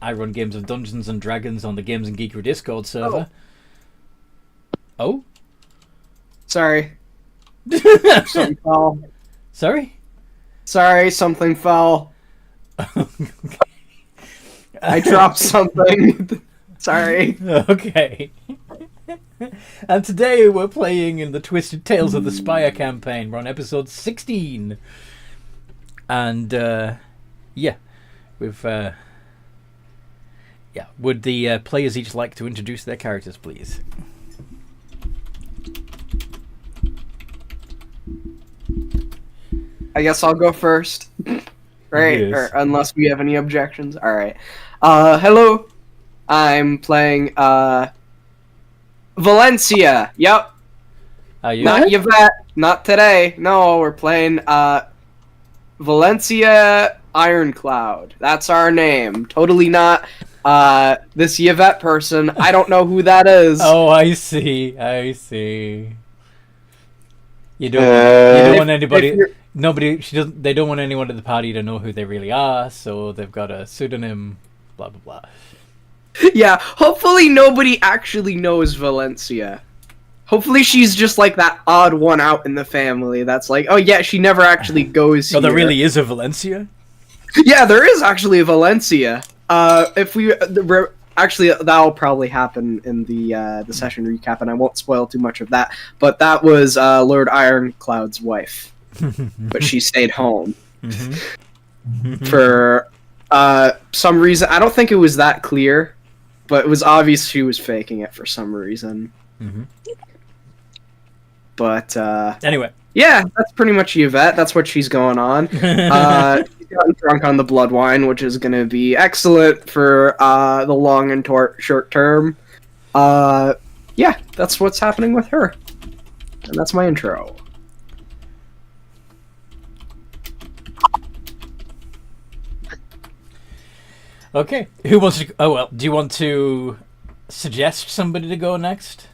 I run games of Dungeons and Dragons on the Games and Geekery Discord server. Oh? Sorry. Something fell. Sorry? Sorry, something fell. I dropped something. Sorry. Okay. And today we're playing in the Twisted Tales of the Spire campaign. We're on episode 16. And, yeah. We've, yeah. Would the players each like to introduce their characters, please? I guess I'll go first. Right? Yes. Or unless we have any objections. Alright. Hello. I'm playing, Valencia. Yep. You? Not Yvette. Not today. No, we're playing, Valencia Ironcloud. That's our name. Totally not, this Yvette person. I don't know who that is. Oh, I see. I see. You don't want anybody. Nobody. She doesn't. They don't want anyone at the party to know who they really are, so they've got a pseudonym. Blah blah blah. Yeah. Hopefully nobody actually knows Valencia. Hopefully she's just like that odd one out in the family. That's like, oh yeah, she never actually goes here. Oh, there really is a Valencia? Yeah, there is actually a Valencia. If we actually, that'll probably happen in the session recap, and I won't spoil too much of that. But that was Lord Ironcloud's wife, but she stayed home for some reason. I don't think it was that clear, but it was obvious she was faking it for some reason. But anyway, yeah, that's pretty much Yvette. That's what she's going on. She's gotten drunk on the blood wine, which is going to be excellent for the long and short term. Yeah, that's what's happening with her. And that's my intro. okay. Who wants to? Oh well. Do you want to suggest somebody to go next?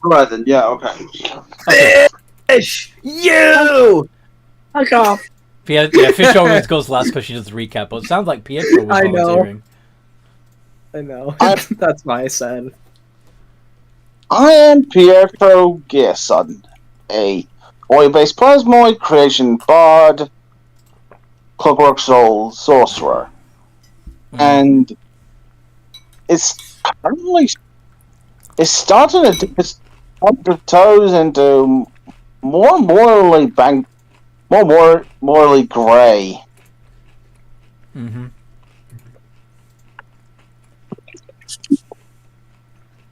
Right then, yeah, okay. Fish! You! Fuck off. Yeah, Fish always goes last because she does the recap, but it sounds like Pietro was I know. volunteering. I know. That's why I said. I am Pietro Gerson, a oil-based plasmoid creation bard, clockwork soul sorcerer. And it's currently starting to dip its toes into more morally grey.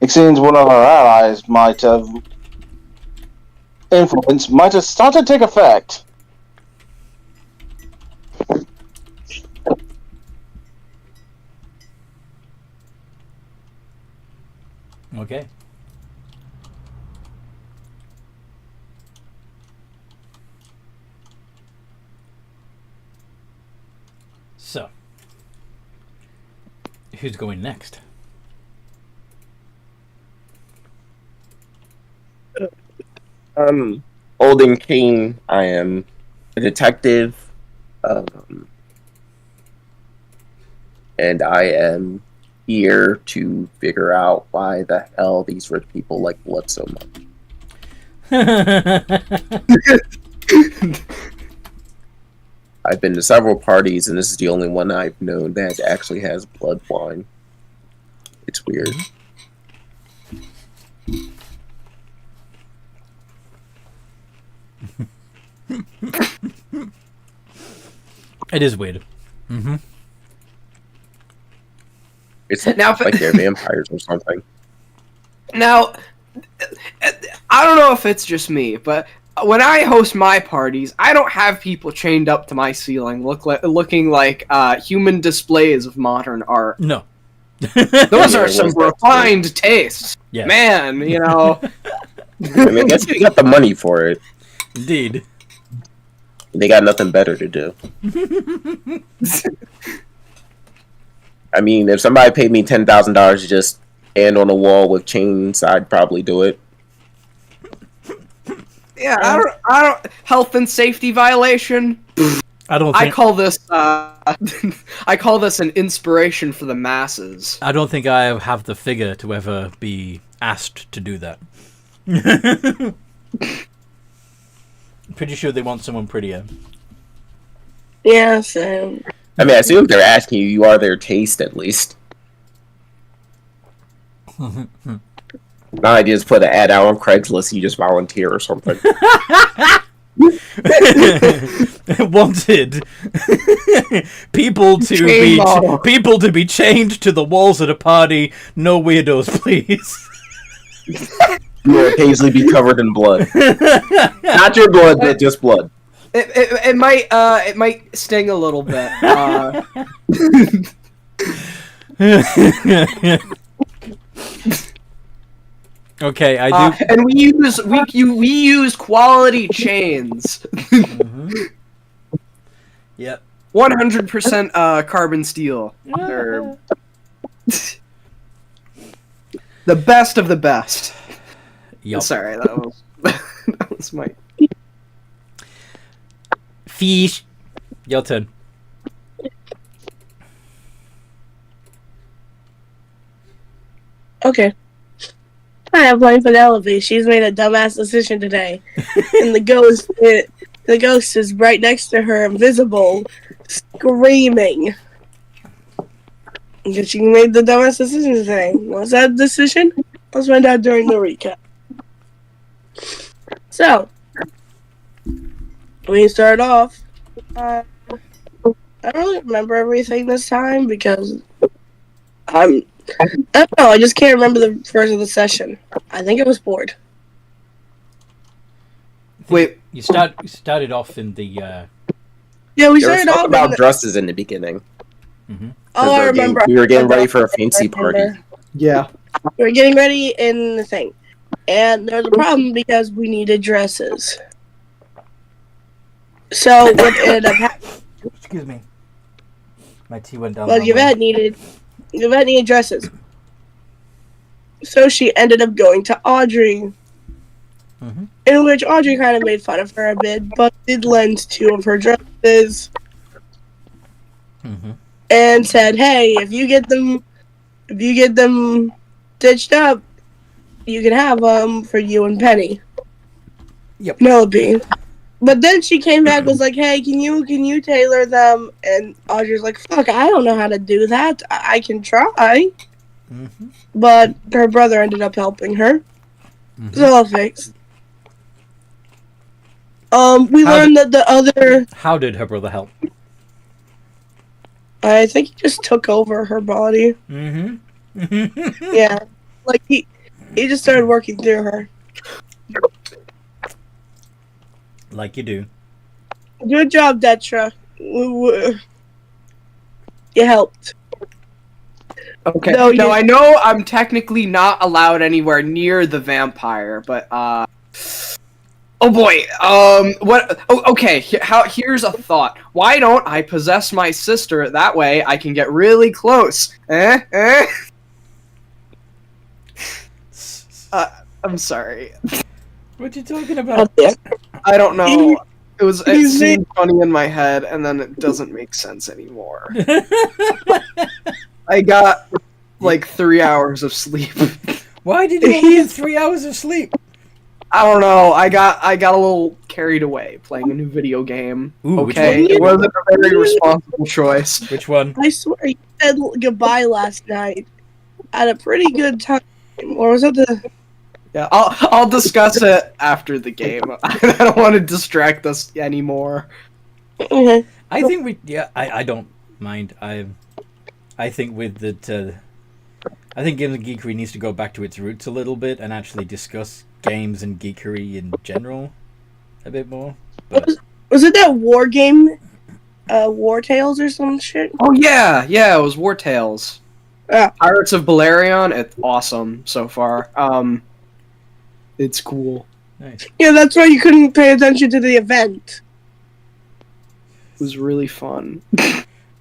It seems one of our allies might have started to take effect. Okay. So, who's going next? Olden King. I am a detective, and I am here to figure out why the hell these rich people like blood so much. I've been to several parties, and this is the only one I've known that actually has blood wine. It's weird. It is weird. It's Now, like they're vampires or something. Now, I don't know if it's just me, but when I host my parties, I don't have people chained up to my ceiling looking like human displays of modern art. No. Those are some refined tastes. Yes. Man, you know. I mean, I guess they got the money for it. Indeed. They got nothing better to do. I mean, if somebody paid me $10,000 to just stand on a wall with chains, I'd probably do it. Yeah, I don't health and safety violation. I don't I think call this I call this an inspiration for the masses. I don't think I have the figure to ever be asked to do that. Pretty sure they want someone prettier. Yeah, same. I mean, I assume if they're asking you, you are their taste at least. My idea is put an ad out on Craigslist. You just volunteer or something. Wanted people to be chained to the walls at a party. No weirdos, please. You will occasionally be covered in blood. Not your blood, but just blood. It might sting a little bit. Okay, I do. And we use quality chains. Yep. 100% carbon steel. They're the best of the best. Yep. Sorry, that was my. Fish. Your turn. Okay. Hi, I'm playing Penelope. She's made a dumbass decision today, and the ghost is right next to her, invisible, screaming. Because she made the dumbass decision today. What's that decision? Let's find out during the recap. So, we start off. I don't really remember everything this time because I don't know. I just can't remember the first of the session. I think I was bored. Wait, You started off in the. Yeah, we There was started talk off about dresses in the beginning. Oh, I remember. We were getting ready for a fancy party. yeah. We were getting ready in the thing, and there was a problem because we needed dresses. So what ended up happening? Excuse me. My tea went down. Well, Yvette needed dresses. So she ended up going to Audrey, in which Audrey kind of made fun of her a bit, but did lend 2 of her dresses, and said, "Hey, if you get them stitched up, you can have them for you and Penny." Yep. Penelope. But then she came back, was like, "Hey, can you tailor them?" And Audrey's like, "Fuck, I don't know how to do that. I can try." But her brother ended up helping her. It's all fixed. We learned that the other... How did her brother help? I think he just took over her body. Yeah. Like, he just started working through her. Like you do. Good job, Detra. You helped. Okay. No, now I know I'm technically not allowed anywhere near the vampire, but oh boy. What? Oh, okay. Here's a thought. Why don't I possess my sister? That way I can get really close. I'm sorry. What you talking about? I don't know. It seemed funny in my head, and then it doesn't make sense anymore. I got like 3 hours of sleep. Why did you only get 3 hours of sleep? I don't know. I got a little carried away playing a new video game. Ooh, okay, which it wasn't a very responsible choice. Which one? I swear you said goodbye last night at a pretty good time. Or was it the... Yeah, I'll discuss it after the game. I don't want to distract us anymore. Okay. I think I don't mind. I think with that, I think Games and Geekery needs to go back to its roots a little bit and actually discuss games and geekery in general a bit more. But... Was it that war game, War Tales or some shit? Oh yeah, it was War Tales. Yeah. Pirates of Balerion. It's awesome so far. It's cool. Nice. Yeah, that's why you couldn't pay attention to the event. It was really fun.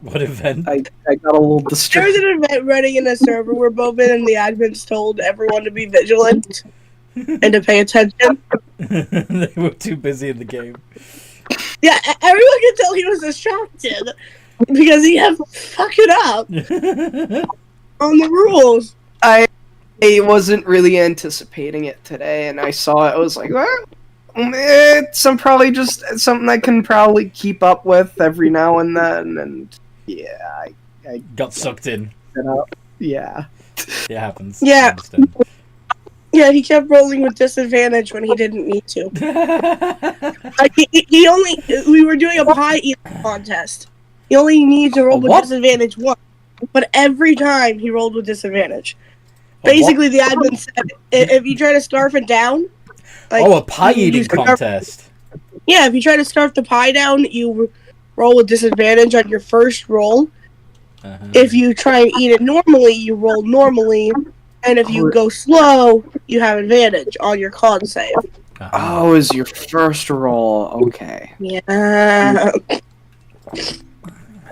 What event? I got a little There was distracted. an event running in a server where Bobin and the admins told everyone to be vigilant and to pay attention. They were too busy in the game. Yeah, everyone could tell he was distracted because he kept fucking up on the rules. I wasn't really anticipating it today, and I saw it. I was like, well, it's probably just something I can probably keep up with every now and then. And yeah, I Got sucked in. Yeah. It happens. Yeah. I understand. Yeah, he kept rolling with disadvantage when he didn't need to. He only. We were doing a pie eating contest. He only needed to roll with what? disadvantage once, but every time he rolled with disadvantage. A Basically, the admin said if you try to scarf it down. Like, a pie eating scarf- contest. Yeah, if you try to scarf the pie down, you roll with disadvantage on your first roll. Uh-huh. If you try and eat it normally, you roll normally. And if you go slow, you have advantage on your con save. Uh-huh. Oh, is your first roll. Okay. Yeah. Okay.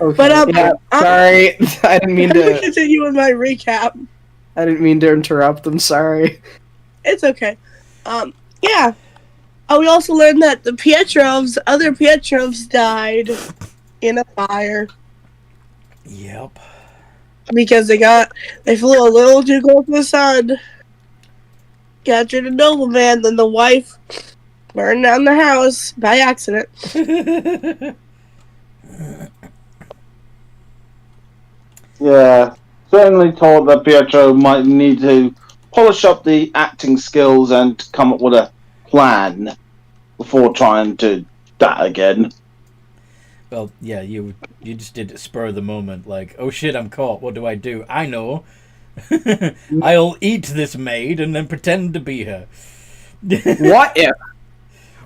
But, yeah, sorry. I didn't mean I'm gonna to continue with my recap. I didn't mean to interrupt. I'm sorry. It's okay. Yeah. Oh, we also learned that the other Pietrovs died in a fire. Yep. Because they flew a little too close to the sun. Captured a nobleman, then the wife burned down the house by accident. Yeah, certainly thought that Pietro might need to polish up the acting skills and come up with a plan before trying to that again. Well, yeah, you just did it spur of the moment, like, oh shit, I'm caught, what do? I know. I'll eat this maid and then pretend to be her. What if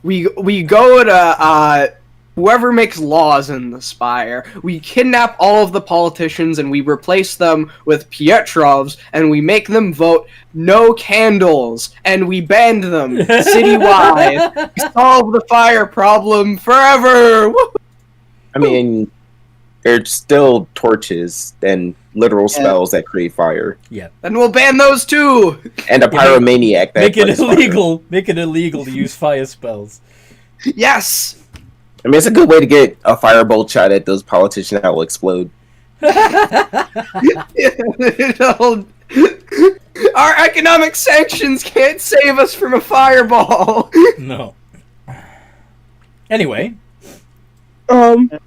we go to whoever makes laws in the Spire, we kidnap all of the politicians and we replace them with Pietrovs and we make them vote no candles and we ban them citywide. We solve the fire problem forever. Woo! I mean, there's still torches and literal spells that create fire, Then we'll ban those too. and a pyromaniac that Make it plays fire. illegal. Make it illegal to use fire spells. Yes. I mean, it's a good way to get a firebolt shot at those politicians that will explode. Our economic sanctions can't save us from a fireball. No. Anyway. Can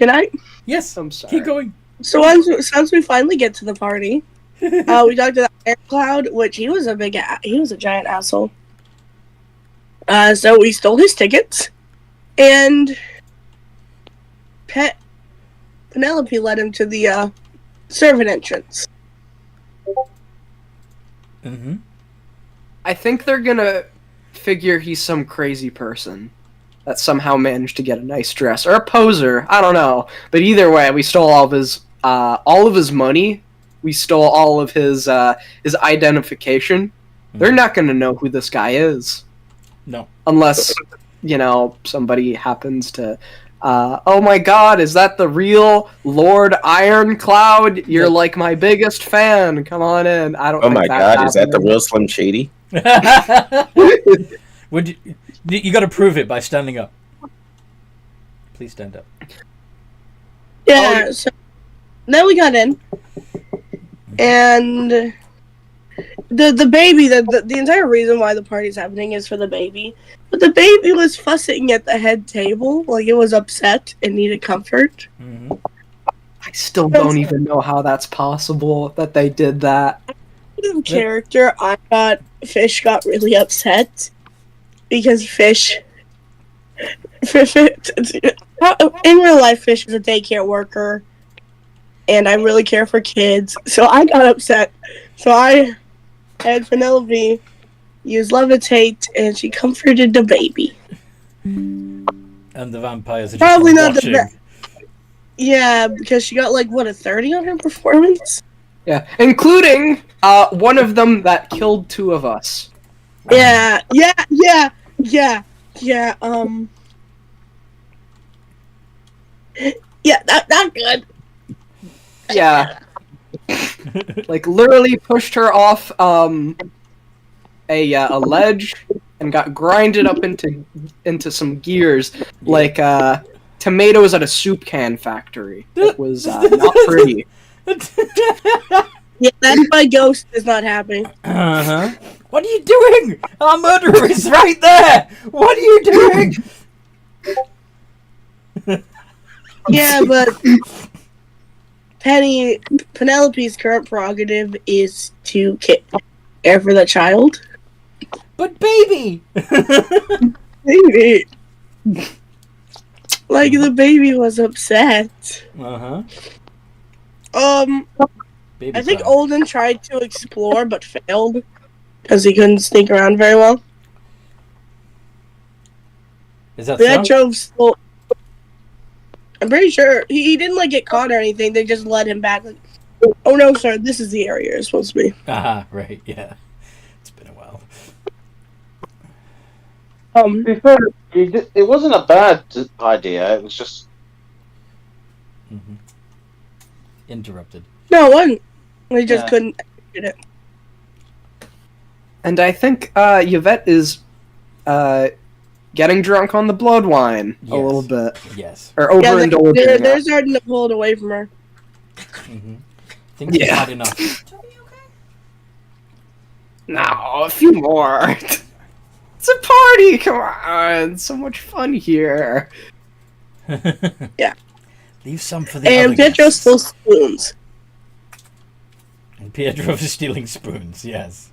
I? Yes. I'm sorry. Keep going. So once we finally get to the party, we talked to that Air Cloud, which he was a giant asshole. So we stole his tickets, and Penelope led him to the servant entrance. Mm-hmm. I think they're gonna figure he's some crazy person that somehow managed to get a nice dress, or a poser. I don't know, but either way, we stole all of his money. We stole all of his identification. Mm-hmm. They're not gonna know who this guy is. No. Unless, somebody happens to, oh my god, is that the real Lord Ironcloud? You're like my biggest fan. Come on in. I don't Oh think my that's god, is that the happening. real Slim Shady? Would you got to prove it by standing up. Please stand up. Yeah. So then we got in, and the baby. The entire reason why the party's happening is for the baby. But the baby was fussing at the head table, like it was upset and needed comfort. Mm-hmm. I still don't even know how that's possible that they did that. In character, I thought Fish got really upset because Fish in real life, Fish is a daycare worker, and I really care for kids, so I got upset. So I had Penelope use levitate, and she comforted the baby. And the vampires are just Probably not the watching. best. Yeah, because she got a 30 on her performance. Yeah, including one of them that killed two of us. Yeah. Yeah, not good. Yeah. Literally pushed her off a ledge and got grinded up into some gears like tomatoes at a soup can factory. It was not pretty. Yeah, that's why Ghost is not happy. Uh-huh. What are you doing? Our murderer is right there! What are you doing? Yeah, but Penelope's current prerogative is to care for the child. But baby! Baby. Like, the baby was upset. Uh-huh. Baby I think cry. Olden tried to explore but failed because he couldn't sneak around very well. Is that so? Pietro still. I'm pretty sure he didn't like get caught or anything. They just let him back. Like, oh no, sir, this is the area you're supposed to be. Aha, right, yeah. It's been a while. To be fair, it wasn't a bad idea. It was just Mm-hmm. Interrupted. No, it wasn't. We just Yeah. couldn't get it. And I think Yvette is getting drunk on the blood wine a Yes. little bit. Yes. Or Yeah, overindulging. they're starting to pull it away from her. Mm-hmm. Things Yeah. are bad enough. No, a few more. It's a party, come on. So much fun here. Yeah. Leave some for the And other Pietro guests. still spoons. And Pietro is stealing spoons, yes.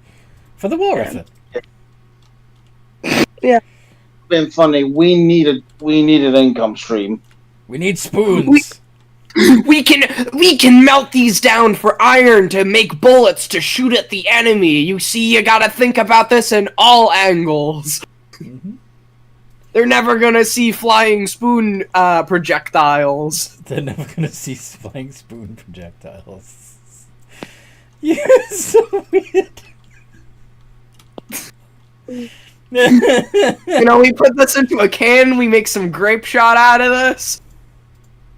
For the war effort. been funny. We needed income stream. We need spoons. We can melt these down for iron to make bullets to shoot at the enemy. You see, you gotta think about this in all angles. Mm-hmm. They're never gonna see flying spoon projectiles. They're never gonna see flying spoon projectiles. You're so weird. You know, we put this into a can, we make some grape shot out of this.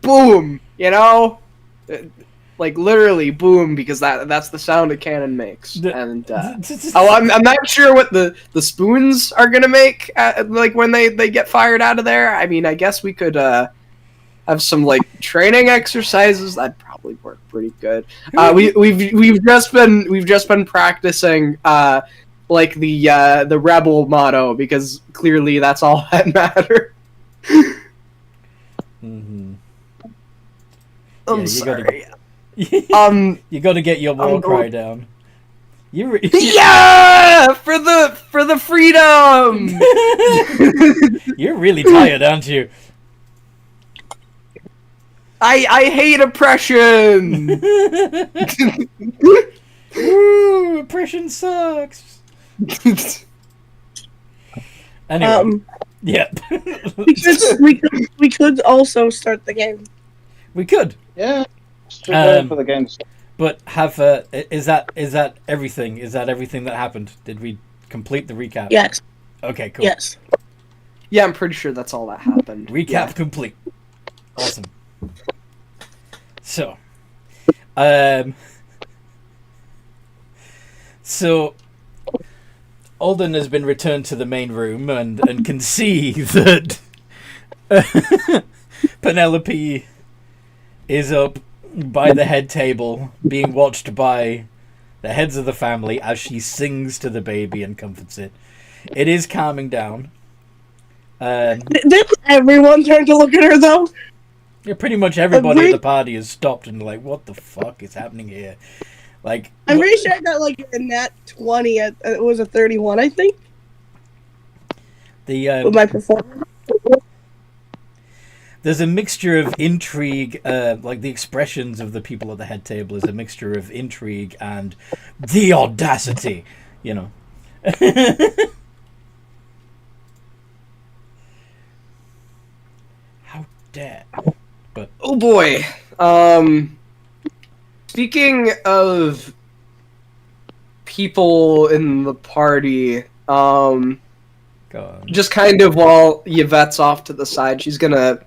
Boom! You know? Like, literally, boom, because that's the sound a cannon makes. And, I'm not sure what the spoons are gonna make, like, when they get fired out of there. I mean, I guess we could, have some, like, training exercises. That'd probably work pretty good. We've just been practicing, like, the rebel motto, because clearly that's all that matters. Mm-hmm. I'm you sorry. You gotta get your war cry down. Yeah, for the freedom. You're really tired, aren't you? I hate oppression. Woo, oppression sucks. Anyway, yep. we could also start the game. We could. Yeah, just go for the games. But is that everything? Is that everything that happened? Did we complete the recap? Yes. Okay, cool. Yes. Yeah, I'm pretty sure that's all that happened. Recap complete. Awesome. So, Alden has been returned to the main room and can see that Penelope is up by the head table, being watched by the heads of the family as she sings to the baby and comforts it. It is calming down. Did everyone turn to look at her though? Yeah, pretty much everybody at the party has stopped and like, what the fuck is happening here? Like, I'm pretty sure I got like a nat 20. It was a 31, I think. With my performance. There's a mixture of intrigue, like the expressions of the people at the head table is a mixture of intrigue and the audacity, you know. How dare. But oh boy. Speaking of people in the party, just kind of while Yvette's off to the side, she's gonna,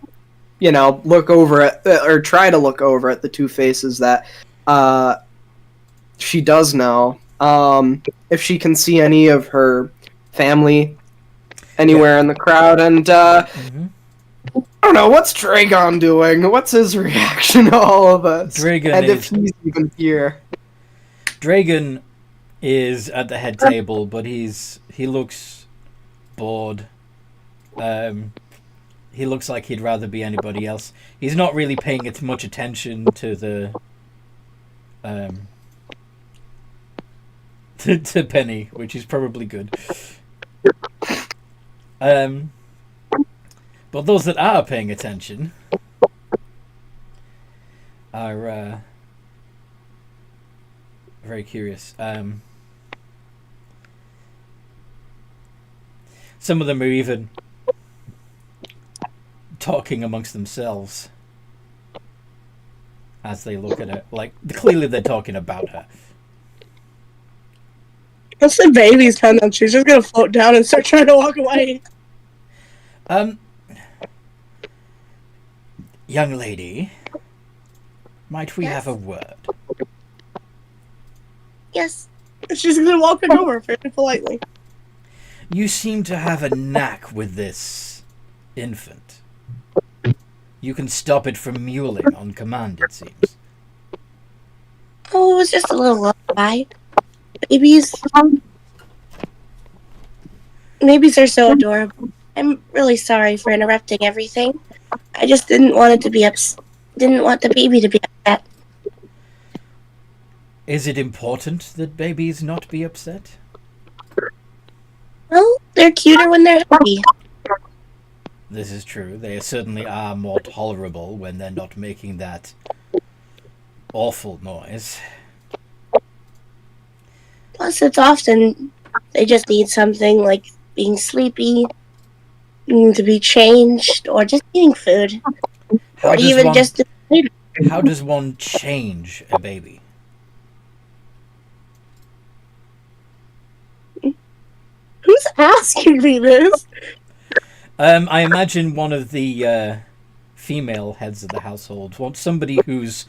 look over at, or try to look over at the two faces that she does know. If she can see any of her family anywhere in the crowd, and Mm-hmm. I don't know, what's Dragon doing? What's his reaction to all of this? Dragon and if is- he's even here. Dragon is at the head table, but he looks bored. He looks like he'd rather be anybody else. He's not really paying much attention to the to Penny, which is probably good. But those that are paying attention are very curious. Some of them are even talking amongst themselves as they look at her. Like, clearly they're talking about her. Once the baby's done, then she's just gonna float down and start trying to walk away. Young lady, might we have a word? Yes. She's gonna walk over very politely. You seem to have a knack with this infant. You can stop it from mewling on command, it seems. Oh, it was just a little lullaby. Babies are so adorable. I'm really sorry for interrupting everything. I just didn't want it to be didn't want the baby to be upset. Is it important that babies not be upset? Well, they're cuter when they're happy. This is true. They certainly are more tolerable when they're not making that awful noise. Plus, it's often they just need something like being sleepy, needing to be changed, or just eating food. Or even just... How does one change a baby? Who's asking me this? I imagine one of the female heads of the household wants somebody who's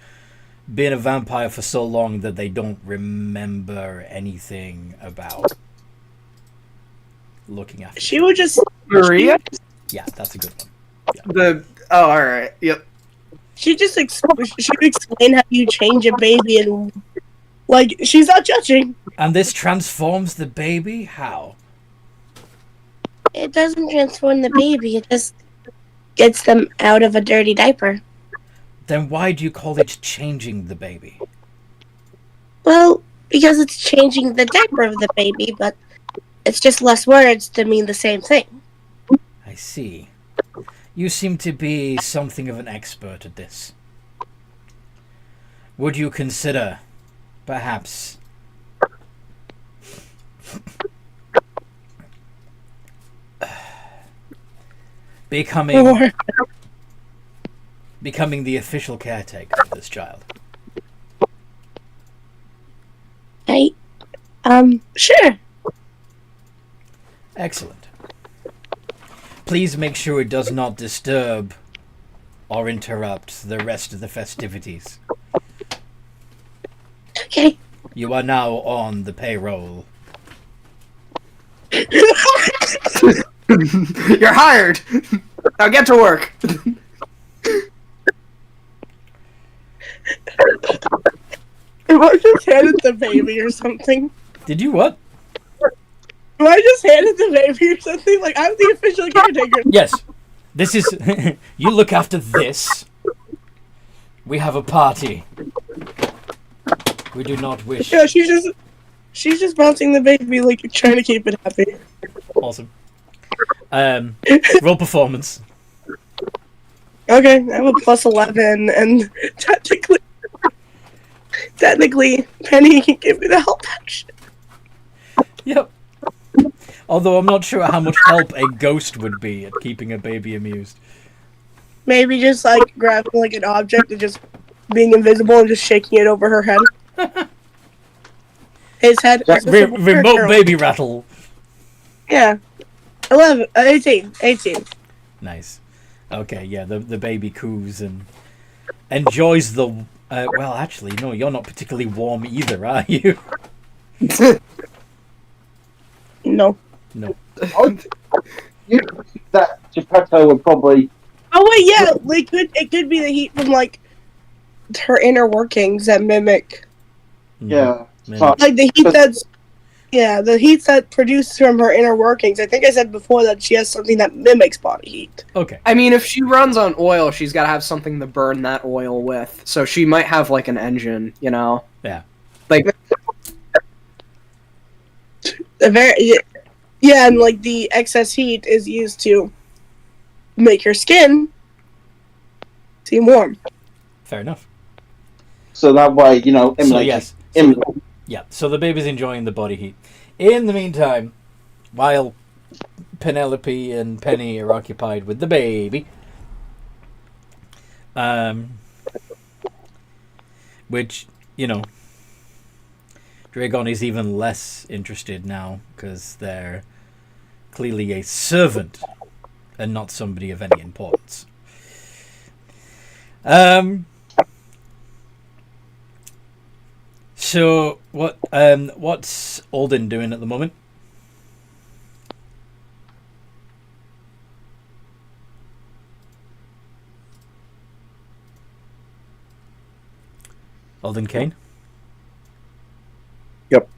been a vampire for so long that they don't remember anything about looking after. She would just... Maria? Yeah, that's a good one. Alright, yep. She just she'd explain how you change a baby and... Like, she's not judging. And this transforms the baby? How? It doesn't transform the baby, it just gets them out of a dirty diaper. Then why do you call it changing the baby? Well, because it's changing the diaper of the baby, but it's just less words to mean the same thing. I see. You seem to be something of an expert at this. Would you consider, perhaps, becoming the official caretaker of this child? Sure. Excellent. Please make sure it does not disturb or interrupt the rest of the festivities. Okay. You are now on the payroll. You're hired! Now get to work! If I just handed the baby or something. Did you what? If I just handed the baby or something, like, I'm the official caretaker. Yes. This is... You look after this. We have a party. We do not wish... Yeah, she's just bouncing the baby, like, trying to keep it happy. Awesome. Roll performance. Okay, I have a plus 11, and technically, Penny can give me the help action. Yep. Although I'm not sure how much help a ghost would be at keeping a baby amused. Maybe just, like, grabbing, like, an object and just being invisible and just shaking it over her head. His head. Remote baby rattle. Yeah. 18. Nice. Okay, yeah, the baby coos and enjoys the... well, actually, no, you're not particularly warm either, are you? No. No. you think that Geppetto would probably. Oh wait, yeah, it could be the heat from like her inner workings that mimic, Yeah. Mimic. like the heat the heat that produced from her inner workings. I think I said before that she has something that mimics body heat. Okay. I mean, if she runs on oil, she's got to have something to burn that oil with. So she might have like an engine, you know? Yeah. Like, And like the excess heat is used to make your skin seem warm. Fair enough. So that way, you know, So yes. Yeah, so the baby's enjoying the body heat. In the meantime, while Penelope and Penny are occupied with the baby, which, you know, Dragon is even less interested now because they're clearly a servant and not somebody of any importance. So what's Alden doing at the moment? Alden Kane? Yep.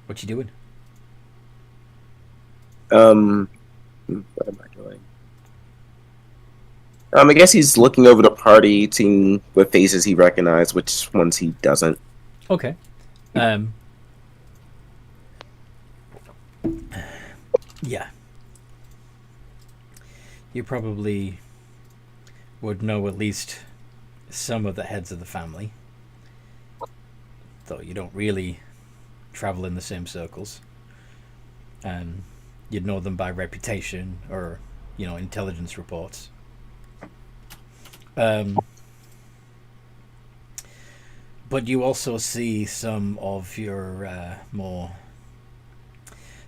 What you doing? What am I doing? I guess he's looking over the party, seeing what faces he recognized, which ones he doesn't. Okay. Yeah. You probably would know at least some of the heads of the family. Though you don't really travel in the same circles. You'd know them by reputation or, you know, intelligence reports. But you also see some of your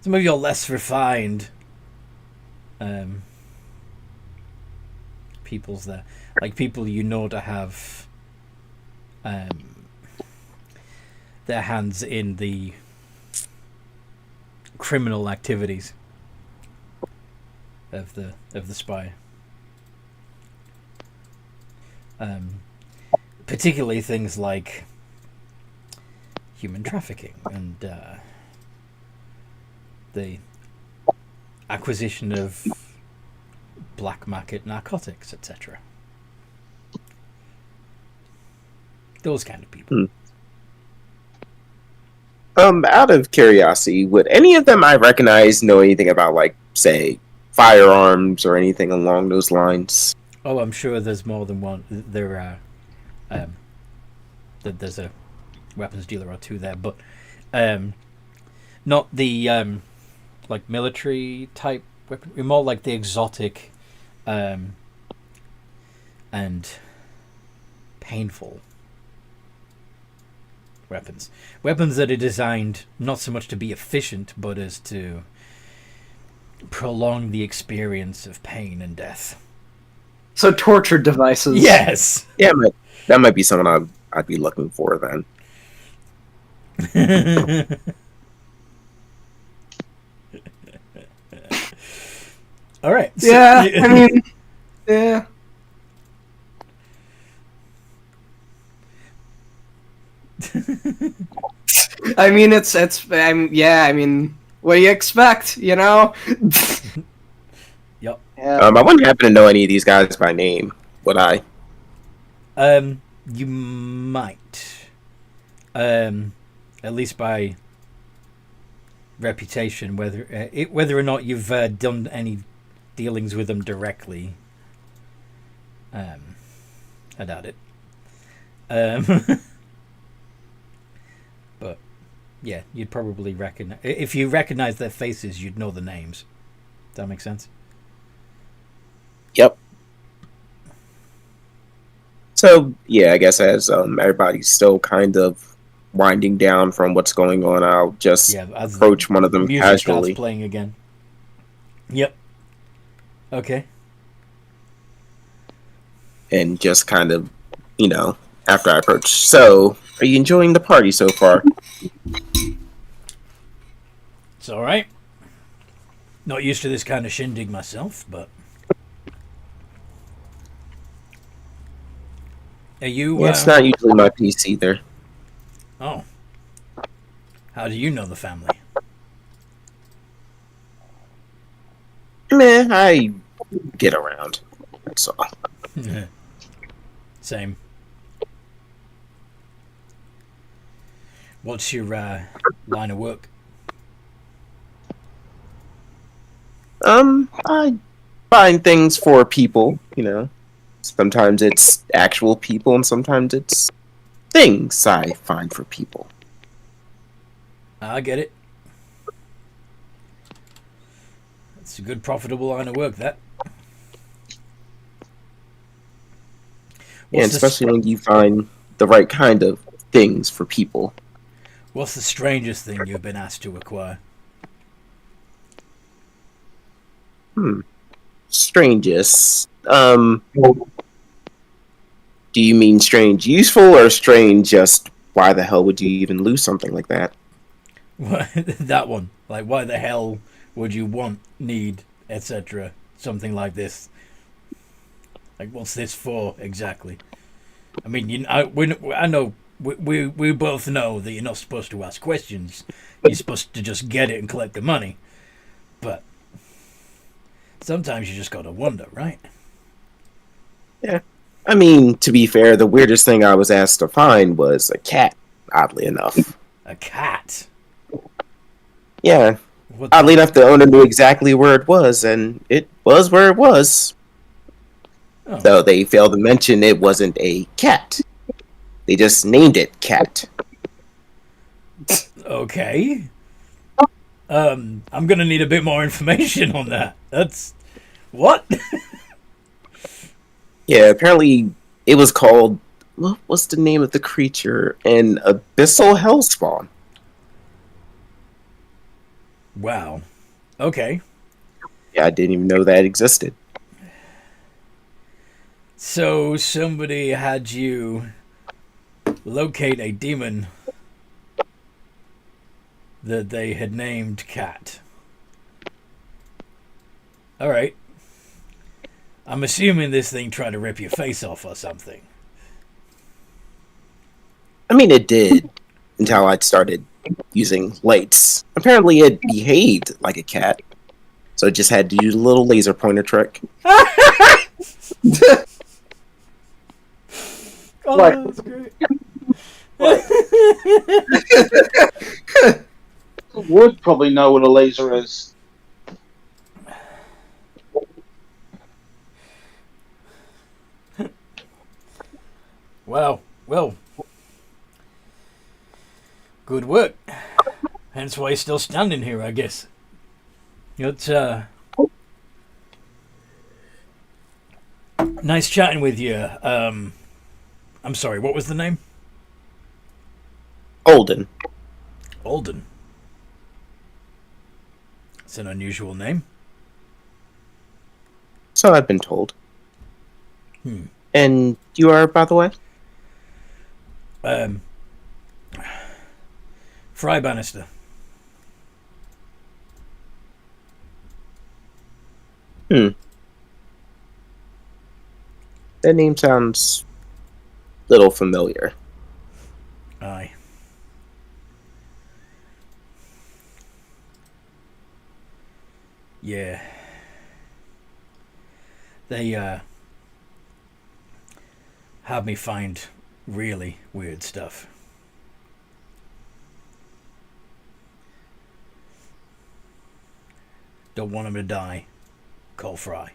less refined peoples there, like people you know to have their hands in the criminal activities of the Spire. Particularly things like human trafficking and the acquisition of black market narcotics, etc. Those kind of people. Out of curiosity, would any of them I recognize know anything about, like, say, firearms or anything along those lines? Oh, I'm sure there's more than one. There are. There's a weapons dealer or two there, but not the like military type weapon. More like the exotic and painful weapons. Weapons that are designed not so much to be efficient, but as to prolong the experience of pain and death. so torture devices. Yes. Yeah, that might be something I'd be looking for then. All right. So, Yeah, I mean, yeah. I mean, I mean, what do you expect, you know? Yep. Yeah. I wouldn't happen to know any of these guys by name, would I? You might. At least by reputation, whether or not you've done any dealings with them directly. I doubt it. But yeah, you'd probably recognize, if you recognize their faces, you'd know the names. Does that make sense? Yep. So yeah, I guess as everybody's still kind of winding down from what's going on, I'll just approach one of them music casually. starts playing again. Yep. Okay. And just kind of, you know, after I approach. So, are you enjoying the party so far? It's all right. Not used to this kind of shindig myself, but... Are you... Yeah, it's not usually my piece either. Oh. How do you know the family? Meh, I get around. That's all. Same. What's your line of work? I find things for people, you know. Sometimes it's actual people, and sometimes it's things I find for people. I get it. It's a good, profitable line of work, that. Yeah, especially when you find the right kind of things for people. What's the strangest thing you've been asked to acquire? Strangest. Do you mean strange useful or strange just why the hell would you even lose something like that? That one. Like, why the hell would you want, need, etc. Something like this? Like, what's this for exactly? I mean, I know we both know that you're not supposed to ask questions. You're supposed to just get it and collect the money. But sometimes you just gotta wonder, right? Yeah. I mean, to be fair, the weirdest thing I was asked to find was a cat, oddly enough. A cat? Yeah. What Oddly enough, the owner knew exactly where it was, and it was where it was. Oh. Though they failed to mention it wasn't a cat. They just named it Cat. Okay. I'm gonna need a bit more information on that. That's... What? Yeah, apparently it was called... What was the name of the creature? An abyssal hellspawn. Wow. Okay. Yeah, I didn't even know that existed. So somebody had you locate a demon that they had named Cat. Alright. I'm assuming this thing tried to rip your face off or something. I mean, it did. Until I started using lights. Apparently it behaved like a cat. So it just had to use a little laser pointer trick. Oh, Like- that's great. Would probably know what a laser is. Wow. Well. Good work. Hence why he's still standing here, I guess. It's nice chatting with you. I'm sorry, what was the name? Olden. Alden. It's an unusual name. So I've been told. And you are, by the way? Fry Bannister. That name sounds a little familiar. Aye. Yeah. They have me find really weird stuff. Don't want him to die. Call Fry.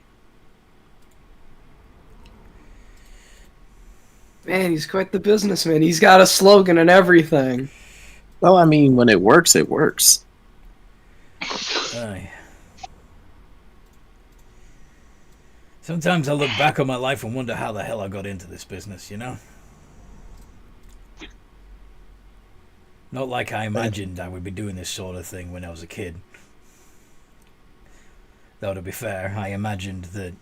Man, he's quite the businessman. He's got a slogan and everything. Well, I mean, when it works, it works. Aye. Sometimes I look back on my life and wonder how the hell I got into this business, you know? Not like I imagined I would be doing this sort of thing when I was a kid. Though, to be fair, I imagined that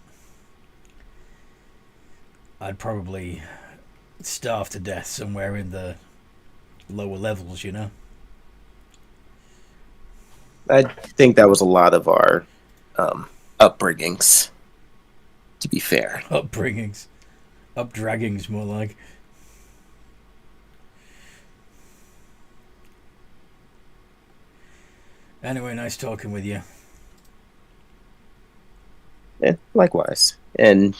I'd probably starve to death somewhere in the lower levels, you know? I think that was a lot of our upbringings. To be fair, Upbringings. Updraggings, more like. Anyway, nice talking with you. likewise. And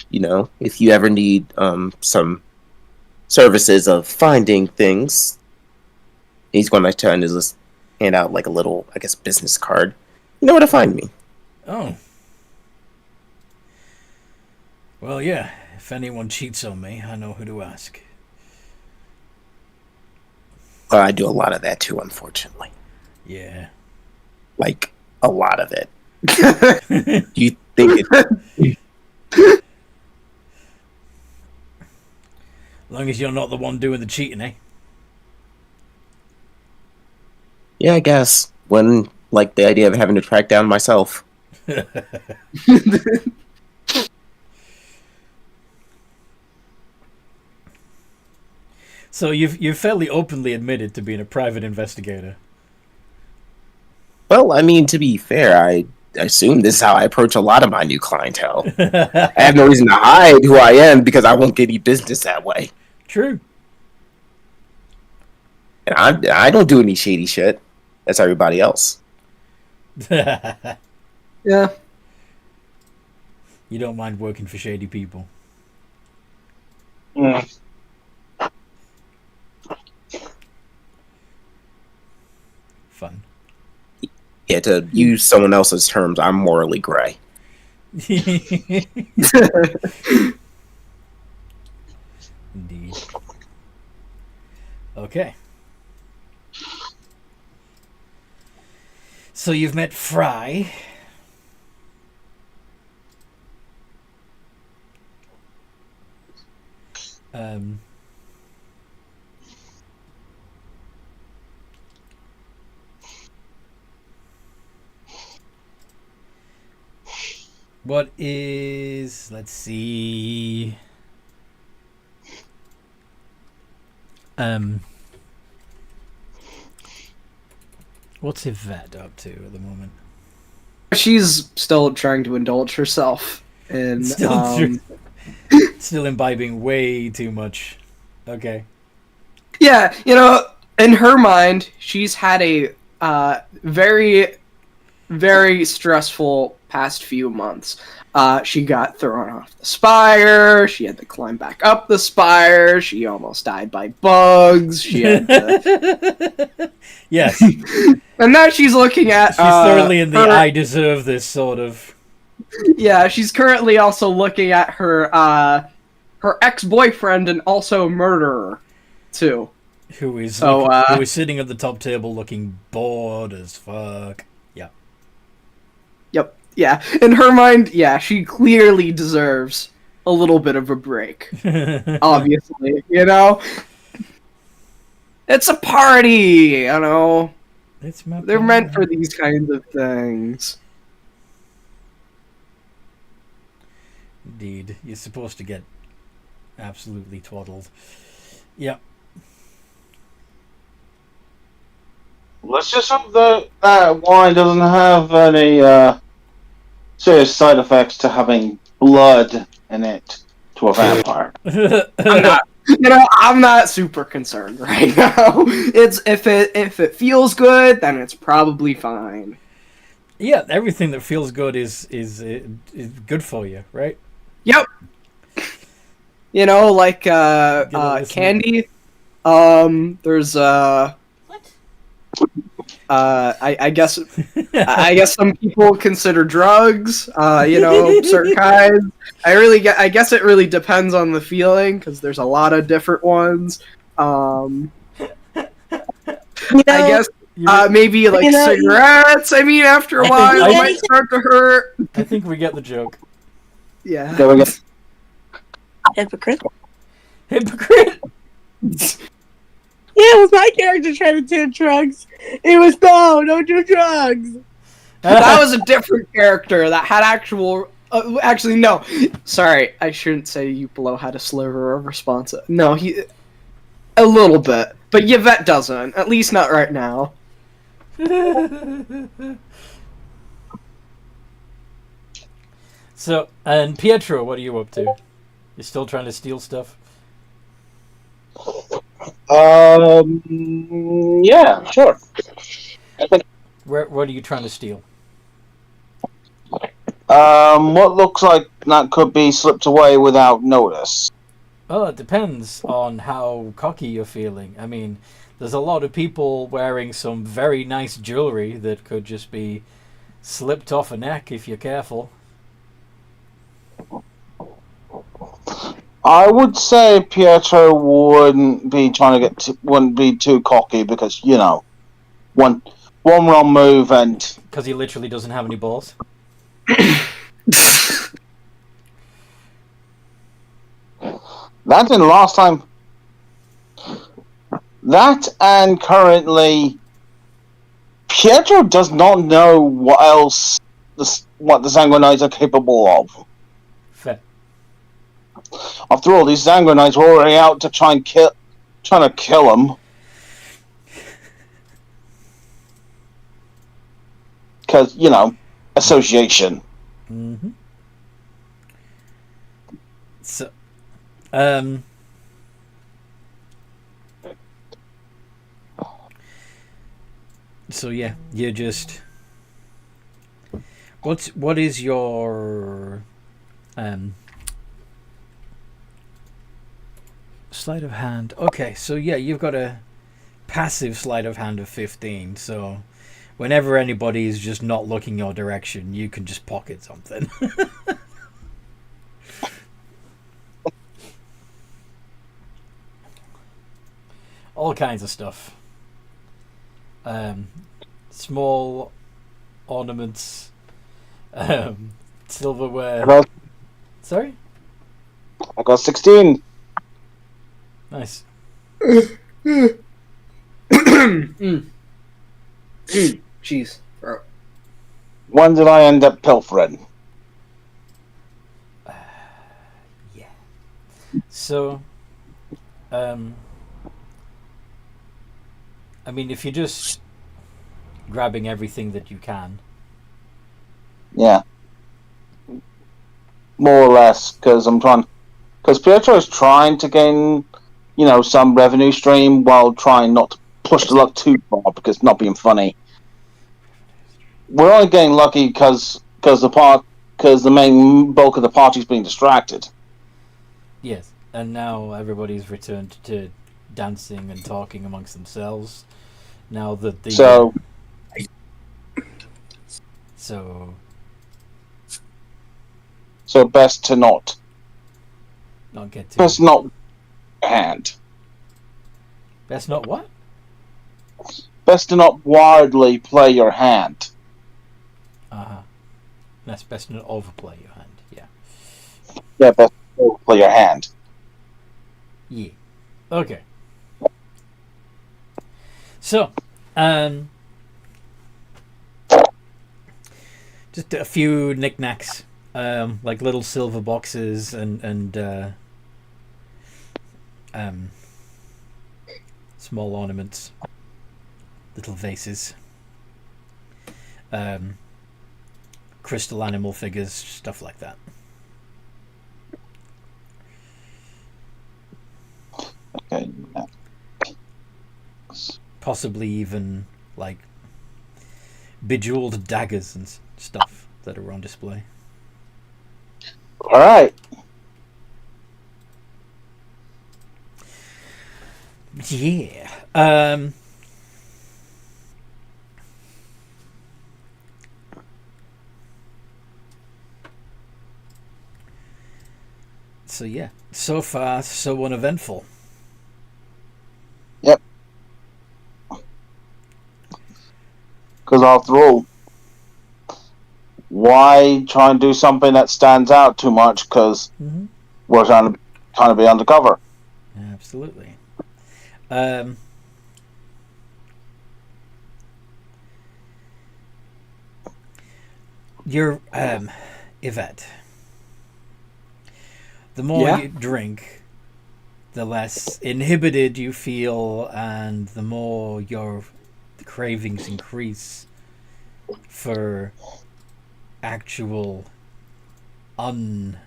if you ever need some services of finding things, he's going to turn his list, hand out like a little, I guess, business card. You know where to find me. Oh. Well, yeah. If anyone cheats on me, I know who to ask. I do a lot of that too, unfortunately. Yeah. Like, a lot of it. Do you think it... As long as you're not the one doing the cheating, eh? Yeah, I guess. When, like, the idea of having to track down myself. So you've fairly openly admitted to being a private investigator. Well, I mean, to be fair, I assume this is how I approach a lot of my new clientele. I have no reason to hide who I am because I won't get any business that way. True. And I don't do any shady shit. That's everybody else. Yeah. You don't mind working for shady people. Mm. Fun. Yeah, to use someone else's terms, I'm morally gray. Indeed. Okay. So you've met Fry. What is... Let's see... What's Yvette up to at the moment? She's still trying to indulge herself in Still imbibing way too much. Okay. Yeah, in her mind, she's had a very, very stressful past few months. She got thrown off the Spire. She had to climb back up the Spire. She almost died by bugs. She had to... Yes. And now she's looking at... She's thoroughly in the I deserve this sort of... Yeah, she's currently also looking at her her ex-boyfriend and also murderer, too. Who is sitting at the top table looking bored as fuck. Yeah. Yep. Yeah. In her mind, yeah, she clearly deserves a little bit of a break. Obviously, It's a party, It's my They're meant for these kinds of things. Indeed. You're supposed to get absolutely twaddled. Yep. Let's just hope that wine doesn't have any serious side effects to having blood in it to a vampire. I'm not super concerned right now. It's if it feels good, then it's probably fine. Yeah, everything that feels good is good for you, right? Yep. Like candy. There's What? I guess some people consider drugs. Certain kinds. I guess it really depends on the feeling because there's a lot of different ones. I guess maybe like cigarettes. I mean, after a while, it might start to hurt. I think we get the joke. Yeah. There we go. Hypocrite. Hypocrite. Yeah, it was my character trying to do drugs. It was don't do drugs. That was a different character that had actual. Actually, no. Sorry, I shouldn't say Upolo had a sliver of response. No, he a little bit, but Yvette doesn't. At least not right now. So, and Pietro, what are you up to? You still trying to steal stuff? Yeah, sure. I think. What are you trying to steal? What looks like that could be slipped away without notice. Oh, it depends on how cocky you're feeling. I mean, there's a lot of people wearing some very nice jewelry that could just be slipped off a neck if you're careful. I would say Pietro wouldn't be wouldn't be too cocky because one wrong move and Because he literally doesn't have any balls. that in last time. That and currently, Pietro does not know what else what the Sanguinites are capable of. Fair. After all, these Sanguinites were already out to trying to kill him. Because, association. Mm-hmm. So, So yeah, you just. What is your sleight of hand? Okay, so yeah, you've got a passive sleight of hand of 15. So whenever anybody is just not looking your direction, you can just pocket something. All kinds of stuff. Small ornaments, silverware. Sorry? I got 16. Nice. Jeez, bro. When did I end up pilfering? Yeah. So, I mean, if you're just grabbing everything that you can. Yeah. More or less, because Pietro is trying to gain, some revenue stream while trying not to push the luck too far because not being funny. We're only getting lucky because the main bulk of the party's being distracted. Yes, and now everybody's returned to dancing and talking amongst themselves. Now that the so best to not get to best not hand. Best not what? Best to not wildly play your hand. That's best not overplay your hand. Yeah. Yeah, best to play your hand. Yeah. Okay. So, just a few knickknacks, like little silver boxes and small ornaments, little vases, crystal animal figures, stuff like that. Okay. Possibly even like bejeweled daggers and stuff that are on display. All right. Yeah. So yeah, so far so uneventful. Yep. Because after all, why try and do something that stands out too much? Because we're trying to be undercover. Absolutely. You're Yvette. The more you drink, the less inhibited you feel, and the more your cravings increase for actual un.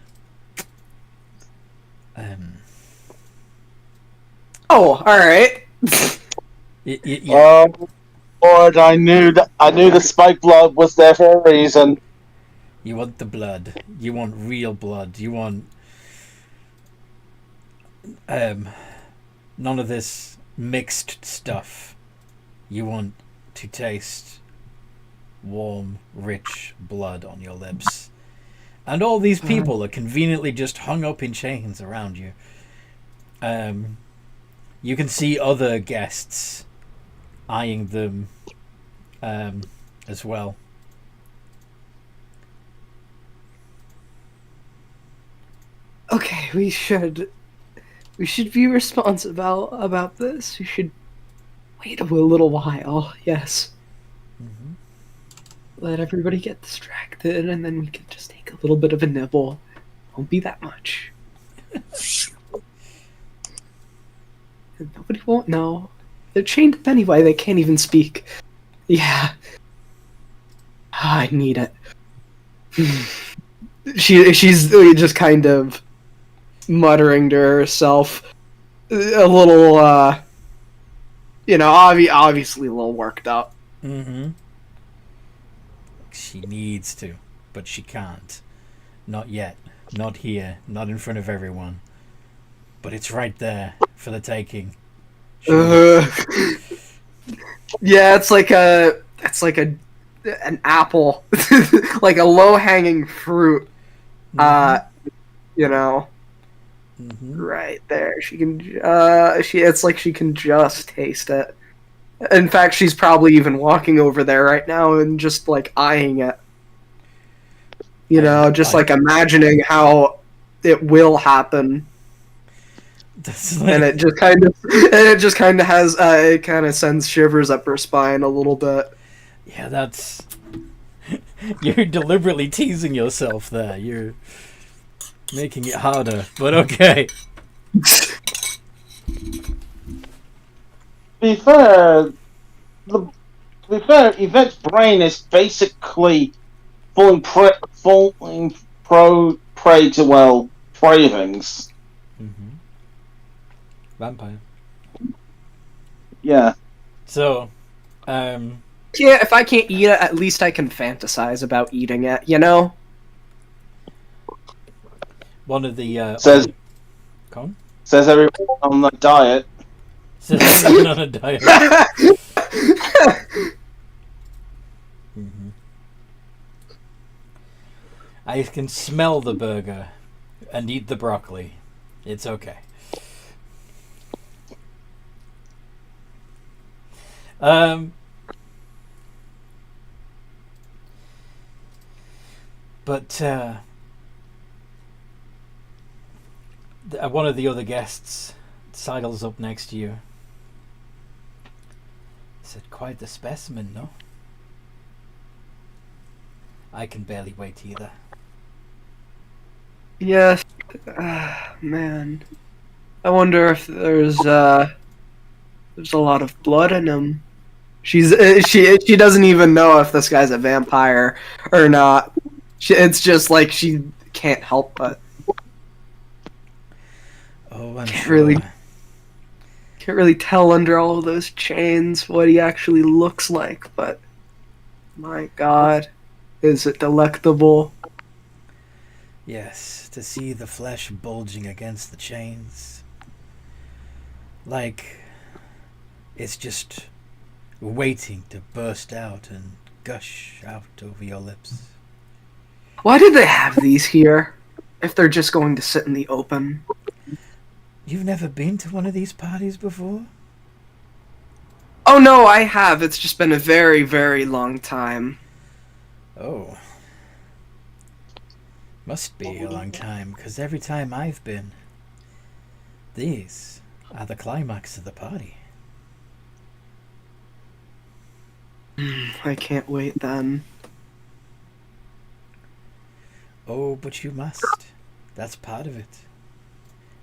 Oh, all right. Lord, I knew the spike blood was there for a reason. You want the blood. You want real blood. You want none of this mixed stuff. You want to taste warm, rich blood on your lips. And all these people are conveniently just hung up in chains around you. You can see other guests eyeing them as well. Okay, we should be responsible about this. We should wait a little while. Yes. Mm-hmm. Let everybody get distracted, and then we can just take a little bit of a nibble. Won't be that much. Nobody won't know. They're chained up anyway. They can't even speak. Yeah. I need it. She's just kind of muttering to herself, a little, obviously a little worked up. Mm-hmm. She needs to, but she can't. Not yet. Not here. Not in front of everyone. But it's right there for the taking. Yeah, it's like an apple, like a low-hanging fruit. Mm-hmm. Right there. She can. It's like she can just taste it. In fact, she's probably even walking over there right now and just like eyeing it. Like imagining how it will happen. And it just kind of has it kind of sends shivers up her spine a little bit. Yeah, that's. You're deliberately teasing yourself there. You're making it harder, but okay. To be fair, Yvette's brain is basically falling prey to cravings. Mm-hmm. Vampire. Yeah. So, Yeah, if I can't eat it, at least I can fantasize about eating it. one of the Says everyone on the diet. Says everyone on a diet. Mm-hmm. I can smell the burger and eat the broccoli. It's okay. But one of the other guests sidles up next to you. Said, "Quite the specimen, no? I can barely wait either." Yes, man. I wonder if there's a lot of blood in him. She doesn't even know if this guy's a vampire or not. It's just like she can't help but. Oh, I'm Can't sure. Can't really tell under all of those chains what he actually looks like, but my God, is it delectable? Yes, to see the flesh bulging against the chains. Like it's just waiting to burst out and gush out over your lips. Why did they have these here if they're just going to sit in the open? You've never been to one of these parties before? Oh no, I have. It's just been a very, very long time. Oh. Must be a long time, because every time I've been, these are the climax of the party. I can't wait then. Oh, but you must. That's part of it.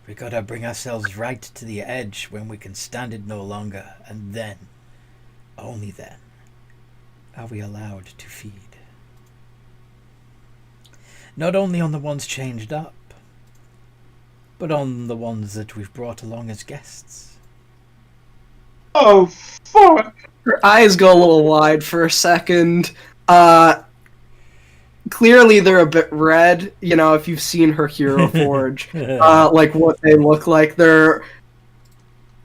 We gotta bring ourselves right to the edge when we can stand it no longer, and then, only then, are we allowed to feed. Not only on the ones changed up, but on the ones that we've brought along as guests. Oh, fuck! Her eyes go a little wide for a second. Clearly they're a bit red. You know, if you've seen her Hero Forge, like what they look like. They're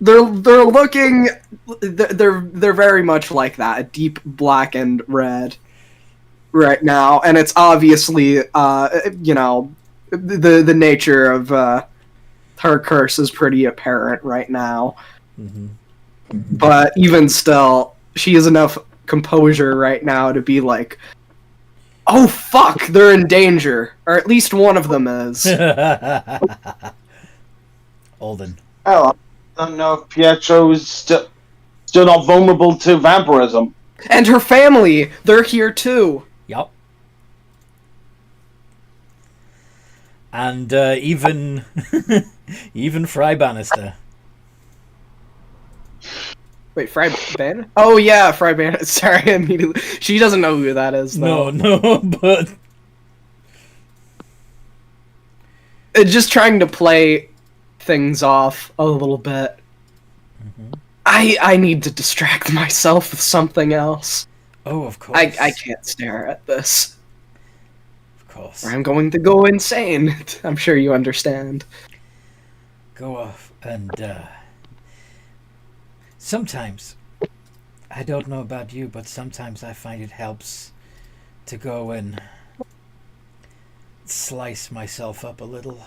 looking. They're very much like that. A deep black and red right now, and it's obviously you know, the nature of her curse is pretty apparent right now. Mm-hmm. But even still, she has enough composure right now to be like, oh fuck, they're in danger. Or at least one of them is. Alden. Oh, I don't know if Pietro is still not vulnerable to vampirism. And her family, they're here too. Yup. And even even Fry Bannister. Wait, Fry Ban? Oh yeah, Fry Ban. Sorry, immediately. She doesn't know who that is, though. No, but Just trying to play things off a little bit. Mm-hmm. I need to distract myself with something else. Oh, of course. I can't stare at this. Of course. Or I'm going to go insane. I'm sure you understand. Go off and sometimes, I don't know about you, but sometimes I find it helps to go and slice myself up a little.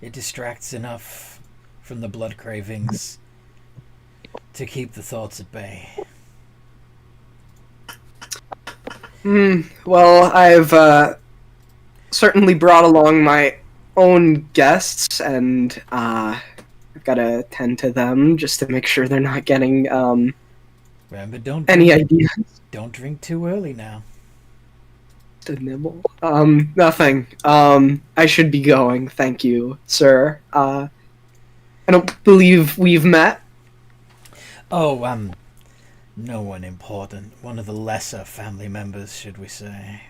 It distracts enough from the blood cravings to keep the thoughts at bay. Well, I've certainly brought along my own guests, and I've got to tend to them just to make sure they're not getting Remember, don't any ideas. Don't drink too early now. To nibble. Nothing. I should be going. Thank you, sir. I don't believe we've met. Oh, no one important. One of the lesser family members, should we say.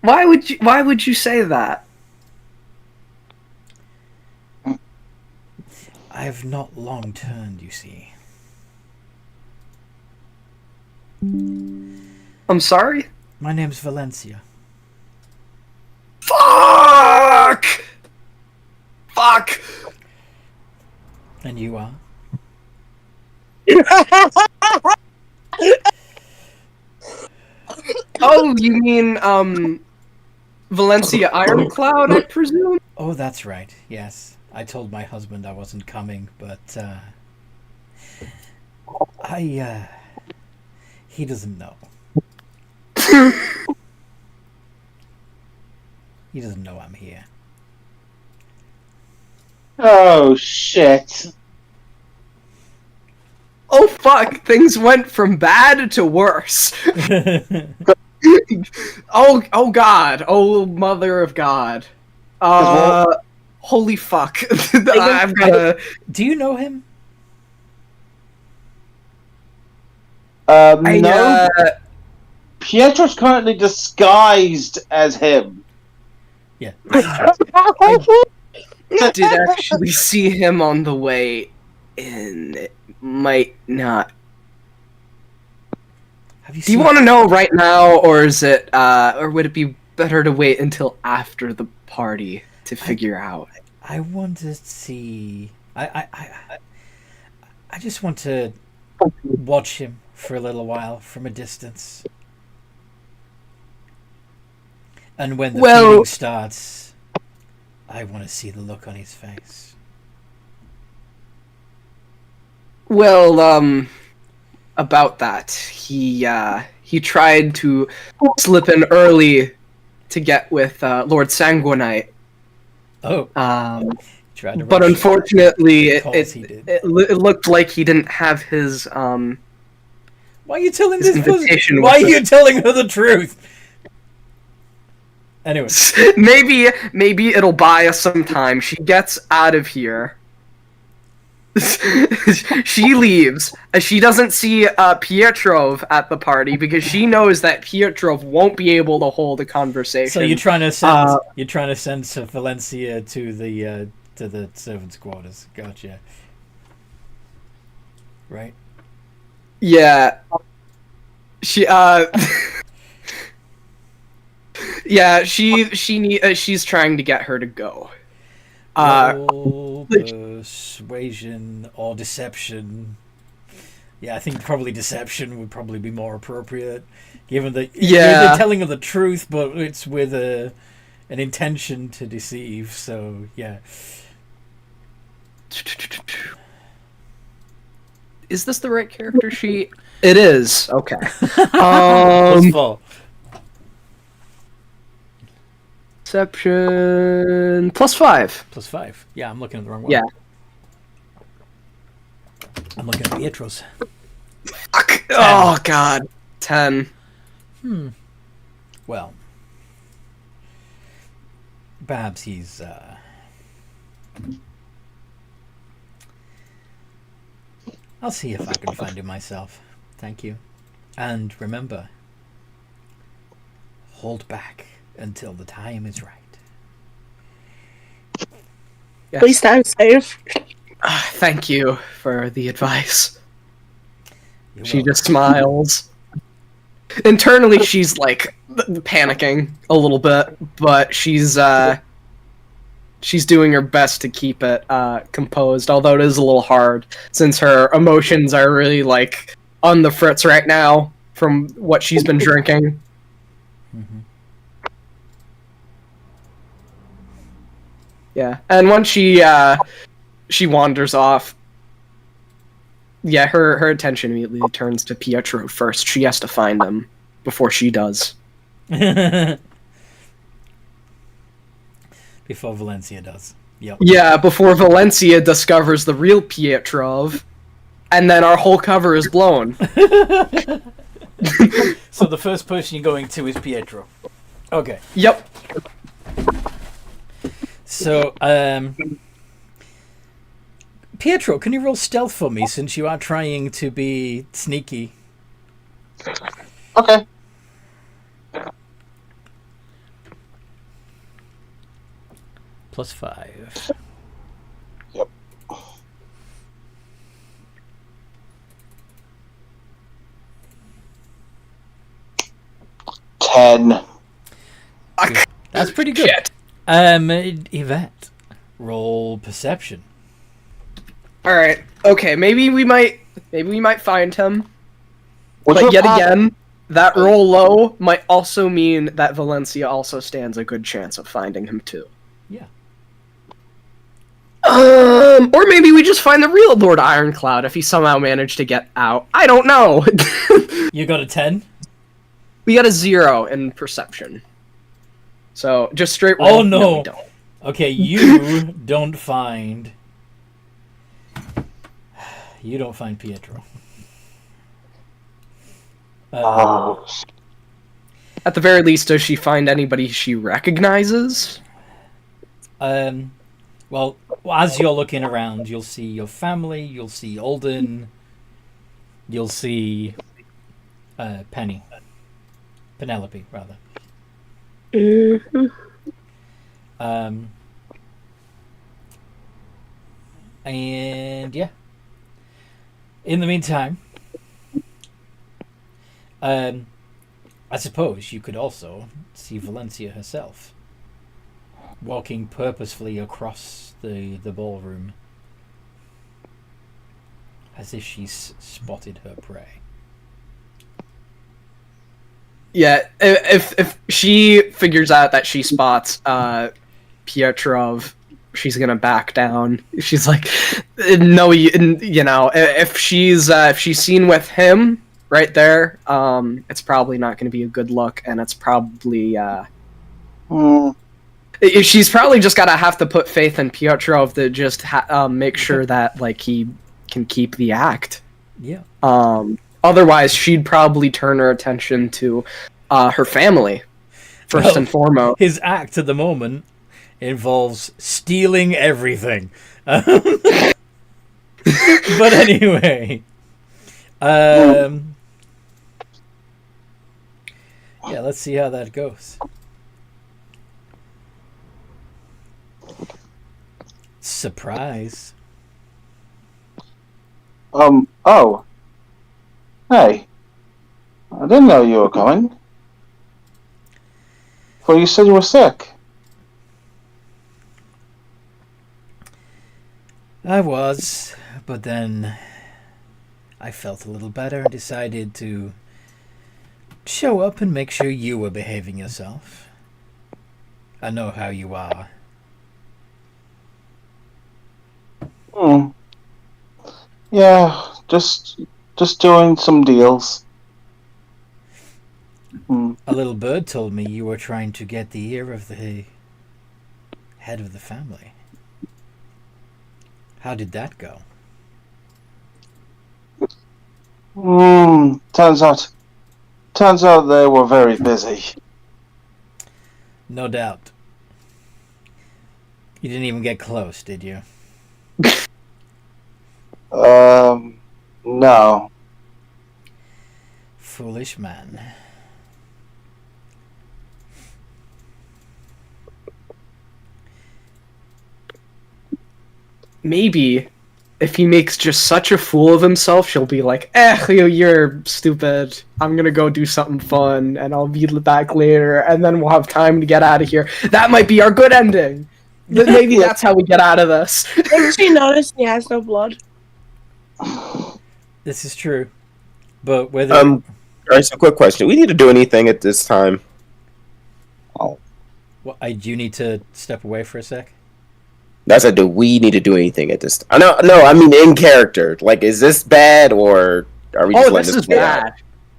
Why would you say that? I have not long turned, you see. I'm sorry? My name's Valencia. Fuck! Fuck! And you are? Oh, you mean, Valencia Ironcloud, I presume? Oh, that's right, yes. I told my husband I wasn't coming, but, he doesn't know. He doesn't know I'm here. Oh, shit. Oh, fuck, things went from bad to worse. Oh God. Oh, mother of God. Holy fuck. I've gotta... Do you know him? No. Pietro's currently disguised as him. Yeah. I did actually see him on the way in. It might not. Have you Do you seen... want to know right now, or is it, or would it be better to wait until after the party to figure out? I want to see... I just want to watch him for a little while from a distance. And when the feeding starts, I want to see the look on his face. Well, about that, he tried to slip in early to get with Lord Snaguinite. Oh. But unfortunately, it looked like he didn't have his Why are you telling his this invitation? Why are you telling her the truth? Anyway, maybe it'll buy us some time. She gets out of here. She leaves. She doesn't see Pietrov at the party because she knows that Pietrov won't be able to hold a conversation. So you're trying to send Valencia to the servants' quarters. Gotcha. Right. Yeah. She's trying to get her to go. Persuasion or deception. Yeah, I think probably deception would probably be more appropriate, given that you're telling her the truth, but it's with an intention to deceive. So yeah. Is this the right character sheet? It is. Okay. +4. Deception +5. +5. Yeah, I'm looking at the wrong one. Yeah. I'm looking at Pietro's. Fuck. Oh god. 10. Well, perhaps he's I'll see if I can find him myself. Thank you. And remember, hold back until the time is right. Yes. Please time safe. Thank you for the advice. You're She welcome. just smiles. Internally, she's like panicking a little bit, but she's doing her best to keep it composed. Although it is a little hard since her emotions are really like on the fritz right now from what she's been drinking. Mhm. Yeah, and once she wanders off, yeah, her attention immediately turns to Pietro first. She has to find him before she does. Before Valencia does. Yep. Yeah, before Valencia discovers the real Pietrov, and then our whole cover is blown. So the first person you're going to is Pietro. Okay. Yep. So, Pietro, can you roll stealth for me since you are trying to be sneaky? Okay. +5. Yep. Ten. That's pretty good. Shit. Yvette, roll perception. All right. Okay. Maybe we might find him. What's But your yet path? again, that roll low might also mean that Valencia also stands a good chance of finding him too. Yeah. Or maybe we just find the real Lord Ironcloud if he somehow managed to get out. I don't know. You got a 10? We got a 0 in perception. So just straight roll. Oh, no. We don't. Okay, you don't find Pietro. Oh, At the very least, does she find anybody she recognizes? Well, as you're looking around, you'll see your family, you'll see Alden, you'll see Penelope, rather. Mm-hmm. And yeah. In the meantime, I suppose you could also see Valencia herself walking purposefully across the ballroom as if she's spotted her prey. Yeah, if she figures out that she spots Pietrov, she's gonna back down. She's like, no, you know, if she's seen with him right there, it's probably not gonna be a good look, and it's probably she's probably just gotta have to put faith in Pietrov to just make sure that like he can keep the act. Yeah. Otherwise, she'd probably turn her attention to her family first and foremost. His act at the moment involves stealing everything. But anyway, yeah, let's see how that goes. Surprise. Oh. Hey. I didn't know you were coming. Well, you said you were sick. I was, but then I felt a little better and decided to show up and make sure you were behaving yourself. I know how you are. Yeah, just doing some deals. A little bird told me you were trying to get the ear of the head of the family. How did that go? Turns out they were very busy. No doubt. You didn't even get close, did you? No. Foolish man. Maybe if he makes just such a fool of himself, she'll be like, you're stupid. I'm gonna go do something fun, and I'll be back later, and then we'll have time to get out of here. That might be our good ending. Maybe that's how we get out of this. Didn't she notice he has no blood? This is true. But whether... Alright, so quick question. Do we need to do anything at this time? Well, I do need to step away for a sec. That's a, do we need to do anything at this time? No, I mean in character. Like, is this bad, or are we just letting this is play bad. out?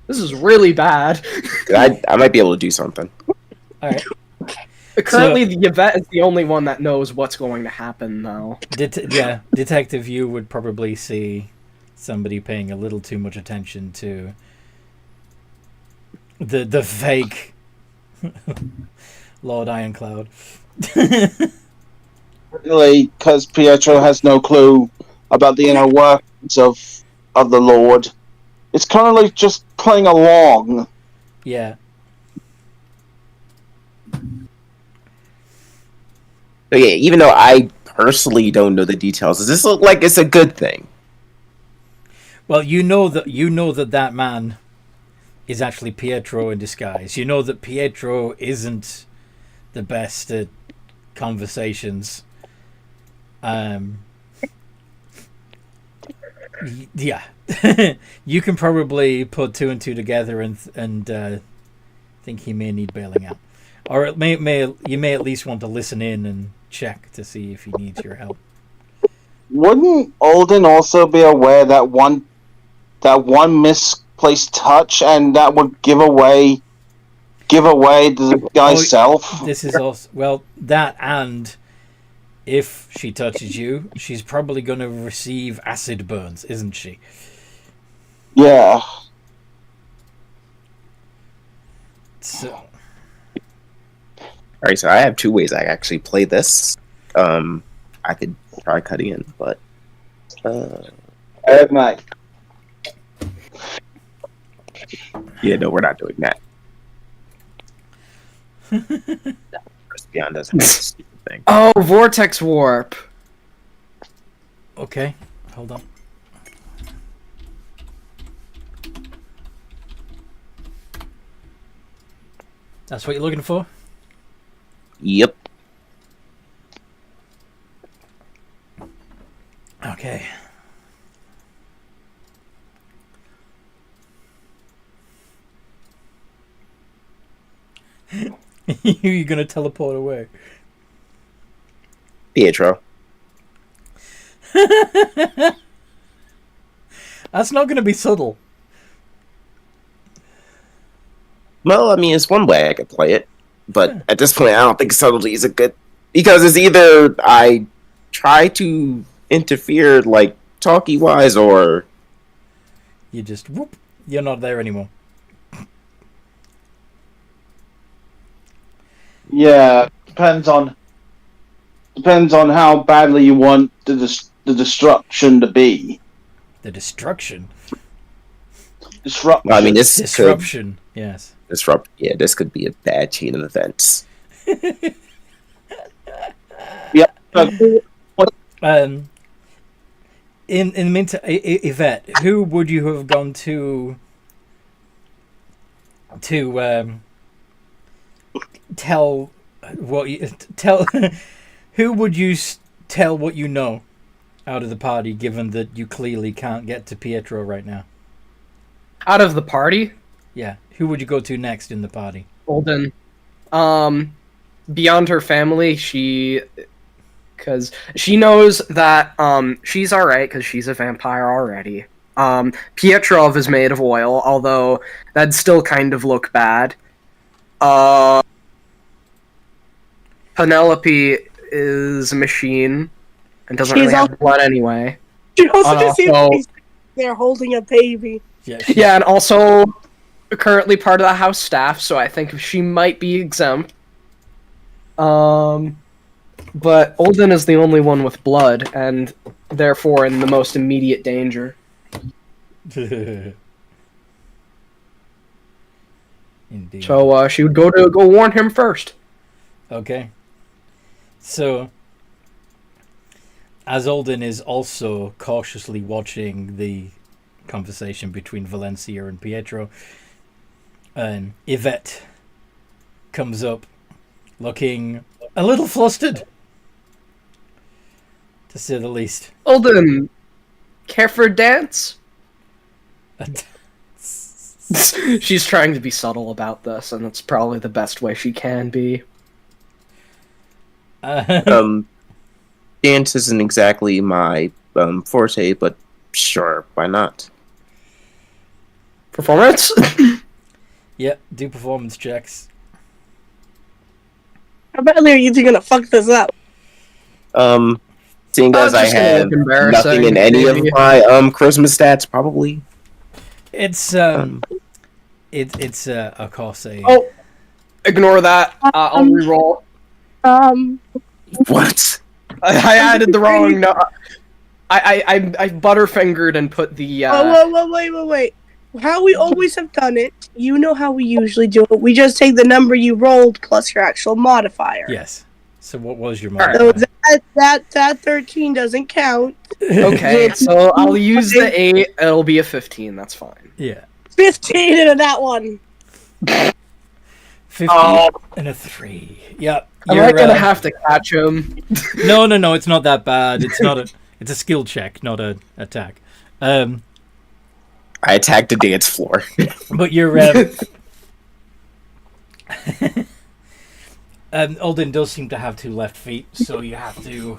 This is really bad. I might be able to do something. Alright. Currently, the Yvette is the only one that knows what's going to happen, though. Yeah, Detective, you would probably see somebody paying a little too much attention to the fake Lord Ironcloud. Really, because Pietro has no clue about the inner workings of the Lord. It's kind of like just playing along. Yeah. But yeah, even though I personally don't know the details, does this look like it's a good thing? Well, you know that man is actually Pietro in disguise. You know that Pietro isn't the best at conversations. Yeah. You can probably put two and two together and think he may need bailing out, or you may at least want to listen in and check to see if he needs your help. Wouldn't Alden also be aware that one misplaced touch, and that would give away the guy's self? This is also that, and if she touches you, she's probably going to receive acid burns, isn't she? Yeah. So. Alright, so I have two ways I actually play this. I could try cutting in, but Mate. yeah, no, we're not doing that. Beyond doesn't have a stupid thing. Oh, Vortex Warp. Okay, hold on. That's what you're looking for? Yep. Okay. You're gonna teleport away. Pietro. That's not gonna be subtle. Well, I mean, it's one way I could play it, but at this point, I don't think subtlety is a good, because it's either I try to interfere, like talky wise, or You just whoop. You're not there anymore. Yeah, depends on how badly you want the the destruction to be? The destruction. Disruption. Well, I mean, this Disruption. Yes. disrupt. Yeah, this could be a bad chain of events. Yeah. In the meantime, Yvette, who would you have gone to tell what you tell? Who would you tell what you know out of the party, given that you clearly can't get to Pietro right now? Out of the party, Yeah, who would you go to next in the party? Golden. Beyond her family, because she knows that she's all right because she's a vampire already. Pietrov is made of oil, although that'd still kind of look bad. Penelope is a machine and doesn't She's really have blood anyway. She also seems Also- to be there holding a baby. Yeah, Yeah, and also currently part of the house staff, so I think she might be exempt. But Olden is the only one with blood, and therefore in the most immediate danger. Indeed. So she would go warn him first. Okay. So, as Olden is also cautiously watching the conversation between Valencia and Pietro, Yvette comes up looking a little flustered, to say the least. Olden, care for a dance? She's trying to be subtle about this, and it's probably the best way she can be. Dance isn't exactly my forte, but sure, why not? Performance? Yeah, do performance checks. How badly are you two gonna fuck this up? Seeing as I just gonna have look embarrassing, nothing in any of maybe. my Christmas stats, probably. It's it's of course a Oh, ignore that. I'll reroll. What? I added the wrong. No, I butterfingered and put the. Wait. How we always have done it, you know how we usually do it. We just take the number you rolled plus your actual modifier. yes. So what was your Alright. So modifier? that 13 doesn't count. Okay, so I'll use the 8. It'll be a 15. That's fine. Yeah. 15 into that one. 50 and a 3. Yep. Am I gonna have to catch him? No, it's not that bad. It's not a. It's a skill check, not a attack. I attacked the dance floor. But you're. Olden does seem to have 2 left feet, so you have to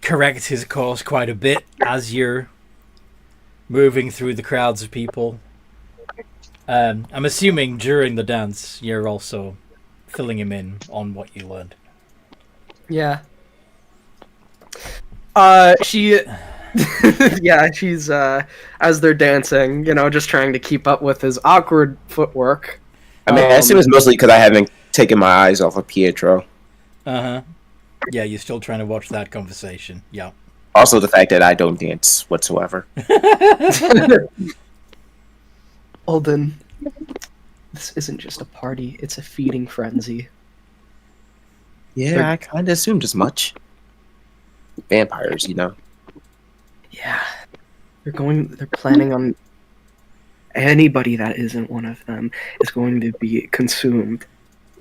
correct his course quite a bit as you're moving through the crowds of people. I'm assuming during the dance you're also filling him in on what you learned. Yeah. She. Yeah, she's as they're dancing, just trying to keep up with his awkward footwork. I mean, I assume it's mostly because I haven't taken my eyes off of Pietro. Uh-huh. Yeah, you're still trying to watch that conversation. Yeah. Also, the fact that I don't dance whatsoever. Olden, this isn't just a party; it's a feeding frenzy. Yeah, I kind of assumed as much. Vampires, Yeah, they're planning on anybody that isn't one of them is going to be consumed.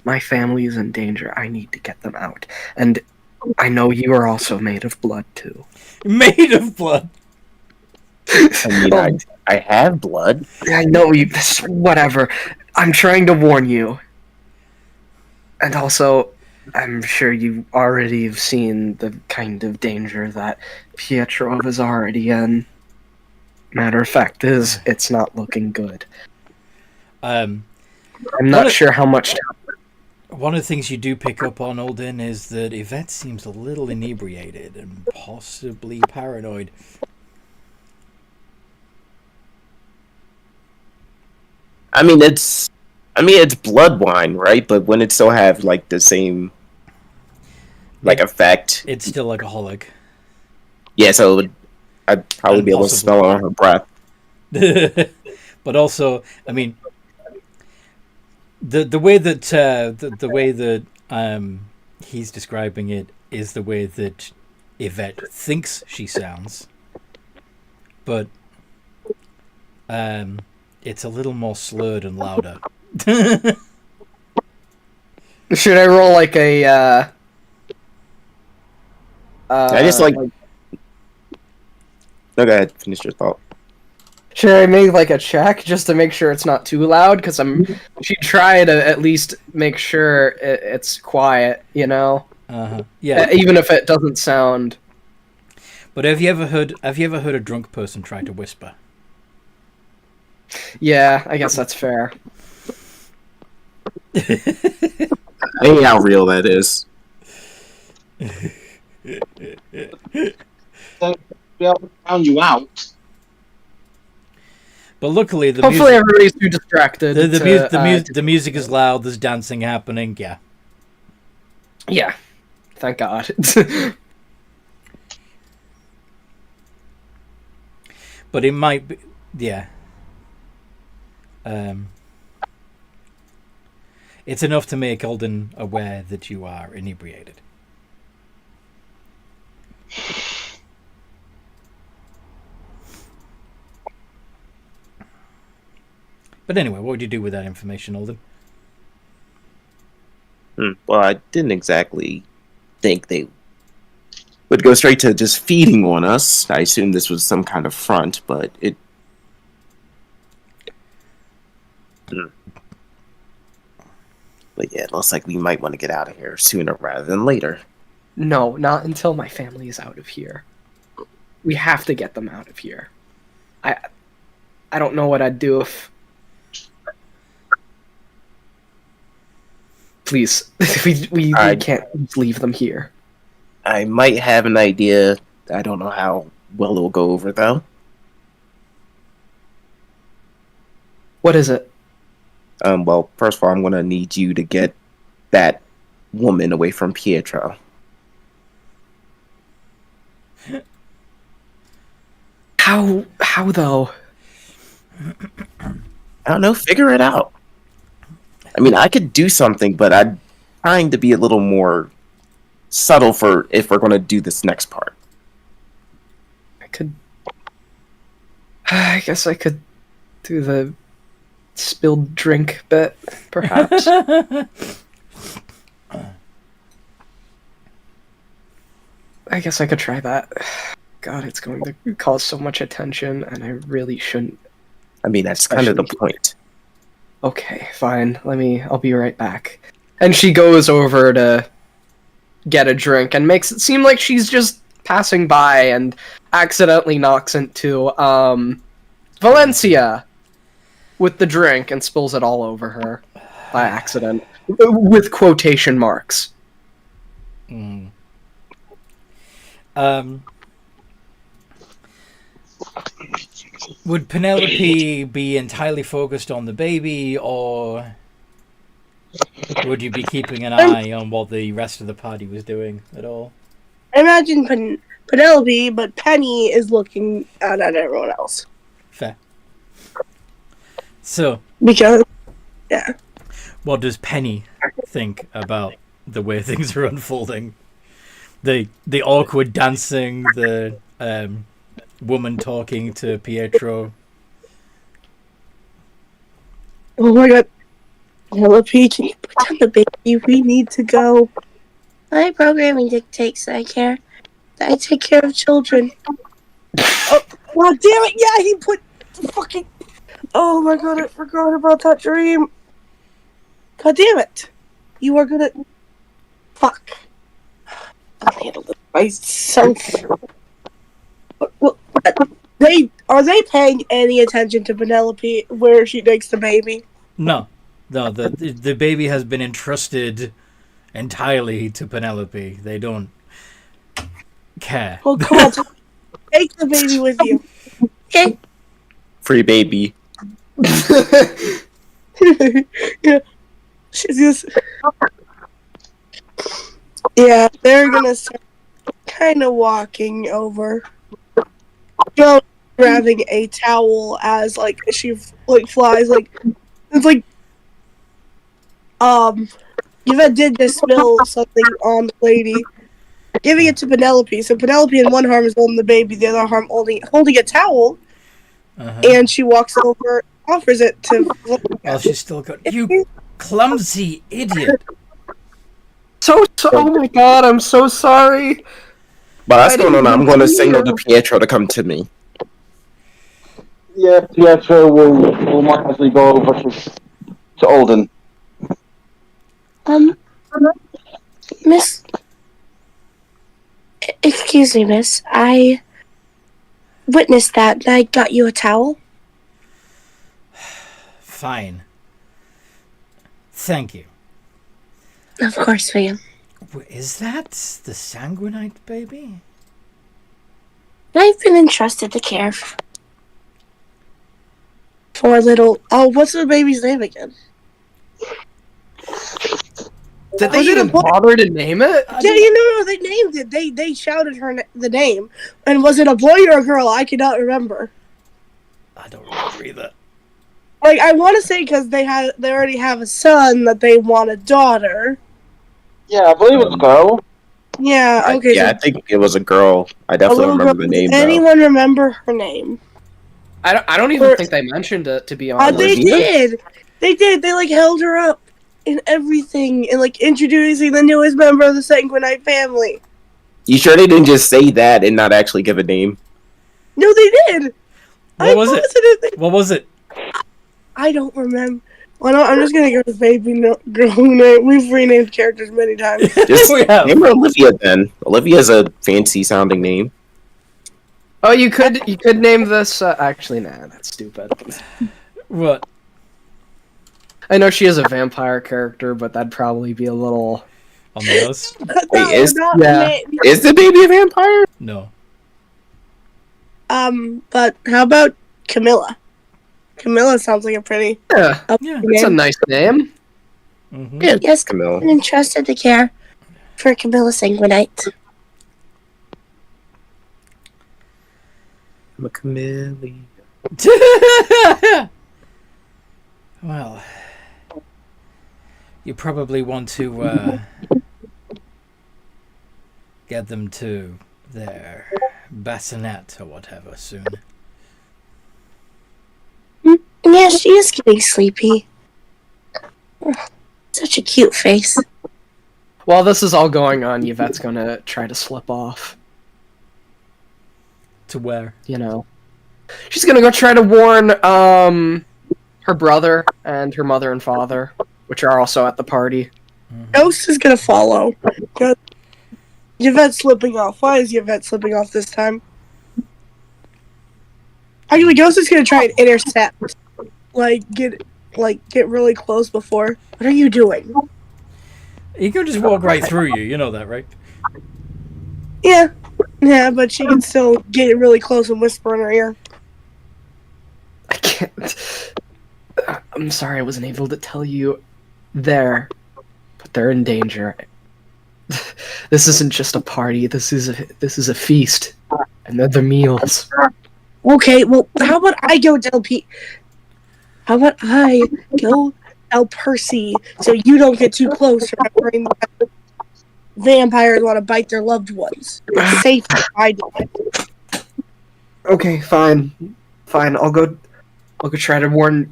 My family is in danger. I need to get them out. And I know you are also made of blood too. Made of blood. I mean, I have blood. I know you. Whatever. I'm trying to warn you. And also, I'm sure you already have seen the kind of danger that Pietrov is already in. Matter of fact is, it's not looking good. Um, I'm not sure how much time. One of the things you do pick up on, Olden, is that Yvette seems a little inebriated and possibly paranoid. I mean, it's blood wine, right? But wouldn't it still have like the same effect? It's still alcoholic. Yeah, so I'd probably be able to smell it on her breath. But also, I mean, the way that he's describing it is the way that Yvette thinks she sounds, but it's a little more slurred and louder. Should I roll like a? I just like. No, go ahead. Finish your thought. Should I make like a check just to make sure it's not too loud? Because she try to at least make sure it's quiet, you know. Yeah. Even if it doesn't sound. But have you ever heard a drunk person try to whisper? Yeah, I guess that's fair. I hate how real that is. Found you out. But luckily, hopefully everybody's too distracted. The music is loud. There's dancing happening. Yeah. Yeah. Thank God. But it might be, yeah. It's enough to make Alden aware that you are inebriated. But anyway, what would you do with that information, Alden? Well, I didn't exactly think they would go straight to just feeding on us. I assumed this was some kind of front, but it... But yeah, it looks like we might want to get out of here sooner rather than later. No, not until my family is out of here. We have to get them out of here. I don't know what I'd do if... Please, we can't leave them here. I might have an idea. I don't know how well it'll go over, though. What is it? Well, first of all, I'm going to need you to get that woman away from Pietro. How though? I don't know, figure it out. I mean, I could do something, but I'm trying to be a little more subtle for if we're going to do this next part. I guess I could do the spilled drink bit, perhaps. I guess I could try that. God, it's going to cause so much attention, and I really shouldn't. I mean, that's kind of the point. Okay, fine. I'll be right back. And she goes over to get a drink and makes it seem like she's just passing by and accidentally knocks into Valencia with the drink and spills it all over her by accident. With quotation marks. Would Penelope be entirely focused on the baby, or would you be keeping an eye on what the rest of the party was doing at all? I imagine Penelope, but Penny is looking out at everyone else. Fair. So, Because, yeah. What does Penny think about the way things are unfolding? The awkward dancing, the woman talking to Pietro. Oh my God. Penelope, can you put down the baby? We need to go. My programming dictates that I take care of children. Oh, God damn it! Yeah, he put the fucking... Oh my God, I forgot about that dream. God damn it. You are gonna... Fuck. I'll handle it myself. Well, are they paying any attention to Penelope where she takes the baby? No, the baby has been entrusted entirely to Penelope. They don't care. Oh, come on. Take the baby with you. Okay. Free baby. Yeah. She's just... Yeah, they're gonna start kind of walking over. Well, grabbing a towel as like she like flies like it's like Yvette did just spill something on the lady, giving it to Penelope. So Penelope in one arm is holding the baby, the other arm holding a towel, and she walks over, offers it to. Well, she's still got you, clumsy idiot. Oh my god, I'm so sorry. While that's going on, I'm going to signal to Pietro to come to me. Yeah, Pietro will likely go over to Alden. Miss. Excuse me, miss. I witnessed that. I got you a towel. Fine. Thank you. Of course, ma'am. Is that the Snaguinite baby? I've been entrusted to care for little. Oh, what's the baby's name again? Did they even bother to name it? Yeah, no, they named it. They shouted the name. And was it a boy or a girl? I cannot remember. I don't remember either. Like, I want to say because they already have a son that they want a daughter. Yeah, I believe it's a girl. Yeah, okay. I think it was a girl. I definitely remember the name. Does anyone remember her name? I don't even think they mentioned it, to be honest. They did. They did. They, like, held her up and everything and, like, introducing the newest member of the Snaguinite family. You sure they didn't just say that and not actually give a name? No, they did. What was it? What was it? I don't remember. Well, no, I'm just gonna go with baby girl name. We've renamed characters many times. Just name her Olivia then. Olivia's a fancy sounding name. Oh, you could name this. Actually, nah, that's stupid. What? I know she is a vampire character, but that'd probably be a little on the nose. Wait, is the baby a vampire? No. But how about Camilla? Camilla sounds like a pretty. Yeah, that's a nice name. Mm-hmm. Yes, Camilla. I'm entrusted to care for Camilla Snaguinite. I'm a chameleon. Well, you probably want to get them to their bassinet or whatever soon. Yeah, she is getting sleepy. Such a cute face. While this is all going on, Yvette's gonna try to slip off. To where? You know. She's gonna go try to warn, her brother and her mother and father, which are also at the party. Ghost is gonna follow. Yvette's slipping off. Why is Yvette slipping off this time? Actually, Ghost is gonna try and intercept. Get really close before. What are you doing? He can just walk right through you. You know that, right? Yeah, but she can still get really close and whisper in her ear. I can't. I'm sorry I wasn't able to tell you there, but they're in danger. This isn't just a party. This is a feast, and they're the meals. Okay, well, how about I go tell How about I go tell Percy so you don't get too close, remembering that vampires want to bite their loved ones. It's safe if I do it. Okay, fine. I'll go try to warn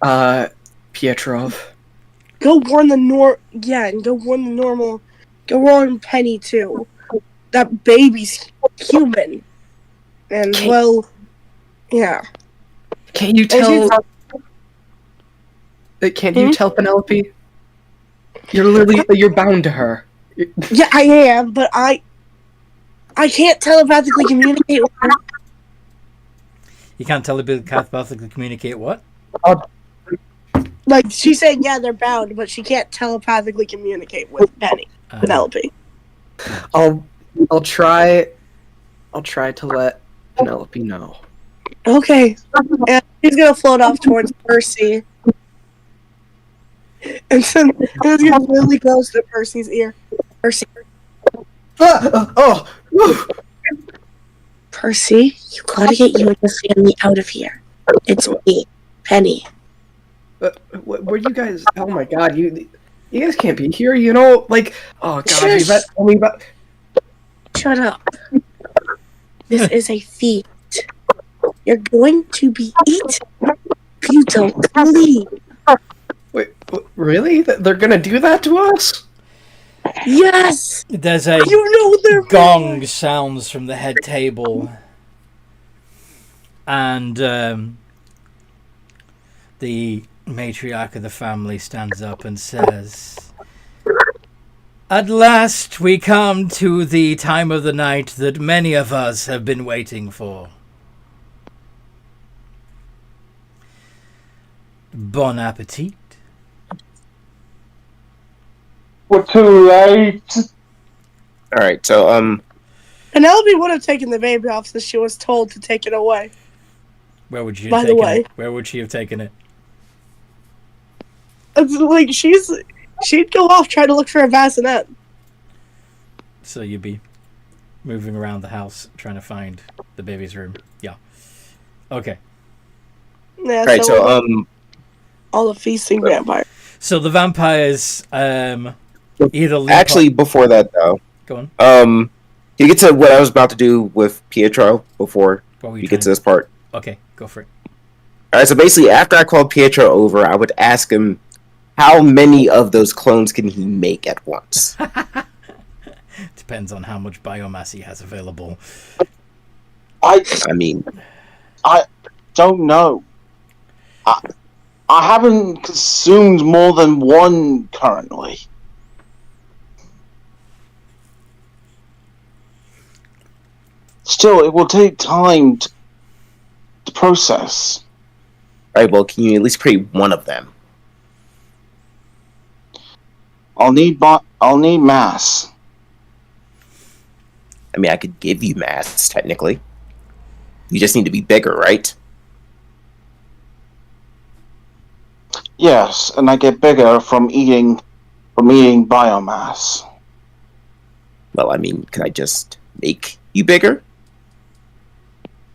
Pietrov. Go warn the normal. Go warn Penny too. That baby's human. And well, yeah. Can't you tell? Can't you tell Penelope? You're bound to her. Yeah, I am, but I can't telepathically communicate with her. You can't telepathically communicate what? Like, she's saying, yeah, they're bound, but she can't telepathically communicate with Penelope. I'll try to let Penelope know. Okay. And she's gonna float off towards Percy. And then it's gonna be really close to Percy's ear. Percy, Oh! Percy, you gotta get you and your family out of here. It's me, Penny. Where you guys? Oh my god, you guys can't be here. You know, like, oh god, Shush. Yvette told me about. Shut up. This is a feast. You're going to be eaten if you don't leave. Wait, really? They're gonna do that to us? Yes! There's a You know they're gong sounds from the head table, and the matriarch of the family stands up and says, "At last we come to the time of the night that many of us have been waiting for. Bon appetit." We're too late. All right, so Penelope would have taken the baby off since she was told to take it away. Where would she have By the taken way. it? Where would she have taken it? It's like she'd go off trying to look for a bassinet. So you'd be moving around the house trying to find the baby's room. Yeah. Okay. Yeah, all right, so all the feasting vampires. So the vampires either leap actually, before that though, go on. you get to what I was about to do with Pietro before What were you you get to trying this part. Okay, go for it. All right, so basically, after I called Pietro over, I would ask him how many of those clones can he make at once. Depends on how much biomass he has available. I mean, don't know. I haven't consumed more than one currently. Still, it will take time to process. all right, well, can you at least create one of them? I'll need mass. I mean, I could give you mass, technically. You just need to be bigger, right? Yes, and I get bigger from eating biomass. Well, I mean, can I just make you bigger?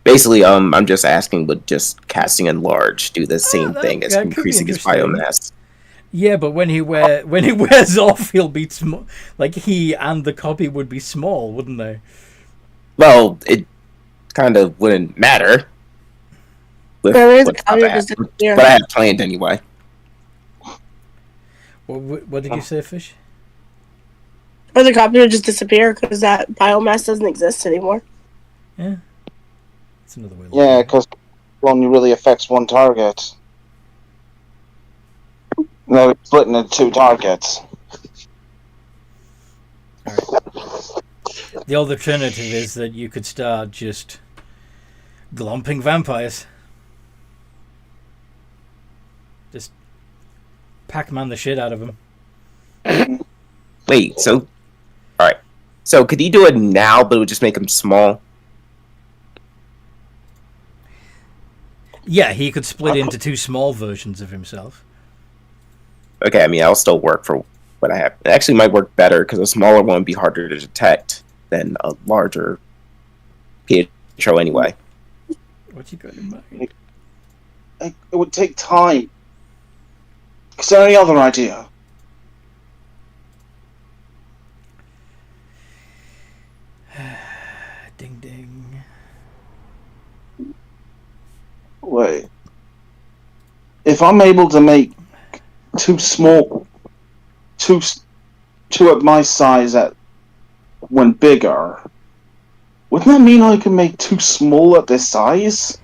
Basically, I'm just asking, would just casting enlarge do the same thing as that could be increasing his interesting. biomass? Yeah, but when he wears off, he'll be small. Like he and the copy would be small, wouldn't they? Well, it kind of wouldn't matter. With There is what copy I just disappear. but I had planned anyway. What did you say, Fish? Or the copy would just disappear because that biomass doesn't exist anymore. Yeah, it's another way. Yeah, because it only really affects one target. No, it's split into two targets. The alternative is that you could start just glomping vampires. Just Pac-Man the shit out of them. Wait, so... Alright. So, could he do it now, but it would just make him small? Yeah, he could split into two small versions of himself. Okay, I mean, I'll still work for what I have. It actually might work better, because a smaller one would be harder to detect than a larger Pietro anyway. What you got in mind? It would take time. Is there any other idea? Ding ding. Wait. If I'm able to make two at my size when bigger, wouldn't that mean I can make two small at this size?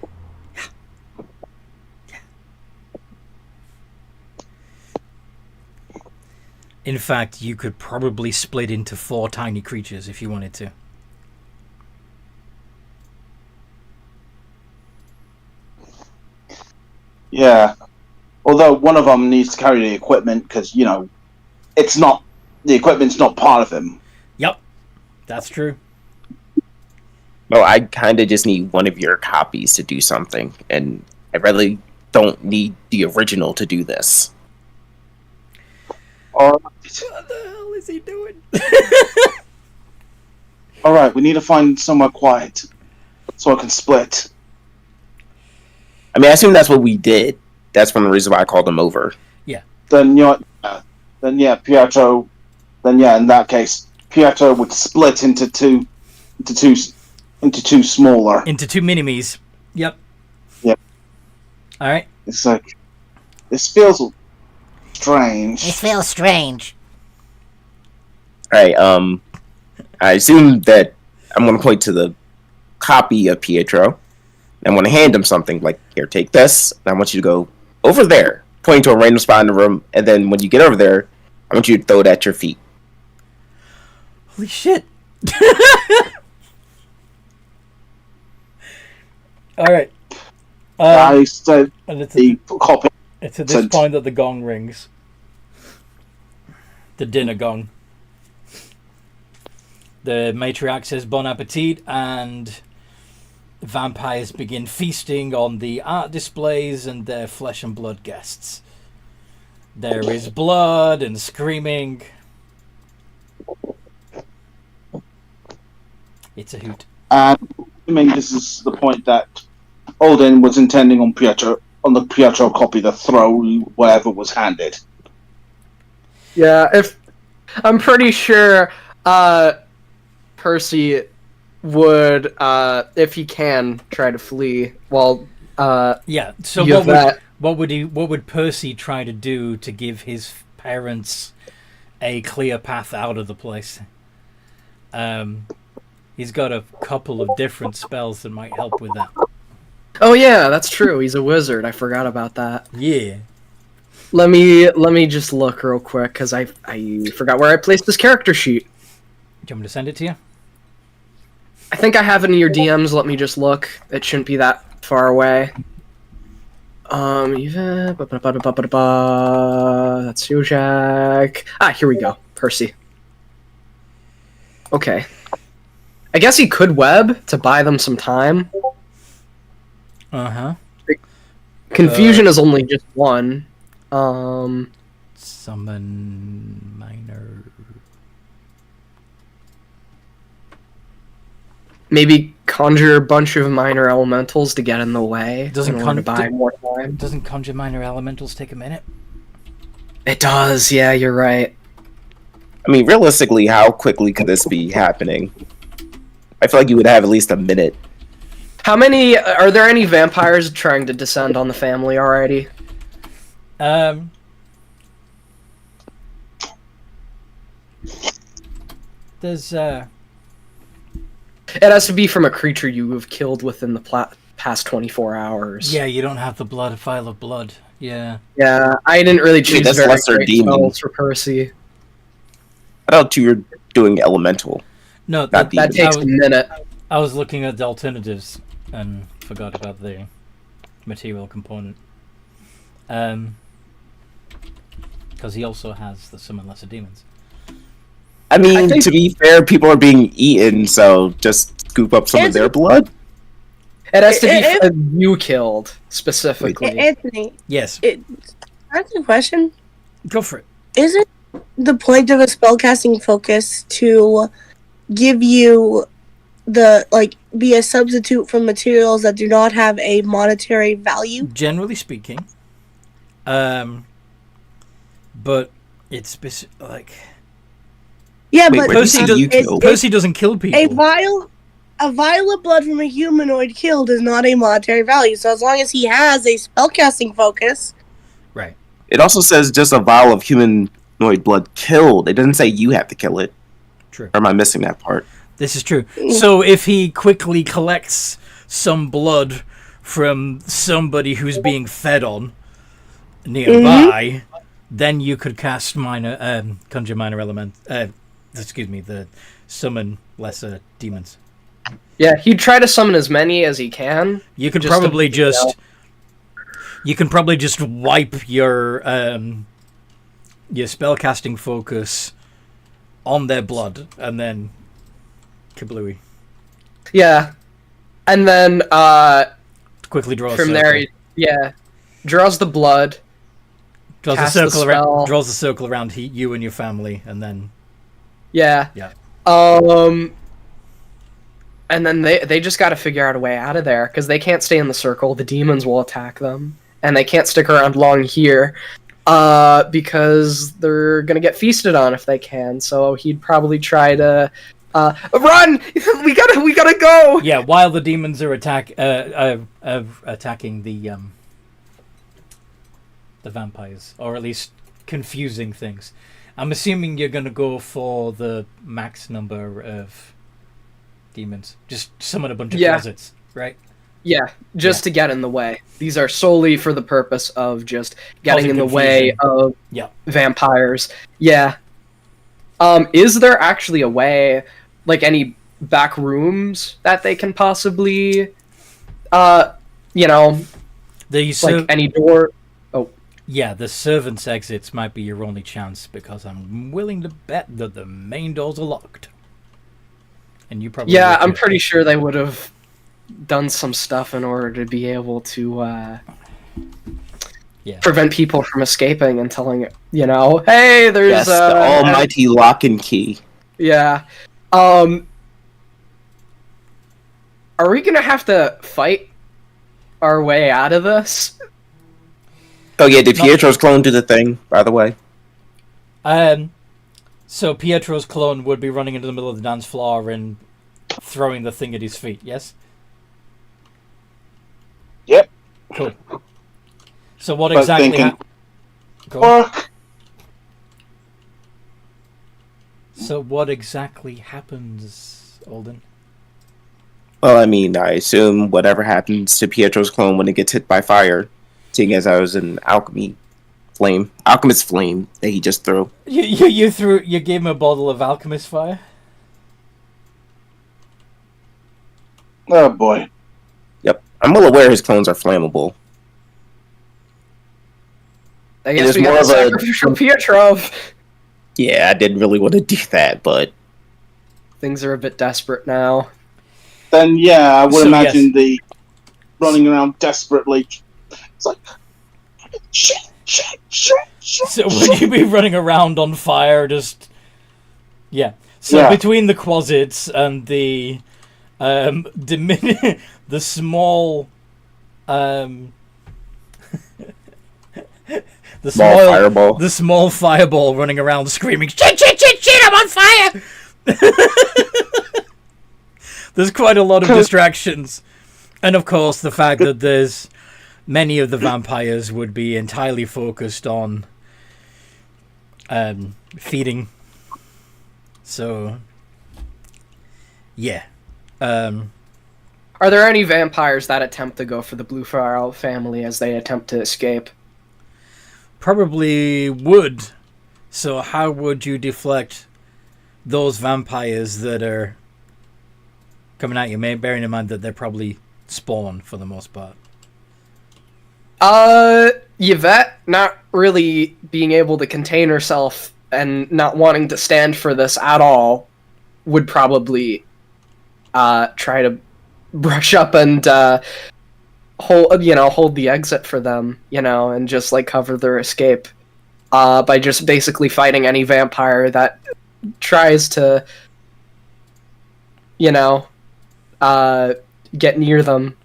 In fact, you could probably split into 4 tiny creatures if you wanted to. Yeah. Although one of them needs to carry the equipment because, you know, the equipment's not part of him. Yep, that's true. Well, I kind of just need one of your copies to do something, and I really don't need the original to do this. Or What the hell is he doing? Alright, we need to find somewhere quiet so I can split. I mean, I assume that's what we did. That's one of the reasons why I called him over. Then Pietro. Then in that case, Pietro would split into two smaller. Into 2 mini-me's. Yep. Yep. Alright. It's like, this feels strange. This feels strange. Alright, I assume that I'm going to point to the copy of Pietro. And I'm going to hand him something, like, here, take this. And I want you to go over there, pointing to a random spot in the room. And then when you get over there, I want you to throw it at your feet. Holy shit. Alright. I said And it's the copy. at this point that the gong rings. The dinner gong. The matriarch says bon appetit, and vampires begin feasting on the art displays and their flesh and blood guests. There is blood and screaming. It's a hoot. And I mean, this is the point that Odin was intending on the Pietro copy to throw whatever was handed. Yeah, I'm pretty sure Percy would, if he can, try to flee. Well, Yeah. So what would Percy try to do to give his parents a clear path out of the place? He's got a couple of different spells that might help with that. Oh yeah, that's true. He's a wizard. I forgot about that. Yeah. Let me just look real quick because I forgot where I placed this character sheet. Do you want me to send it to you? I think I have it in your DMs. Let me just look. It shouldn't be that far away. That's you, Jack. Here we go. Percy. Okay. I guess he could web to buy them some time. Uh-huh. Confusion is only just one. Summon minor. Maybe conjure a bunch of minor elementals to get in the way. Doesn't in order to buy more time. Doesn't conjure minor elementals take a minute? It does. Yeah, you're right. I mean, realistically, how quickly could this be happening? I feel like you would have at least a minute. How many? Are there any vampires trying to descend on the family already? There's It has to be from a creature you have killed within the past 24 hours. yeah, you don't have the vial of blood. Yeah. Yeah, I didn't really choose that's very lesser great demon. spells for Percy. I thought you were doing elemental. No, Not That demon. takes a minute. I was looking at the alternatives and forgot about the material component. Because he also has the summon lesser demons. I mean, I think- to be fair, people are being eaten, so just scoop up some of their blood. It has to be If- you killed specifically. Anthony, Yes. I have a question. Go for it. Isn't the point of a spellcasting focus to give you be a substitute for materials that do not have a monetary value? Generally speaking. But it's Yeah, Wait, but what Percy, did you kill? Percy doesn't kill people. a vial of blood from a humanoid killed is not a monetary value. So as long as he has a spellcasting focus, Right. It also says just a vial of humanoid blood killed. It doesn't say you have to kill it. True. Or am I missing that part? This is true. So if he quickly collects some blood from somebody who's being fed on nearby, then you could cast conjure minor element. The summon lesser demons. Yeah, he'd try to summon as many as he can. You can Just to probably beat it out. you can probably just wipe your spellcasting focus on their blood and then kablooey. Yeah, and then Quickly draw a from circle. there, draws the blood. Draws a cast the circle around. spell. Draws a circle around you and your family, and then Yeah. Yeah. And then they just got to figure out a way out of there because they can't stay in the circle. The demons will attack them, and they can't stick around long here because they're gonna get feasted on if they can. So he'd probably try to run. We gotta go. Yeah, while the demons are attacking the vampires, or at least confusing things. I'm assuming you're gonna go for the max number of demons. Just summon a bunch of closets, right? Yeah, just to get in the way. These are solely for the purpose of just getting Causing in the confusion. way of Yeah. vampires. Yeah. Is there actually a way, like any back rooms that they can possibly, The like any door? Yeah, the servants' exits might be your only chance because I'm willing to bet that the main doors are locked. And you probably Yeah, will I'm too. pretty sure they would have done some stuff in order to be able to prevent people from escaping and telling, hey, there's Yes, the almighty lock and key. Yeah. Are we gonna have to fight our way out of this? Oh yeah, did Pietro's clone do the thing, by the way? So Pietro's clone would be running into the middle of the dance floor and throwing the thing at his feet, yes? Yep. Cool. So what But exactly thinking- Go on. Fuck. So what exactly happens, Alden? Well, I mean, I assume whatever happens to Pietro's clone when it gets hit by fire, seeing as I was an alchemist flame that he just threw. You gave him a bottle of alchemist fire? Oh boy. Yep, I'm well aware his clones are flammable. I guess is we got more a of a- sacrificial Pietro. Yeah, I didn't really want to do that, but Things are a bit desperate now. Then yeah, I would So, imagine yes. the running around desperately. It's like shit. So would you be running around on fire just... Yeah. So Yeah. between the closets and the the small the small fireball. the small fireball running around screaming shit, I'm on fire. There's quite a lot of distractions, and of course the fact that there's many of the vampires would be entirely focused on feeding. So yeah. Are there any vampires that attempt to go for the Blue Pharaoh family as they attempt to escape? Probably would. So how would you deflect those vampires that are coming at you, bearing in mind that they're probably spawn for the most part? Yvette not really being able to contain herself and not wanting to stand for this at all would probably try to brush up and hold the exit for them, and just like cover their escape by just basically fighting any vampire that tries to get near them.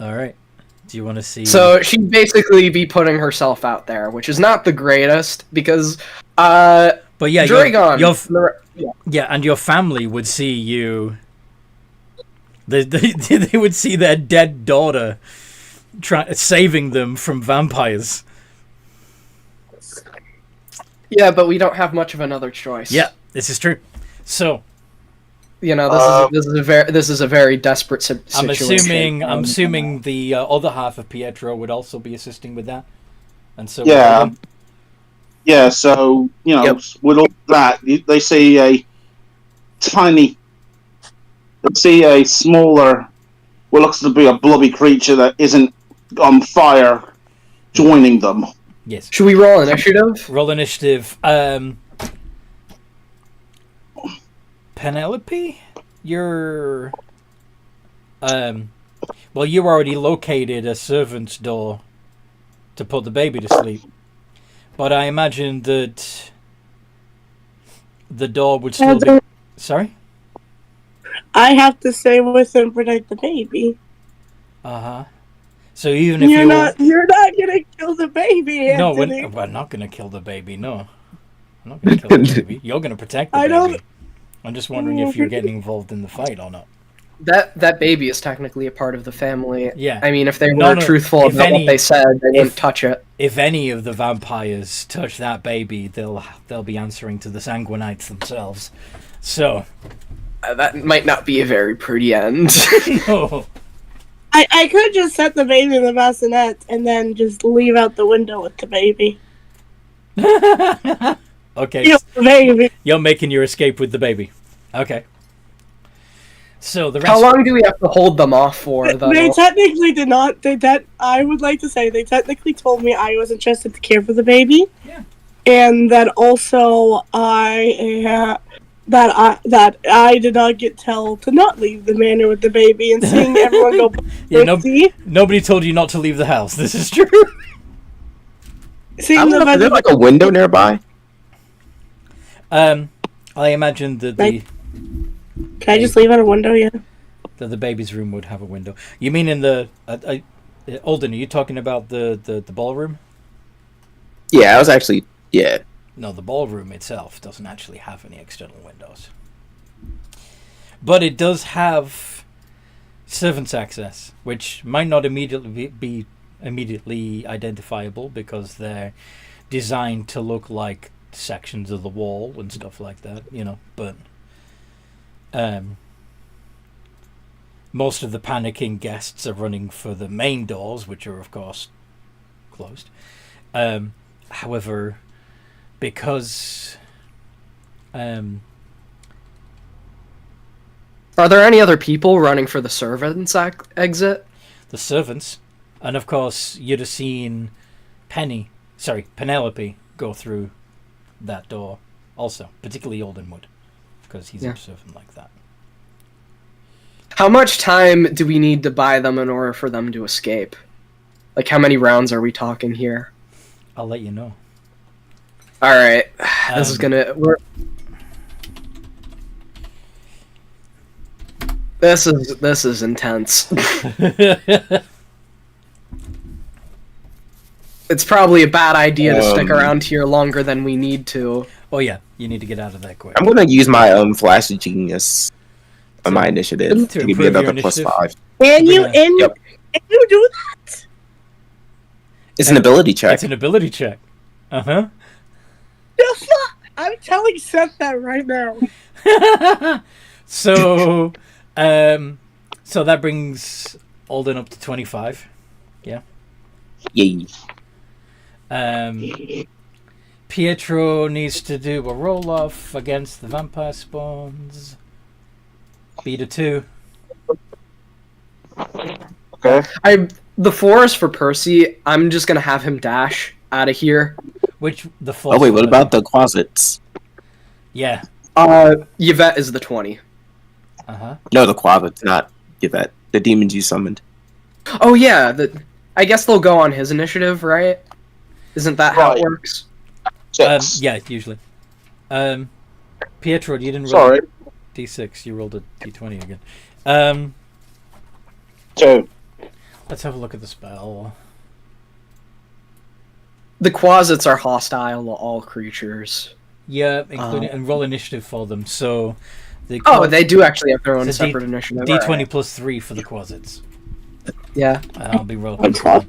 All right. Do you want to see? So she'd basically be putting herself out there, which is not the greatest because but yeah, Dragon. yeah, and your family would see you. They would see their dead daughter saving them from vampires. Yeah, but we don't have much of another choice. Yeah, this is true. So this is a very desperate situation. I'm assuming the other half of Pietro would also be assisting with that, and so Yeah. Yeah, so, with all that, they see a smaller, what looks to be a blobby creature that isn't on fire joining them. Yes. Should we roll initiative? Roll initiative. Penelope, you're you already located a servant's door to put the baby to sleep, but I imagine that the door would still be. Sorry. I have to stay with and protect the baby. So even if You're not gonna kill the baby, no, Anthony. we're not gonna kill the baby. No, I'm not gonna kill the baby. You're gonna protect the I baby. don't- I'm just wondering if you're getting involved in the fight or not. That baby is technically a part of the family. Yeah. I mean, if they No, were no, truthful if about any- what they said, they if- wouldn't touch it. If any of the vampires touch that baby, they'll be answering to the Sanguinites themselves. So That might not be a very pretty end. no. I could just set the baby in the bassinet and then just leave out the window with the baby. Okay, Kill the baby. you're making your escape with the baby. Okay. So the rest. How long do we have to hold them off for, though? They technically did not. I would like to say they technically told me I was entrusted to care for the baby. Yeah. And that also that I did not get told to not leave the manor with the baby, and seeing everyone go Yeah, crazy. nobody told you not to leave the house. This is true. I Seeing don't know, is there the like a window nearby? I imagine that Can I just leave out a window? Yeah. the baby's room would have a window. You mean in the Alden? Are you talking about the ballroom? Yeah, I was actually No, the ballroom itself doesn't actually have any external windows. But it does have servants' access, which might not immediately be immediately identifiable because they're designed to look like sections of the wall and stuff like that, but most of the panicking guests are running for the main doors, which are of course closed. However, because Are there any other people running for the servants' exit? the servants, and of course you'd have seen Penelope go through that door also, particularly Alden would, because he's observant like that. How much time do we need to buy them in order for them to escape? Like, how many rounds are we talking here? I'll let you know. All right, this is gonna. This is intense. It's probably a bad idea to stick around here longer than we need to. Oh yeah, you need to get out of there quick. I'm gonna use my flash genius on my initiative To to give me improve your another initiative? +5. And you Yeah. and Yep. you do that? It's an ability check. It's an ability check. The fuck? I'm telling Seth that right now. So, so that brings Alden up to 25. Yay. Pietro needs to do a roll off against the vampire spawns. Beat a 2. Okay. The 4 is for Percy. I'm just gonna have him dash out of here. Which the Oh wait, what about the closets? Yeah. Yvette is the 20. No, the closets, not Yvette. The demons you summoned. Oh yeah, I guess they'll go on his initiative, right? Isn't that how it Right. works? Six. Yeah, usually. Pietro, you didn't roll Sorry. a D6. You rolled a D20 again. 2. Let's have a look at the spell. The Quasits are hostile to all creatures. Yeah, including and roll initiative for them. So the They do actually have their own It's a separate initiative. D20 alright. plus 3 for the Quasits. Yeah. I'll be rolling. So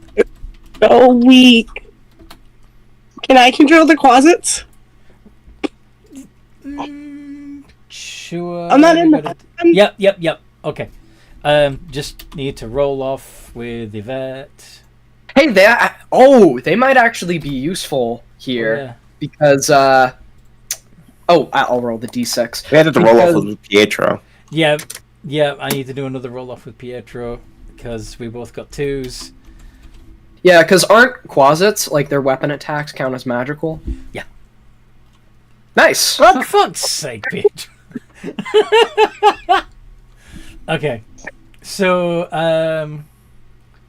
weak. Can I control the closets? Sure. I'm not in the. Yep. Okay. Just need to roll off with Yvette. Hey, they might actually be useful here because I'll roll the d6. We had to roll off with Pietro. Yeah. I need to do another roll off with Pietro because we both got 2s. Yeah, because aren't Quasits, like their weapon attacks, count as magical? Yeah. Nice. For fuck's sake, Pietro. Okay. So,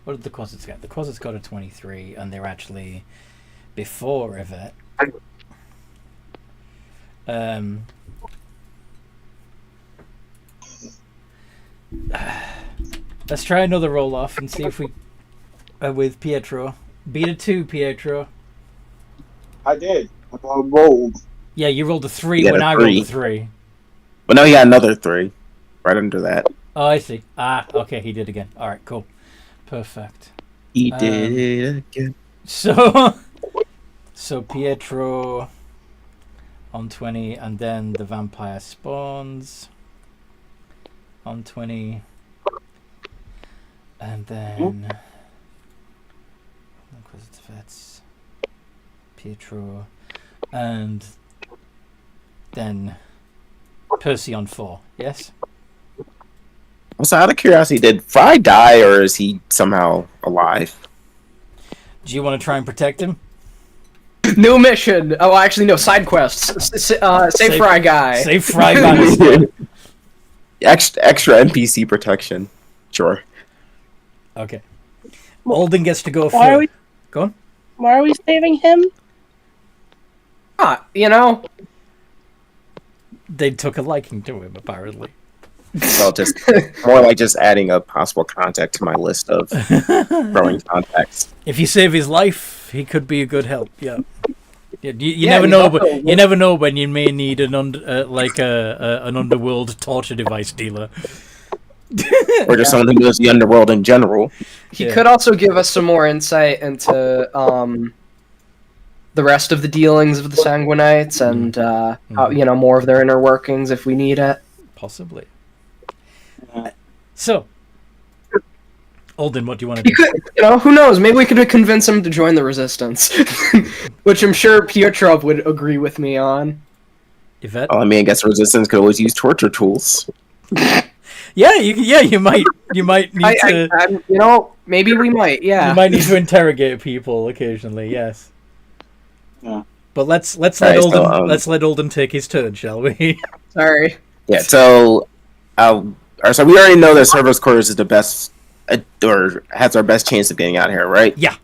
what did the Quasits get? The Quasits got a 23, and they're actually before Yvette. Let's try another roll off and see if we with Pietro. Beat a 2, Pietro. I did. I rolled. Yeah, you rolled a 3 You when got I a rolled 3. a 3. Well, no, he got another 3 right under that. Oh, I see. Okay, he did again. All right, cool, perfect. He did it again. So Pietro on 20, and then the vampire spawns on 20, and then Inquisitive Vets, Pietro, and then Percy on 4. Yes. So, out of curiosity, did Fry die, or is he somehow alive? Do you want to try and protect him? New mission. Oh, actually, no. Side quests. Save Fry Guy. Save Fry Guy. Extra NPC protection. Sure. Okay. Alden gets to go Why are first. we? Go on. Why are we saving him? You know. They took a liking to him, apparently. Well, just more like just adding a possible contact to my list of growing contacts. If you save his life, he could be a good help. Yeah. You Yeah, never he's know, also- but you never know when you may need an an underworld torture device dealer. Or just someone who knows the underworld in general. He Yeah. could also give us some more insight into the rest of the dealings of the Sanguinites and how, more of their inner workings if we need it. Possibly. So, Alden, what do you want to He do? could, who knows? Maybe we could convince him to join the resistance, which I'm sure Pietrov would agree with me on. Yvette? Well, I mean, I guess resistance could always use torture tools. Yeah, you might need to. Maybe we might. Yeah. You might need to interrogate people occasionally. Yes. Yeah. But let's let Alright, Alden so, let's let Alden take his turn, shall we? Sorry. Yeah, so so we already know that Servo's Quarters is the best, or has our best chance of getting out here, right? Yeah.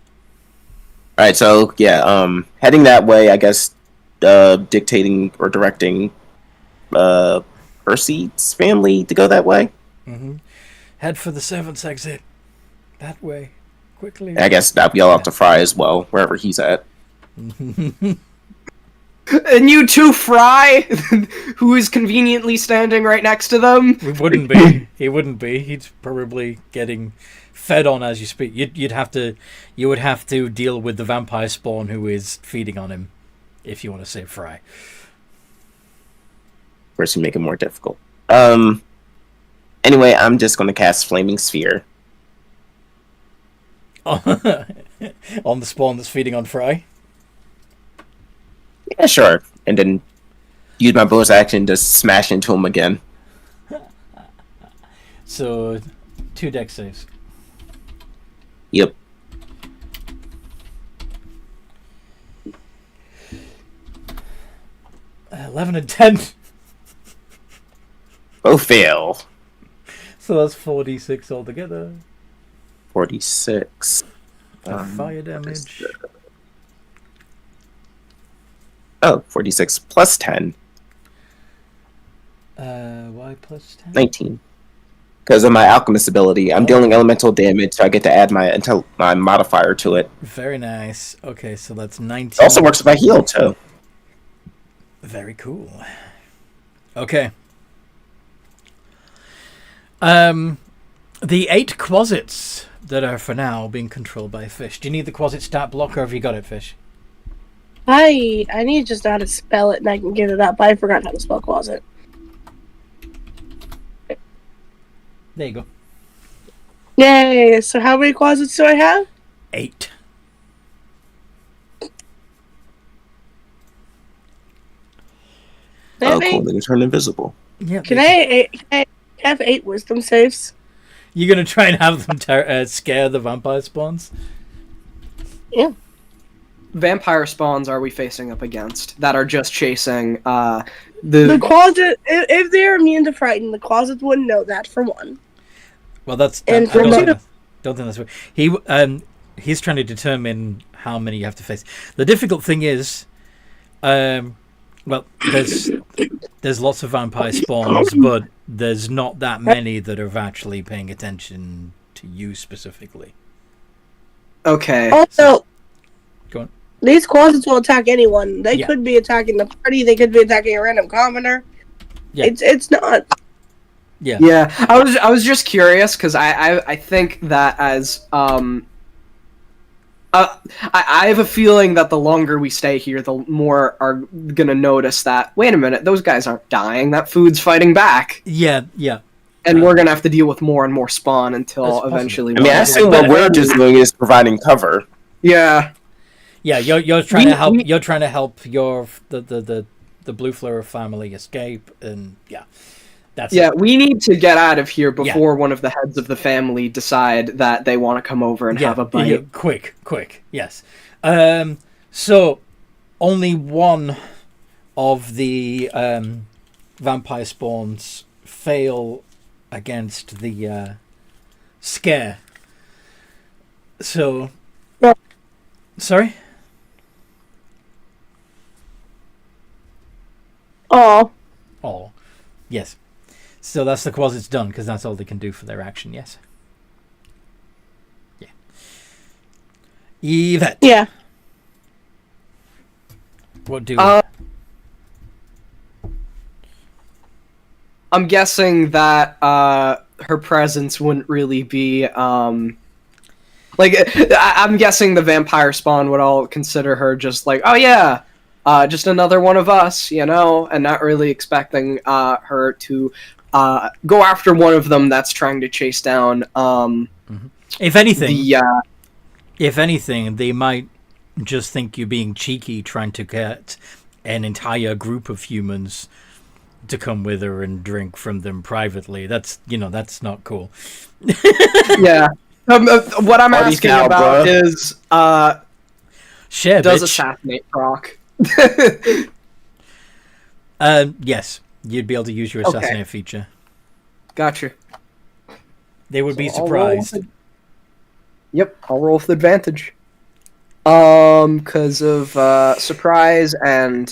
Alright, so yeah, heading that way, I guess, dictating or directing Percy's family to go that way. Mm-hmm. Head for the servants' exit. That way, quickly. I guess that'd be all up to Fry as well, wherever he's at. And you too, Fry, who is conveniently standing right next to them. He wouldn't be. He wouldn't be. He's probably getting fed on as you speak. You would have to deal with the vampire spawn who is feeding on him, if you want to save Fry. Of course, you make it more difficult. Anyway, I'm just going to cast Flaming Sphere. On the spawn that's feeding on Fry. Yeah, sure. And then use my bonus action to smash into him again. So, 2 deck saves. Yep. Uh, 11 and 10. Both fail. So that's 4d6 altogether. 46. Fire damage. Oh, 46 plus 10. Why plus 10? 19. Because of my alchemist ability, I'm dealing elemental damage, so I get to add my modifier to it. Very nice. Okay, so that's 19. It also works if I heal, too. Very cool. Okay. The 8 quasits that are for now being controlled by Fish. Do you need the quasit stat block, or have you got it, Fish? I need to just know how to spell it and I can get it up, but I forgot how to spell closet. There you go. Yay! So how many closets do I have? 8. Oh, Maybe. cool. They can turn invisible. Can I have 8 wisdom saves? You're gonna try and have them scare the vampire spawns? Yeah. Vampire spawns are we facing up against that are just chasing The closet, if they're immune to frighten, the closet wouldn't know that, for one. Well, I And don't for think that's right. He's trying to determine how many you have to face. The difficult thing is, well, there's there's lots of vampire spawns, but there's not that many that are actually paying attention to you specifically. Okay. Also, Go on. these closets will attack anyone. They Yeah. could be attacking the party. They could be attacking a random commoner. Yeah. It's not. Yeah. Yeah, I was just curious because I think that as I have a feeling that the longer we stay here, the more are gonna notice that. Wait a minute, those guys aren't dying. That food's fighting back, Yeah. and we're gonna have to deal with more and more spawn That's until possible. eventually. I mean, I assume what we're just doing is providing cover. Yeah, Yeah, you're trying to help. we- You're trying to help the Blue Flora family escape, and that's yeah. it. We need to get out of here before one of the heads of the family decide that they want to come over and have a bite. Yeah, quick, yes. So only one of the vampire spawns fail against the scare. So, sorry. Oh, Oh, yes. So that's the closet's done because that's all they can do for their action. Yes. Yeah. Yvette, yeah. what do? I'm guessing that her presence wouldn't really be I'm guessing the vampire spawn would all consider her just like, oh yeah, just another one of us, you know, and not really expecting her to go after one of them that's trying to chase down If anything, the they might just think you're being cheeky, trying to get an entire group of humans to come with her and drink from them privately. That's not cool. yeah. What I'm Party asking cow, about bruh. is Share, does bitch. assassinate proc? Yes, you'd be able to use your Okay. assassinate feature. Gotcha. They would be So I'll roll surprised. with Yep, I'll roll with advantage. Because of surprise and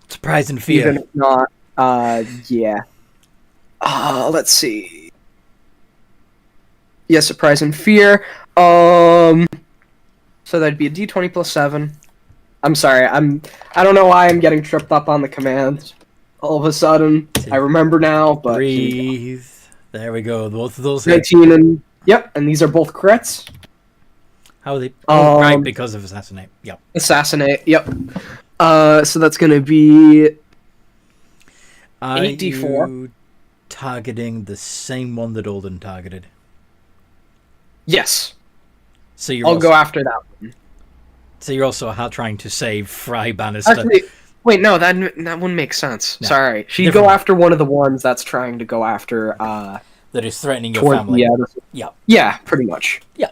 Surprise and fear. even if not, yeah. Let's see. Yeah, surprise and fear. So that'd be a D20 plus 7. I'm sorry. I don't know why I'm getting tripped up on the commands. All of a sudden, I remember now. But Breathe. There we go. Both of those. 19 and yep, and these are both crits. How are they? Oh, right, Um, because of assassinate. Yep. Assassinate. Yep. So that's gonna be Are 8d4. you targeting the same one that Alden targeted? yes. So you're I'll also, go after that one. So you're also trying to save Fry Bannister. Actually, wait, no, that wouldn't make sense. No. Sorry, she'd Different go one. after one of the ones that's trying to go after That is threatening your toward family. yeah, Yeah. yeah, pretty much. Okay.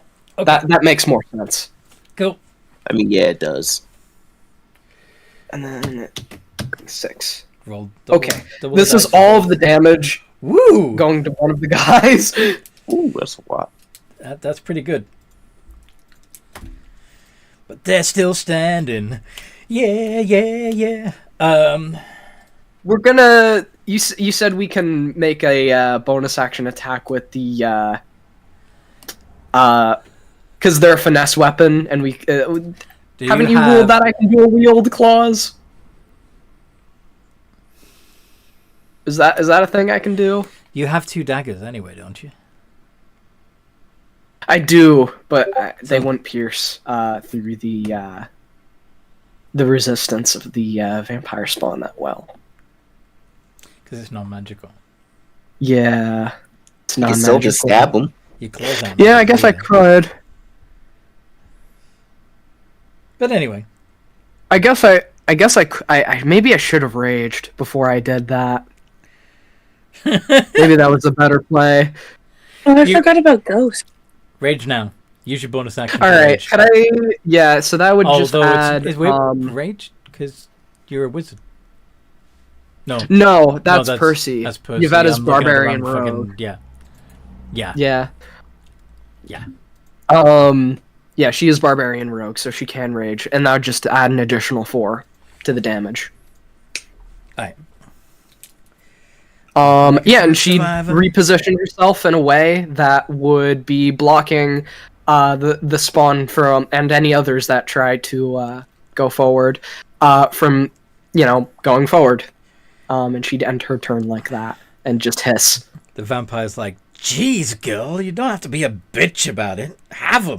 That makes more sense. Cool. I mean, yeah, it does. And then 6. Roll. Okay, double this the is dice. all of the damage Woo! going to one of the guys. Ooh, that's a lot. That's pretty good. But they're still standing. Yeah. We're gonna. You said we can make a bonus action attack with the because they're a finesse weapon, and we Do haven't you have- ruled that I can do a wield clause? Is that a thing I can do? You have 2 daggers anyway, don't you? I do, but they wouldn't pierce through the resistance of the vampire spawn that well. Because it's not magical. Yeah, it's You not can still just stab them. Your claws aren't Yeah, I magical guess I either. could. But anyway, I maybe I should have raged before I did that. Maybe that was a better play. Oh, I You- forgot about Ghost. rage now. Use your bonus action. All to right, rage. can I? Yeah, so that would just Although add. it's wait, rage because you're a wizard. No, No, that's that's Percy. That's Percy. Yvette is I'm looking at the barbarian wrong fucking- rogue. Yeah. Yeah. Yeah, she is barbarian rogue, so she can rage, and that would just add an additional 4 to the damage. Alright. Yeah, and she Survivor. repositioned herself in a way that would be blocking the spawn from and any others that try to go forward from going forward. And she'd end her turn like that and just hiss. The vampire's like, "Jeez, girl, you don't have to be a bitch about it. Have them."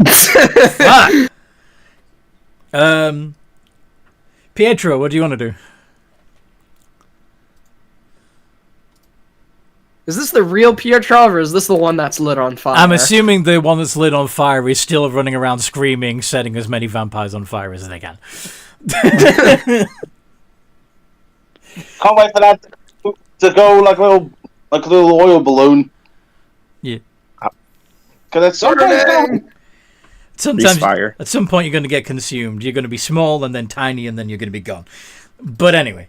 Fuck. Pietro, what do you want to do? Is this the real Pietro, or is this the one that's lit on fire? I'm assuming the one that's lit on fire is still running around screaming, setting as many vampires on fire as they can. Can't wait for that to go like a little oil balloon. Yeah. Because it's Sometimes, Spire. at some point, you're going to get consumed. You're going to be small, and then tiny, and then you're going to be gone. But anyway,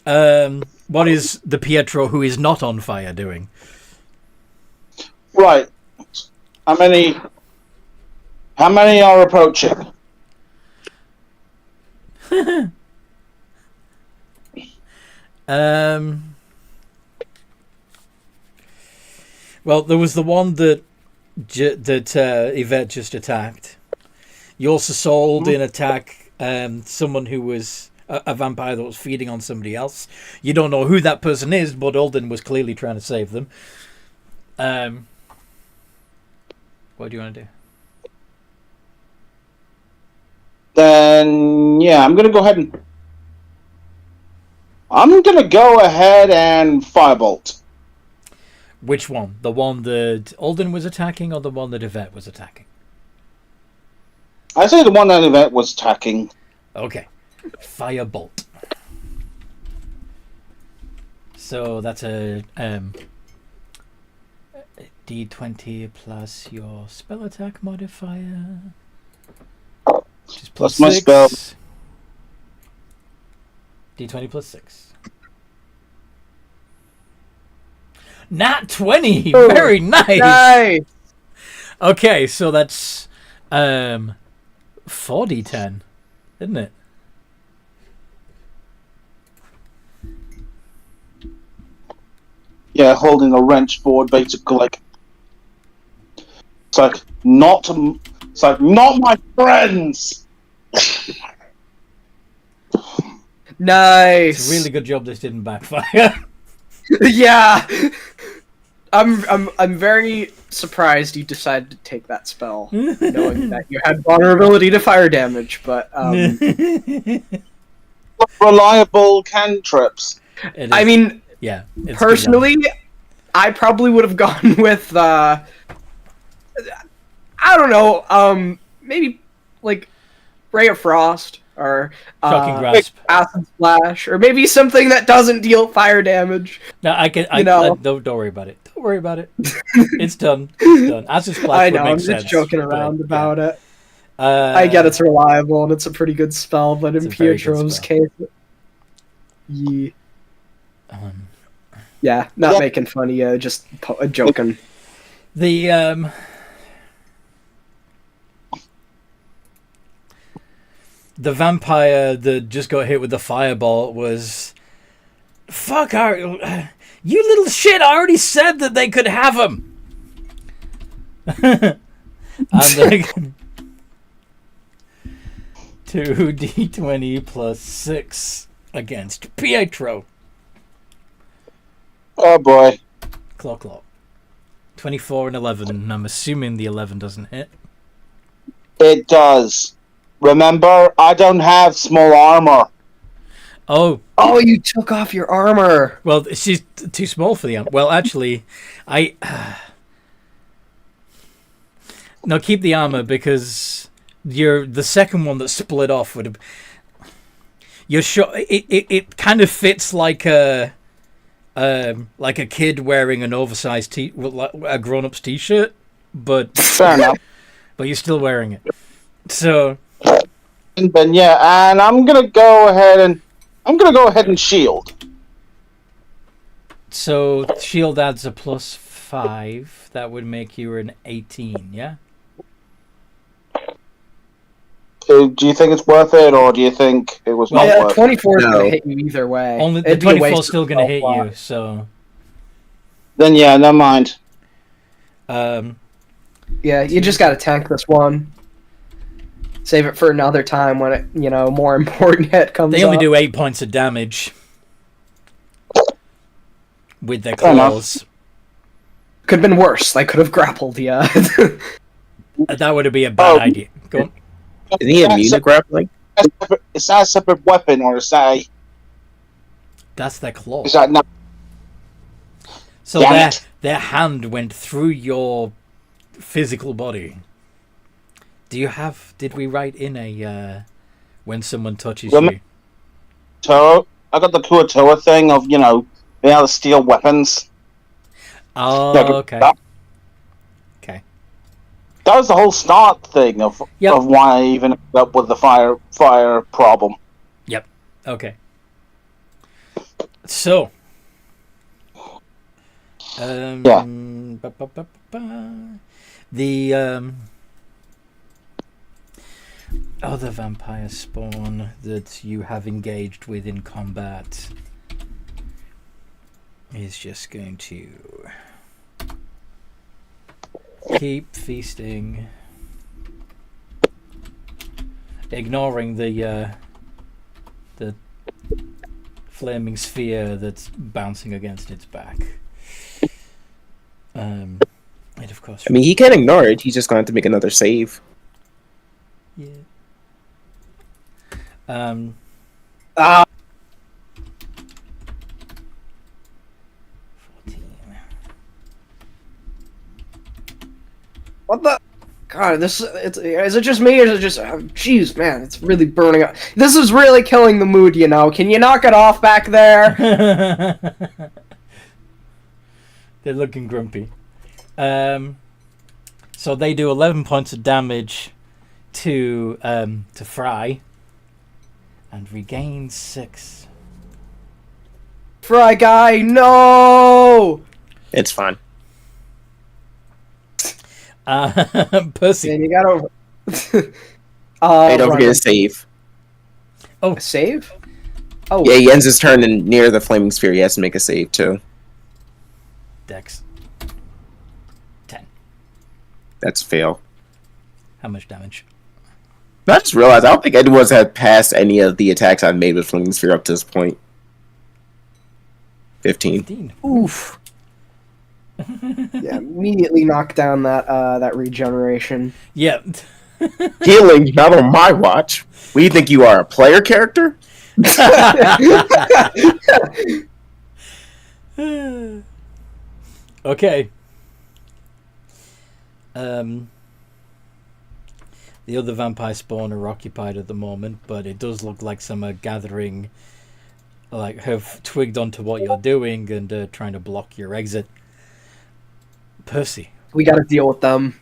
what is the Pietro who is not on fire doing? right. How many are approaching? Well, there was the one that Yvette just attacked. You also saw Aldin attack someone who was a vampire that was feeding on somebody else. You don't know who that person is, but Aldin was clearly trying to save them. What do you want to do? Then yeah, I'm gonna go ahead and firebolt. Which one? The one that Aldin was attacking, or the one that Yvette was attacking? I say the one that Yvette was attacking. Okay. Firebolt. So that's a D20 plus your spell attack modifier. Which is plus Plus my 6. spell. D20 plus 6. Nat 20! Oh, Very nice! Nice. Okay, so that's 4d10, isn't it? Yeah, holding a wrench board, basically. It's like not my friends. Nice. It's a really good job this didn't backfire. Yeah. I'm very surprised you decided to take that spell, knowing that you had vulnerability to fire damage. But Reliable cantrips. It I is- mean, yeah. it's personally, I probably would have gone with I don't know, maybe like Ray of Frost or Shocking Grasp. Acid Splash, or maybe something that doesn't deal fire damage. No, I know. don't worry about it. Don't worry about it. It's done. It's done. Acid Splash I would know, make I'm sense, just joking but, around yeah. about it. I get it's reliable and it's a pretty good spell, but in It's a very good Pietro's spell. case, yeah, Um, not Yeah. making fun of you, just joking. the vampire that just got hit with the fireball was, fuck, you little shit, I already said that they could have him. And like 2d20 plus 6 against Pietro. Oh boy. Clock. 24 and 11, and I'm assuming the 11 doesn't hit. It does. Remember, I don't have small armor. Oh, Oh, you took off your armor. well, she's too small for the armor. Well, actually, no, keep the armor, because you're the second one that split off would have. You're sure it kind of fits like a kid wearing an oversized a grown-up's t-shirt, but Fair enough. but you're still wearing it. So Then yeah, and I'm gonna go ahead and shield. So shield adds a plus 5. That would make you an 18, yeah? Do you think it's worth it, or do you think it was not worth it? 24 is No. going to hit you either way. Only the It'd be a 24 waste is still of going to hit spell you, so... Then yeah, never mind. Yeah, you just gotta tank this one. Save it for another time when it, more important hit comes They only up. do 8 points of damage. With their Fair enough. claws. Could have been worse. They could have grappled you. That would be a bad Oh. idea. Go on. Isn't he immune to grappling? Is that a separate weapon, or is that That's their claw. not? So Damn their hand went through your physical body. Did we write in a when someone touches Well, you? Toro? I got the Kuatoa thing of being able to steal weapons. Oh, Yeah, okay. Okay. That was the whole start thing of Yep. why I even ended up with the fire problem. Okay. So. Yeah. The other vampire spawn that you have engaged with in combat is just going to keep feasting, ignoring the flaming sphere that's bouncing against its back. And of course, I mean, he can ignore it. He's just going to have to make another save. yeah. 14. What the? God, is it just me, or is it just... Jeez, man, it's really burning up. This is really killing the mood, Can you knock it off back there? They're looking grumpy. So they do 11 points of damage to Fry, and regain 6. Fry guy, no! It's fine. Percy. Man, you gotta... Hey, don't forget to save. Save? Oh, Yeah, he ends his turn and near the flaming sphere. He has to make a save too. Dex. 10. That's a fail. How much damage? I just realized I don't think anyone's had passed any of the attacks I've made with flaming sphere up to this point. 15. 15. oof. Yeah, immediately knock down that regeneration. Yeah. Healing, not on my watch. We think you are a player character? Okay. The other vampire spawn are occupied at the moment, but it does look like some are gathering, have twigged onto what you're doing and trying to block your exit. Percy. We gotta deal with them.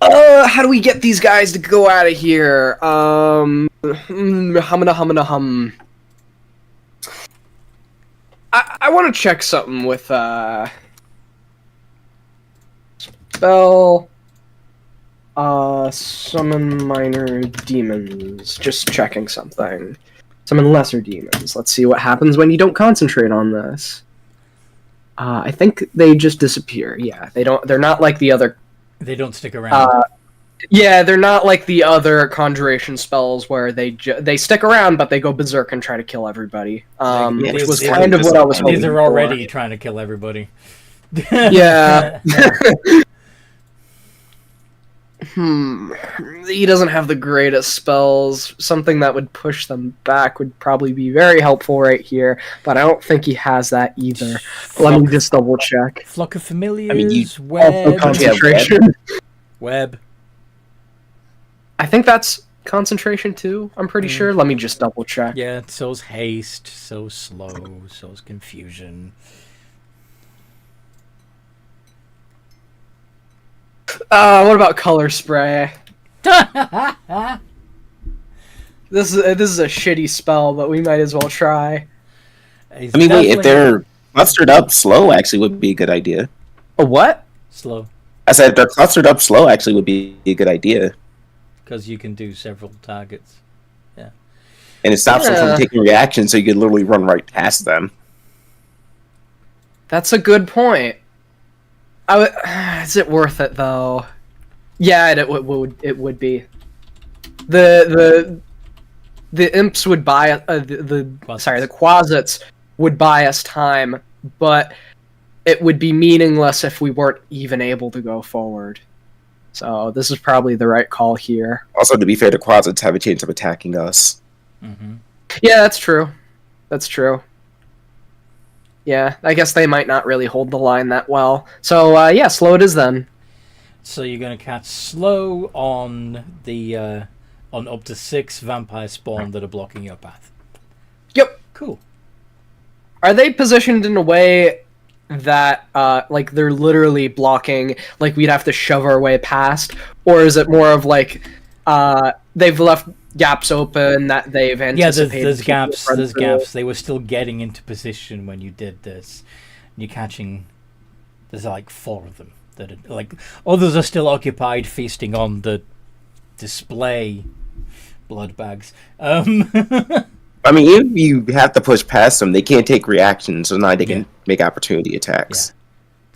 How do we get these guys to go out of here? Hum. I want to check something with spell. Summon minor demons. Just checking something. Summon lesser demons. Let's see what happens when you don't concentrate on this. I think they just disappear. Yeah, they don't. They're not like the other. They don't stick around. Yeah, they're not like the other conjuration spells where they stick around, but they go berserk and try to kill everybody. Which was kind of what I was hoping These are for. already trying to kill everybody. Yeah. He doesn't have the greatest spells. Something that would push them back would probably be very helpful right here, but I don't think he has that either. Let me just double check. Flock of Familiars, I mean, you Also Web. concentration. Web. I think that's concentration too. I'm pretty sure. Let me just double check. Yeah, so's haste, so's slow, so's confusion. What about color spray? This is a shitty spell, but we might as well try. I mean, wait, if they're clustered up slow, actually would be a good idea. A what? Slow. I said if they're clustered up slow, actually would be a good idea. because you can do several targets. Yeah. And it stops them from taking reactions, so you can literally run right past them. That's a good point. Is it worth it though? Yeah, it would be. The imps would buy the Quasits would buy us time, but it would be meaningless if we weren't even able to go forward. So this is probably the right call here. Also, to be fair, the Quasits have a chance of attacking us. Mm-hmm. Yeah, that's true. That's true. Yeah, I guess they might not really hold the line that well. So, yeah, slow it is then. So you're going to cast slow on the on up to 6 vampire spawn that are blocking your path. Yep. Cool. Are they positioned in a way that, like, they're literally blocking, like, we'd have to shove our way past? Or is it more of, like, they've left gaps open that they've anticipated? Yeah, there's gaps. They were still getting into position when you did this. You're catching... There's, like, 4 of them. That are, like, others are still occupied feasting on the display blood bags. I mean, if you have to push past them, they can't take reactions, so now they can make opportunity attacks.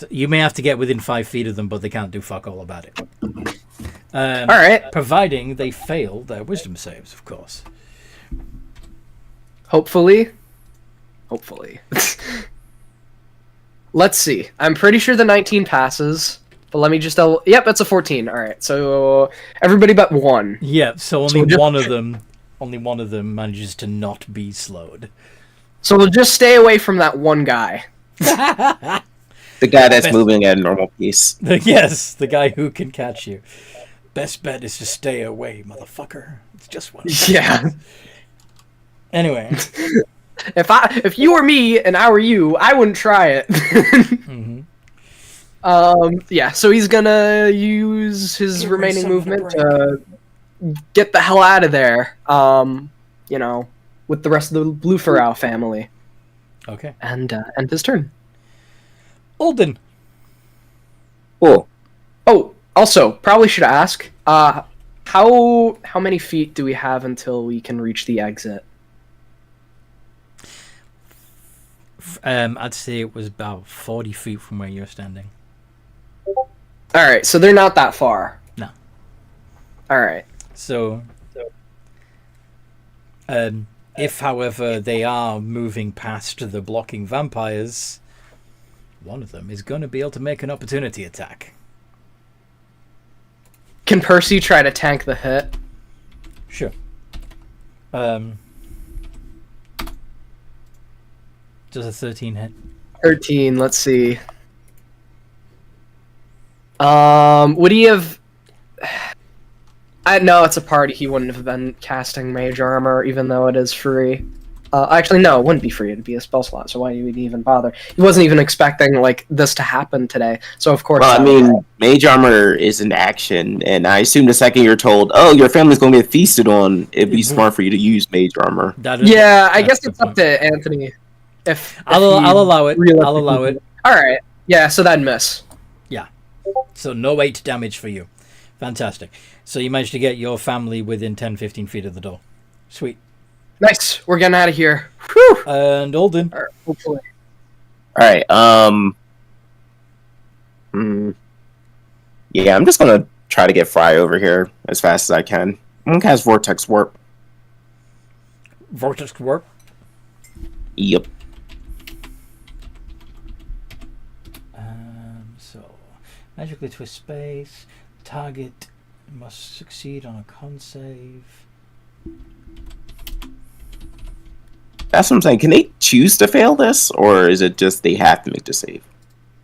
Yeah. You may have to get within 5 feet of them, but they can't do fuck all about it. All right. Providing they fail their wisdom saves, of course. Hopefully. Let's see. I'm pretty sure the 19 passes, but let me just double... Yep, it's a 14. All right, so everybody but 1. Yeah, so only one of them manages to not be slowed. So we'll just stay away from that one guy. The guy that's moving at a normal pace. Yes, the guy who can catch you. Best bet is to stay away, motherfucker. It's just one. Yeah. Anyway. If you were me and I were you, I wouldn't try it. Mm-hmm. Yeah, so he's gonna use his remaining movement to get the hell out of there. You know, with the rest of the Blueferow family. Okay. And his turn. Alden. Cool. Oh, also, probably should ask, how many feet do we have until we can reach the exit? I'd say it was about 40 feet from where you're standing. Alright, so they're not that far. No. Alright. So, if, however, they are moving past the blocking vampires, one of them is going to be able to make an opportunity attack. Can Percy try to tank the hit? Sure. Does a 13 hit? 13, let's see. Would he have... No, it's a party. He wouldn't have been casting mage armor, even though it is free. Actually, no, it wouldn't be free. It'd be a spell slot, so why would he even bother? He wasn't even expecting, like, this to happen today, so of course... Well, I mean, mage armor is an action, and I assume the second you're told, oh, your family's going to get feasted on, it'd be smart for you to use mage armor. Yeah, I guess it's up to Anthony. If I'll allow it. I'll allow it. Alright, yeah, so that'd miss. Yeah. So no 8 damage for you. Fantastic. So you managed to get your family within 10-15 feet of the door. Sweet. Nice, we're getting out of here. Whew. And Alden. Right, hopefully. Alright, yeah, I'm just gonna try to get Fry over here as fast as I can. I'm gonna cast Vortex Warp. Vortex Warp? Yep. So, magically twist space. Target must succeed on a con save. That's what I'm saying. Can they choose to fail this, or is it just they have to make the save?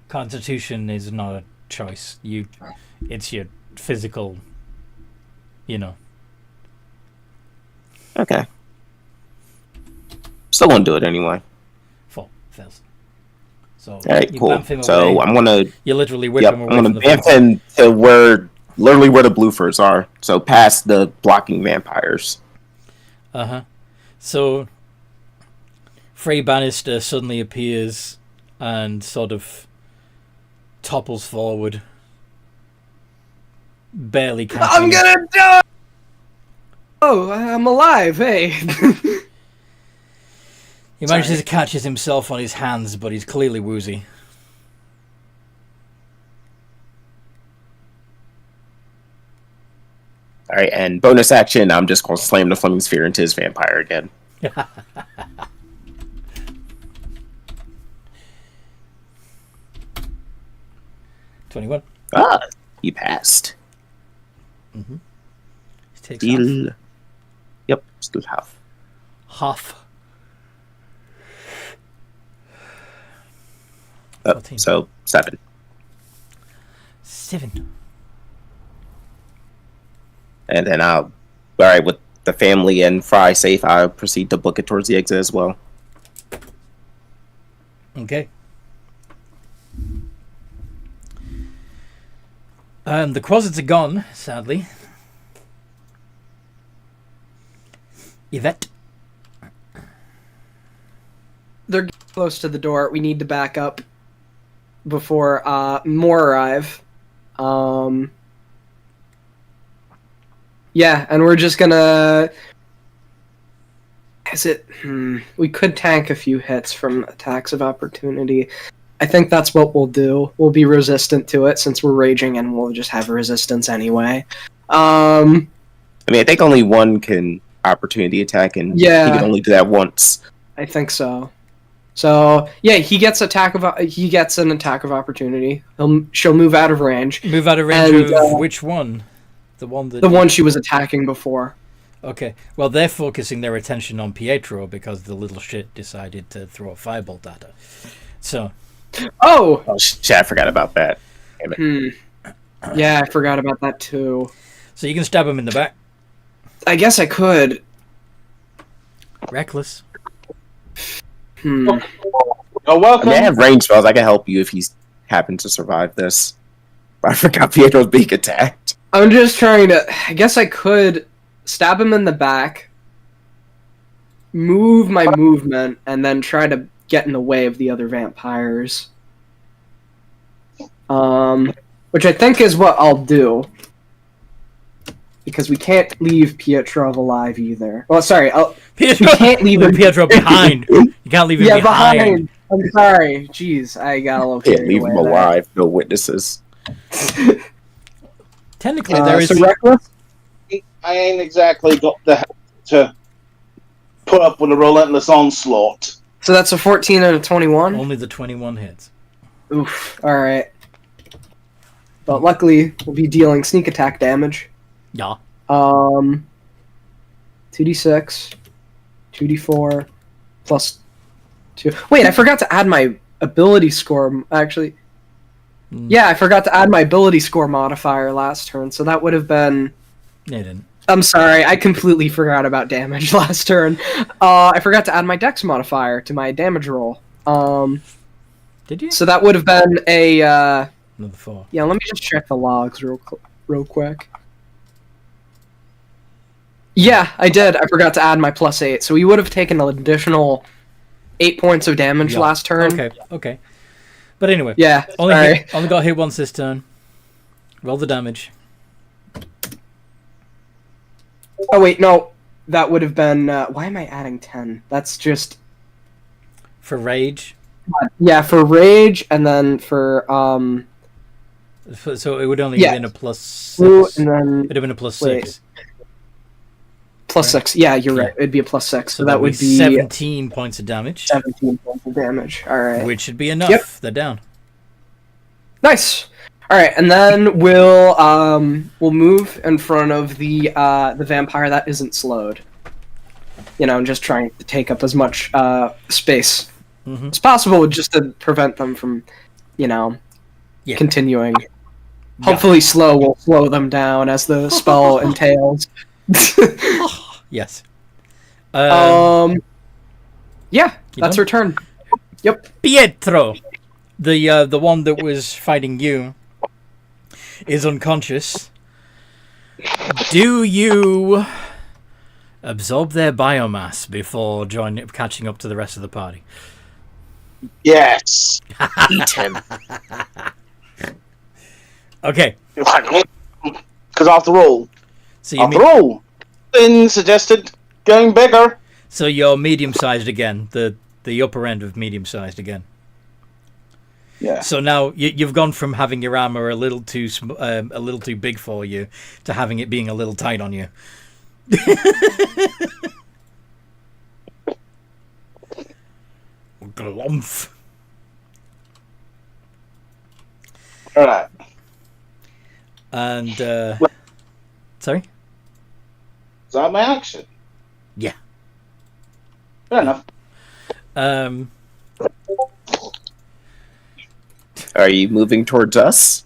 Constitution is not a choice. It's your physical, you know. Okay. Still won't do it anyway. 4 fails. So Alright, you cool. bamf him So away. I'm gonna You literally whip yep, him I'm away gonna from the bamf fence. him to literally where the Bluefurs are. So past the blocking vampires. So Frey Bannister suddenly appears and sort of topples forward. Barely catching. I'm gonna die! Oh, I'm alive, hey! He manages to catch himself on his hands, but he's clearly woozy. All right, and bonus action, I'm just going to slam the flaming sphere into his vampire again. 21. Ah, he passed. Mm-hmm. He takes Still. Yep, still half. half. Oh, 14. so 7. 7. And then I'll, alright, with the family and Fry safe, I'll proceed to book it towards the exit as well. Okay. The closets are gone, sadly. Yvette. They're getting close to the door. We need to back up before more arrive. Yeah, and we're just gonna... We could tank a few hits from attacks of opportunity. I think that's what we'll do. We'll be resistant to it since we're raging, and we'll just have resistance anyway. I mean, I think only one can opportunity attack, and he can only do that once. I think so. So yeah, he gets an attack of opportunity. She'll move out of range. Move out of range of which one? The one she was attacking before. Okay. Well, they're focusing their attention on Pietro because the little shit decided to throw a firebolt at her. So. Oh shit! I forgot about that. Damn it. Yeah, I forgot about that too. So you can stab him in the back. I guess I could. Reckless. Oh, welcome. I mean, I have range spells. I can help you if he's happened to survive this. I forgot Pietro's being attacked. I'm just trying to... I guess I could stab him in the back, move my movement, and then try to get in the way of the other vampires. Which I think is what I'll do. Because we can't leave Pietro alive either. Well, sorry, Pietro, we can't leave Pietro behind. You can't leave him behind. I'm sorry. Jeez, I got a little Can't carried leave away him there. alive. No witnesses. Technically, there is... So reckless? I ain't exactly got the help to put up with a relentless onslaught. So that's a 14 and a 21? Only the 21 hits. Oof, alright. But luckily, we'll be dealing sneak attack damage. Yeah. 2d6, 2d4, plus 2. Wait, I forgot to add my ability score, actually. Yeah, I forgot to add my ability score modifier last turn, so that would have been... Yeah, you didn't. I'm sorry, I completely forgot about damage last turn. I forgot to add my dex modifier to my damage roll. Did you? So that would have been a... Another 4. Yeah, let me just check the logs real quick. Yeah, I did. I forgot to add my +8. So we would have taken an additional 8 points of damage last turn. Okay. But anyway. Yeah, only got hit once this turn. Roll the damage. Oh, wait, no. That would have been... why am I adding 10? That's just... For rage. Yeah, for rage, and then for... So it would only have been a +6. And then... It'd have been a +6. +6. Yeah, you're right. It'd be a +6. So that would be 17 points of damage. 17 points of damage. All right. Which should be enough. Yep. They're down. Nice. All right, and then we'll move in front of the vampire that isn't slowed. You know, just trying to take up as much space as possible, just to prevent them from, continuing. Hopefully, slow will slow them down as the spell entails. Yes. Yeah, that's her turn. Yep. Pietro, the one that was fighting you, is unconscious. Do you absorb their biomass before catching up to the rest of the party? Yes. Eat him. Okay. Because after all, Captain suggested going bigger. So you're medium-sized again. The upper end of medium-sized again. Yeah. So now you've gone from having your armor a little too big for you to having it being a little tight on you. Glumph. All right. And sorry. Is that my action? Yeah. Fair enough. Are you moving towards us?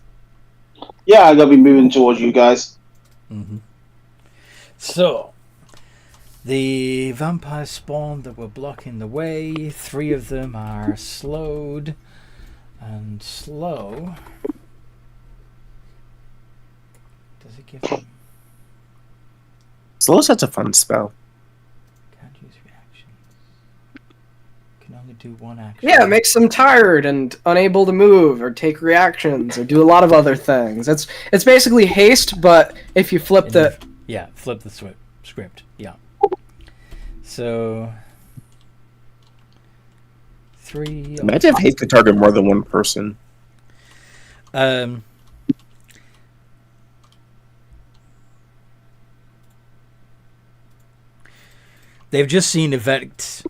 Yeah, I'm gonna be moving towards you guys. Mm-hmm. So, the vampire spawn that were blocking the way, 3 of them are slowed, and slow. Does it give them? Slow such a fun spell. Can't use reactions. Can only do 1 action. Yeah, it makes them tired and unable to move or take reactions or do a lot of other things. It's basically haste, but if you flip the... Yeah, flip the script. Yeah. So... 3... Imagine if hate could target more than one person. They've just seen Yvette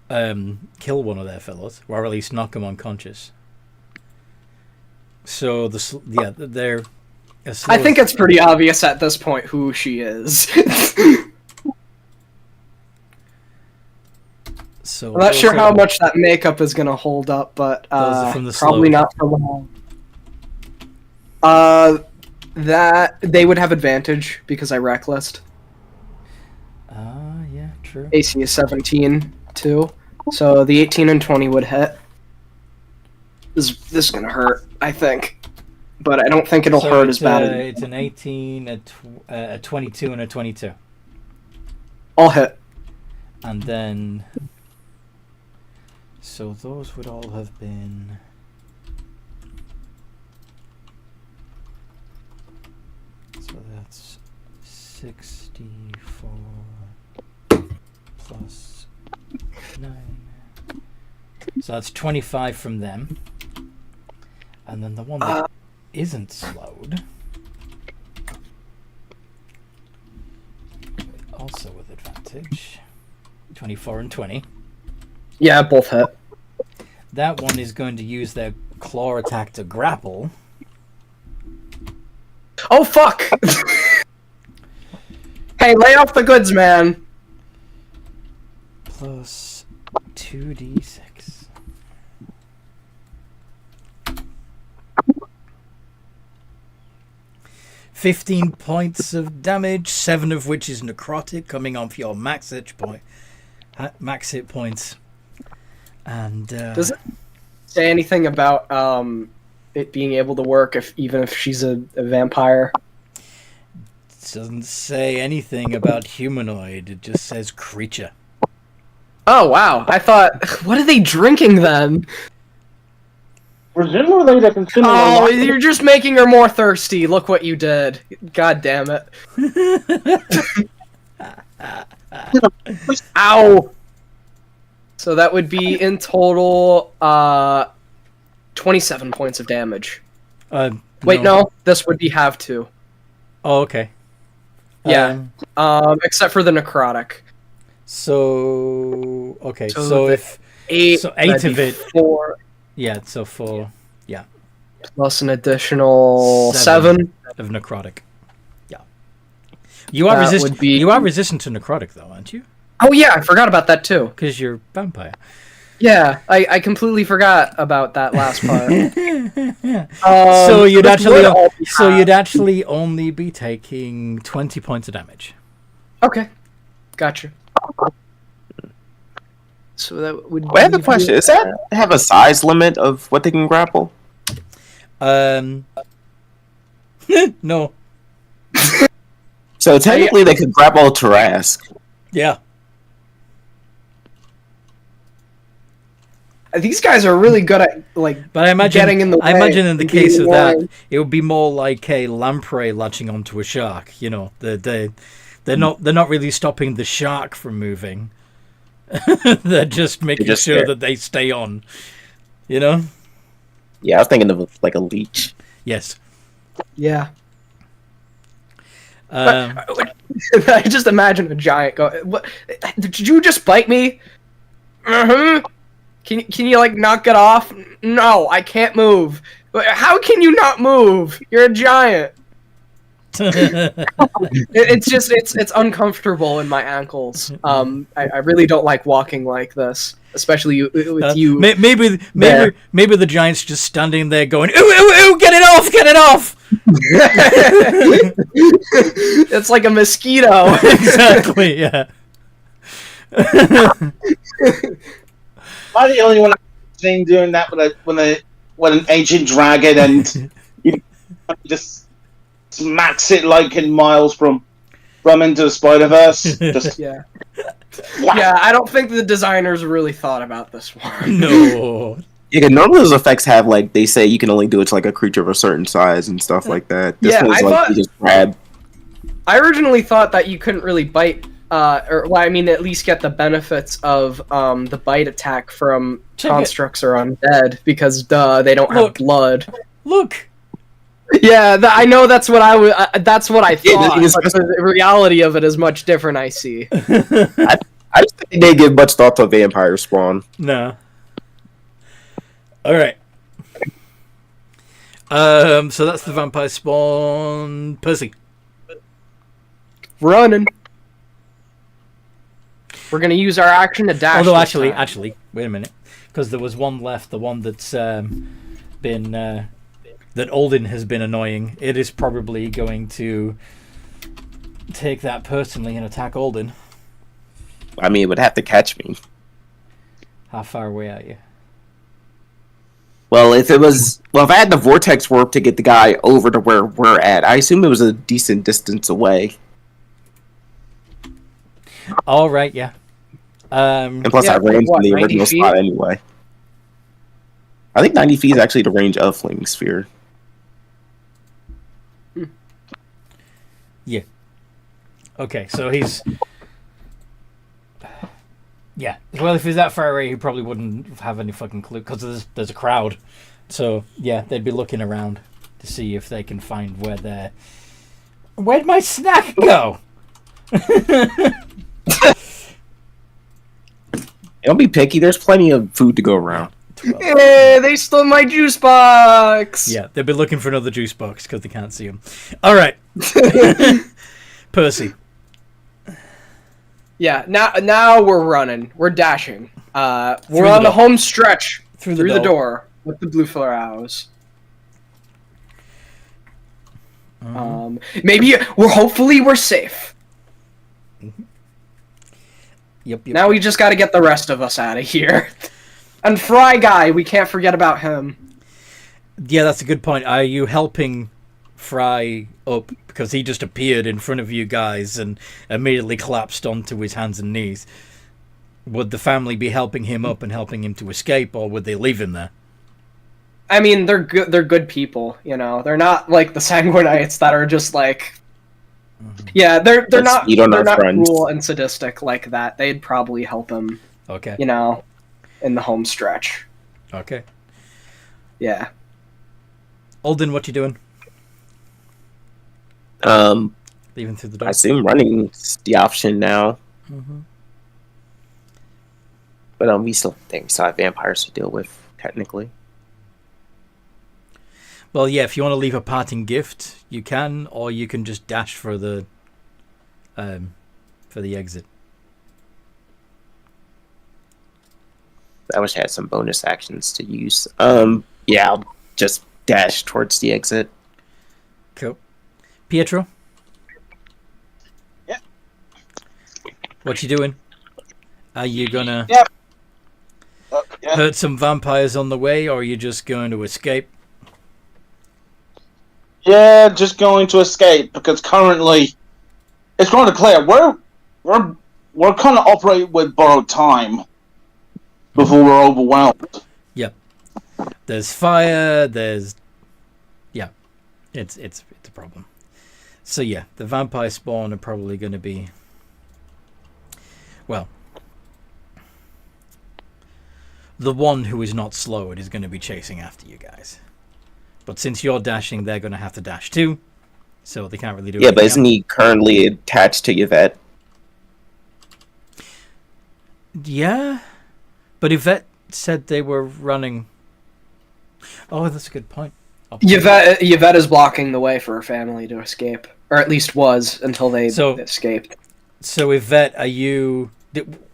kill one of their fellows, or at least knock him unconscious. So they're. I think it's pretty obvious at this point who she is. So I'm not sure how much that makeup is going to hold up, but probably not for long. That they would have advantage because I recklessed. Yeah, true. AC is 17 too, so the 18 and 20 would hit. This is gonna hurt, I think, but I don't think it'll hurt as bad. It's an 18, a 22, and a 22. I'll hit. And then, so those would all have been. So that's 64 plus 9. So that's 25 from them. And then the one that isn't slowed, also with advantage, 24 and 20. Yeah, both hit. That one is going to use their claw attack to grapple. Oh, fuck! Hey, lay off the goods, man! Plus 2d6. $15 points of damage, 7 of which is necrotic, coming off your max hit points. And does it say anything about it being able to work even if she's a vampire? It doesn't say anything about humanoid. It just says creature. Oh wow! I thought, what are they drinking then? Presumably they consume. Oh, you're just making her more thirsty. Look what you did. God damn it! Ow! So that would be in total 27 points of damage. Wait, no, this would be have to. Oh, okay. Yeah. Except for the necrotic. So okay. So So if 8 of it. 4 Yeah. So 4. Yeah. plus an additional 7 of necrotic. Yeah. You are resistant. You are resistant to necrotic, though, aren't you? Oh yeah, I forgot about that too. Because you're vampire. Yeah, I completely forgot about that last part. So you'd actually only be taking 20 points of damage. Okay, gotcha. So that would. I have a question. Does that have a size limit of what they can grapple? No. So technically, they could grapple Tarask. Yeah. These guys are really good at But I imagine, getting in the way. I imagine in the and case being of that, warned. it would be more like a lamprey latching onto a shark. You know, the They're not really stopping the shark from moving. They're just making sure that they stay on. You know? Yeah, I was thinking of like a leech. Yes. Yeah. Um, I just imagine a giant go. What? Did you just bite me? Can you like knock it off? No, I can't move. How can you not move? You're a giant. It's uncomfortable in my ankles. I really don't like walking like this, especially with you. Maybe the giant's just standing there going, "Ooh, ooh, ooh, get it off, get it off!" It's like a mosquito. Exactly. Yeah. Am I the only one I've seen doing that with an ancient dragon and you just smacks it like in Miles from Into the Spider-Verse? Just Yeah. Yeah, I don't think the designers really thought about this one. No. Yeah, normally those effects have like they say you can only do it to like a creature of a certain size and stuff like that. This one's like you just grab. I originally thought that you couldn't really bite, at least get the benefits of the bite attack from constructs or undead because they don't have blood. Look. Yeah, I know that's what that's what I thought. But the reality of it is much different. I see. I just think they didn't give much thought to vampire spawn. No. All right. So that's the vampire spawn. Percy. Running. We're gonna use our action to dash. Although actually, wait a minute, because there was one left. The one that's been that Alden has been annoying. It is probably going to take that personally and attack Alden. I mean, it would have to catch me. How far away are you? Well, if I had the vortex warp to get the guy over to where we're at, I assume it was a decent distance away. All right, yeah. And plus, I ran from the original spot anyway. I think 90 feet is actually the range of Flaming Sphere. Yeah. Okay, so he's... Yeah. Well, if he's that far away, he probably wouldn't have any fucking clue, because there's a crowd. So, yeah, they'd be looking around to see if they can find where they're... Where'd my snack go? Don't be picky, there's plenty of food to go around. Hey, they stole my juice box! Yeah, they'll be looking for another juice box because they can't see him. Alright. Percy. Yeah, now we're running. We're dashing. We're on the home stretch. Through the door. With the blue flowers. Hopefully we're safe. Yep. Now we just gotta get the rest of us out of here. And Fry Guy, we can't forget about him. Yeah, that's a good point. Are you helping Fry up? Because he just appeared in front of you guys and immediately collapsed onto his hands and knees. Would the family be helping him up and helping him to escape, or would they leave him there? I mean, they're good. They're good people, you know. They're not like the Snaguinites that are just like. Yeah, they're not cruel and sadistic like that. They'd probably help him. Okay. You know, in the home stretch. Okay. Yeah. Alden, what you doing? Leaving through the door. I assume running's the option now. Mm-hmm. But we still have vampires to deal with, technically. Well, yeah, if you want to leave a parting gift, you can, or you can just dash for the exit. I wish I had some bonus actions to use. Yeah, I'll just dash towards the exit. Cool. Pietro? Yeah. What you doing? Are you gonna yeah. hurt some vampires on the way, or are you just going to escape? Yeah, just going to escape because currently it's rather clear we're kind of operating with borrowed time before we're overwhelmed. Yep. There's fire. It's a problem. So yeah, the vampire spawn are probably going to be... Well, the one who is not slowed is going to be chasing after you guys. But since you're dashing, they're going to have to dash too. So they can't really do Yeah, but anything isn't he currently attached to Yvette? Yeah, but Yvette said they were running... Oh, that's a good point. Yvette is blocking the way for her family to escape. Or at least was, until they escaped. So Yvette, are you...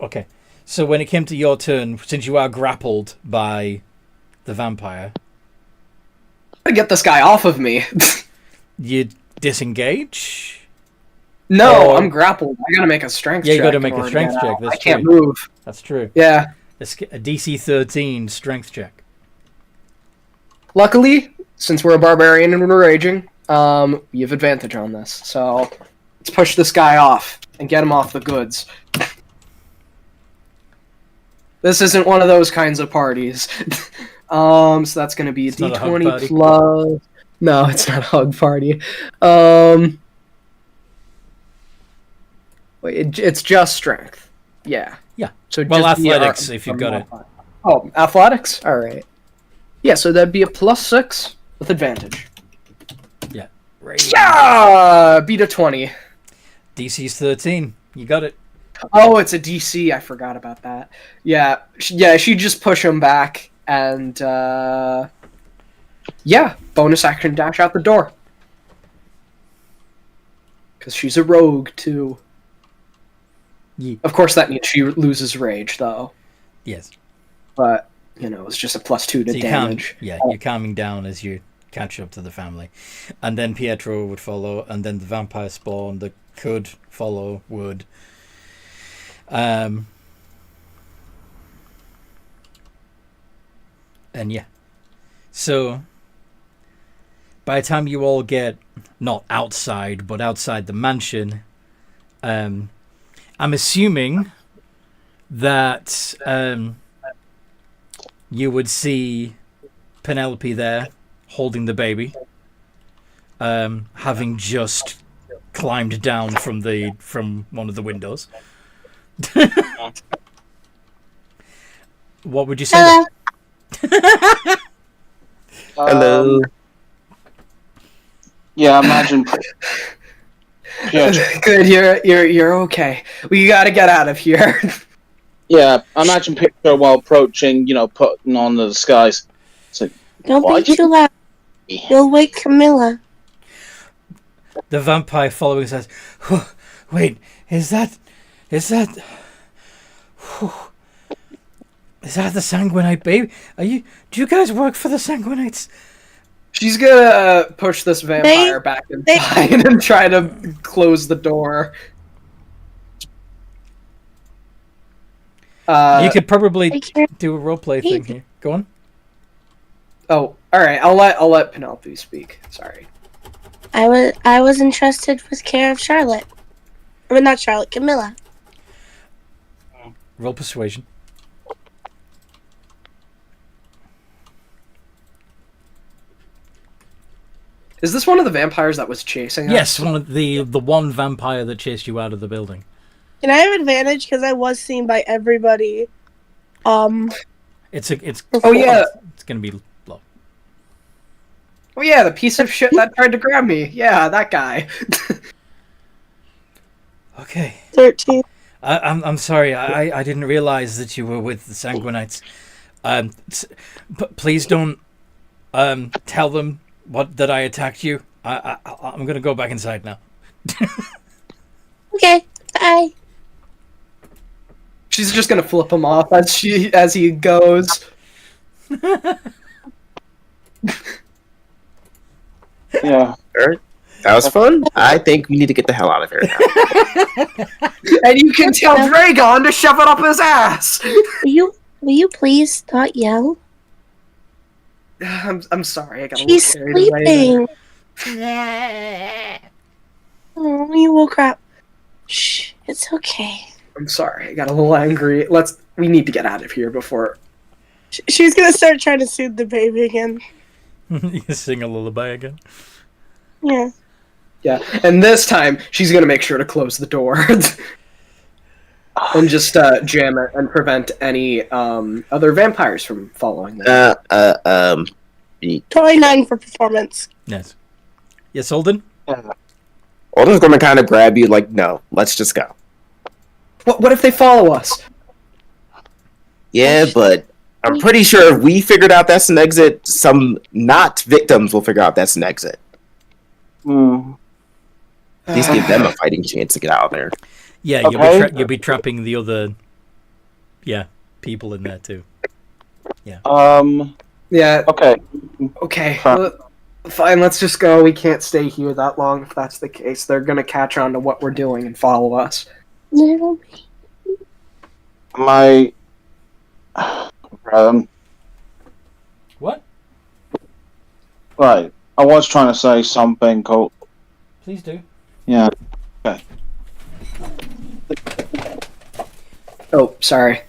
Okay, so when it came to your turn, since you are grappled by the vampire... Get this guy off of me. You disengage? No, Or- I'm grappled. I gotta make a strength check. Yeah, you gotta make in a order to strength get check. out. That's I can't true. move. That's true. Yeah. A DC 13 strength check. Luckily, since we're a barbarian and we're raging, we have advantage on this. So let's push this guy off and get him off the goods. This isn't one of those kinds of parties. So that's going to be a It's not a hug D20 party. plus... No, it's not a hug party. Wait, it's just strength. Yeah. Yeah. So Well, just be athletics, if you've got it. Oh, athletics? Alright. Yeah, so that'd be a +6 with advantage. Yeah. Yeah! Beat a 20. DC's 13. You got it. Oh, it's a DC. I forgot about that. Yeah, she just push him back and, yeah, bonus action dash out the door. Because she's a rogue, too. Yeah. Of course, that means she loses rage, though. Yes. But, it's just a +2 to So damage. you're calming down as you catch up to the family. And then Pietro would follow, and then the vampire spawn that could follow would. And yeah. So, by the time you all get, not outside, but outside the mansion, I'm assuming that you would see Penelope there holding the baby, having just climbed down from one of the windows. What would you say? Hello. Hello. Yeah, imagine. Yeah, Good, you're okay. We gotta get out of here. yeah. Imagine Picture while approaching, putting on the disguise. Don't Why be too loud. You'll wake Camilla. The vampire following says, "Wait, is that the Sanguinite baby? Do you guys work for the Sanguinites?" She's gonna push this vampire back inside and try to close the door. You could probably I can't- do a roleplay thing here. Go on. Oh, all right. I'll let Penelope speak. Sorry. I was entrusted with care of Charlotte. I mean, not Charlotte, Camilla. Roll persuasion. Is this one of the vampires that was chasing us? Yes, one of the one vampire that chased you out of the building. Can I have advantage because I was seen by everybody? It's Oh yeah. it's gonna be low. Oh yeah, the piece of shit that tried to grab me. Yeah, that guy. Okay. 13. I'm sorry. I didn't realize that you were with the Sanguinites. Please don't tell them that I attacked you. I'm gonna go back inside now. Okay, bye. She's just gonna flip him off as he goes. Yeah. That was fun. I think we need to get the hell out of here now. And you can tell Dragon to shove it up his ass. Will you please not yell? I'm sorry. I got a She's little carried away there. sleeping. Oh, you woke her up. Shh, it's okay. I'm sorry. I got a little angry. We need to get out of here before. She's gonna start trying to soothe the baby again. You sing a lullaby again. Yeah. Yeah, and this time she's gonna make sure to close the door and just jam it and prevent any other vampires from following them. 29 for performance. Yes. Yes, Holden? Alden's gonna kind of grab you like, no, let's just go. What if they follow us? Yeah, but I'm pretty sure if we figured out that's an exit, some not victims will figure out that's an exit. At least give them a fighting chance to get out of there. Yeah, Okay. you'll be trapping the other, people in there too. Yeah. Okay. Okay. Fine. Let's just go. We can't stay here that long if that's the case. They're gonna catch on to what we're doing and follow us. My. What? Right. I was trying to say something called. Please do. Yeah. Okay. Oh, sorry.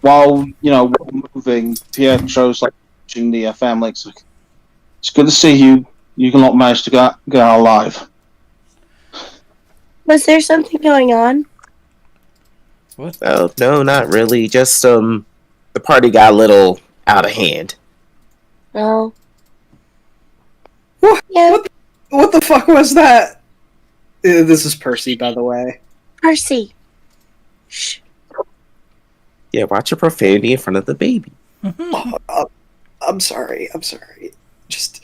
While we're moving, Pietro's like watching the family. It's good to see you. You can not manage to get out alive. Was there something going on? What? Oh, no, not really. Just, the party got a little out of hand. No. What? Yeah, What the fuck was that? This is Percy, by the way. Percy. Shh. Yeah, watch your profanity in front of the baby. I'm sorry. Just.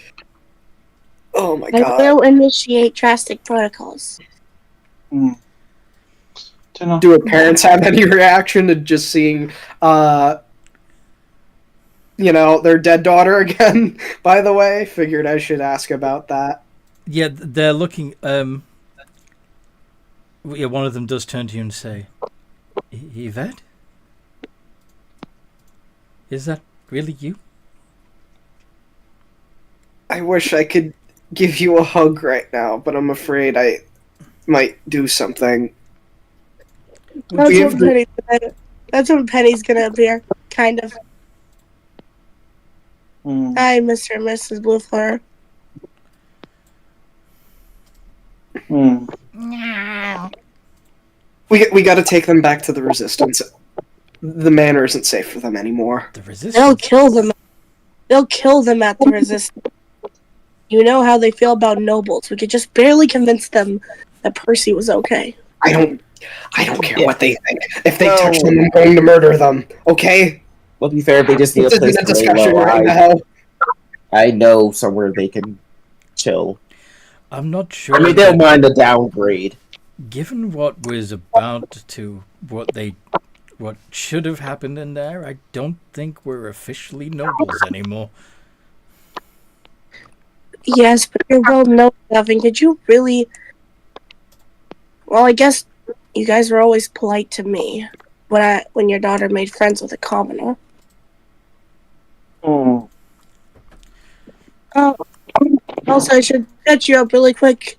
Oh my I god. will initiate drastic protocols. Don't know. Do her parents have any reaction to just seeing, their dead daughter again? By the way, figured I should ask about that. Yeah, they're looking. One of them does turn to you and say, "Yvette, is that really you?" I wish I could give you a hug right now, but I'm afraid I might do something. That's when Penny's gonna appear, kind of. Hi, Mr. and Mrs. Bluefleur. We got to take them back to the Resistance. The manor isn't safe for them anymore. The resistance. They'll kill them. They'll kill them at the Resistance. You know how they feel about nobles. We could just barely convince them that Percy was okay. I don't care what they think. If they touch them, I'm going to murder them. Okay? Well, to be fair, they just need This a place isn't a to lay discussion low. right now. I know somewhere they can chill. I'm not sure. I mean, they'll mind the downgrade. Given what was about to what should have happened in there, I don't think we're officially nobles anymore. Yes, but you're well known enough, and did you really... Well, I guess you guys were always polite to me when your daughter made friends with a commoner. Also, I should catch you up really quick.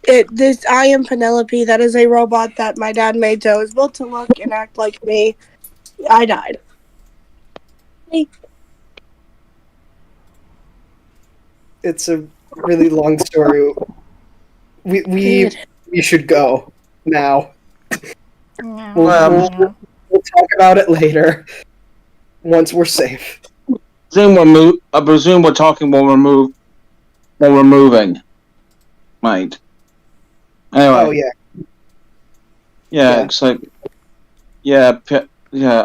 I am Penelope. That is a robot that my dad made, so it's built to look and act like me. I died. Hey. It's a really long story. We should go now. We'll talk about it later. Once we're safe. I presume we're talking while we're moving. Right. Anyway. Oh yeah. Yeah. So. Yeah.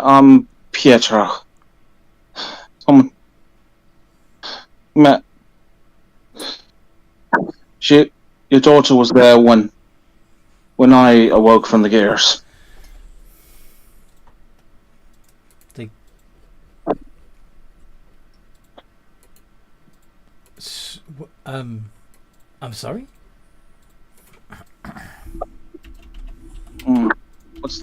I'm Pietro. Your daughter was there when I awoke from the gears. I'm sorry? What's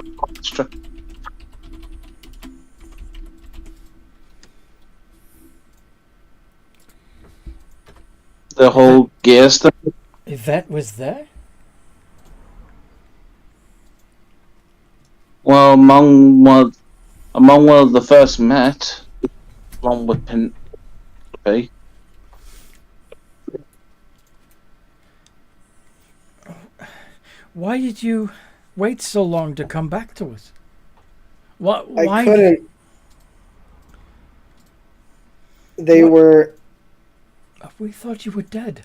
the whole gear stuff? Yvette was there? Well, among one of the first met, along with Penelope. Why did you wait so long to come back to us? What? I Why? couldn't. They What? were. We thought you were dead.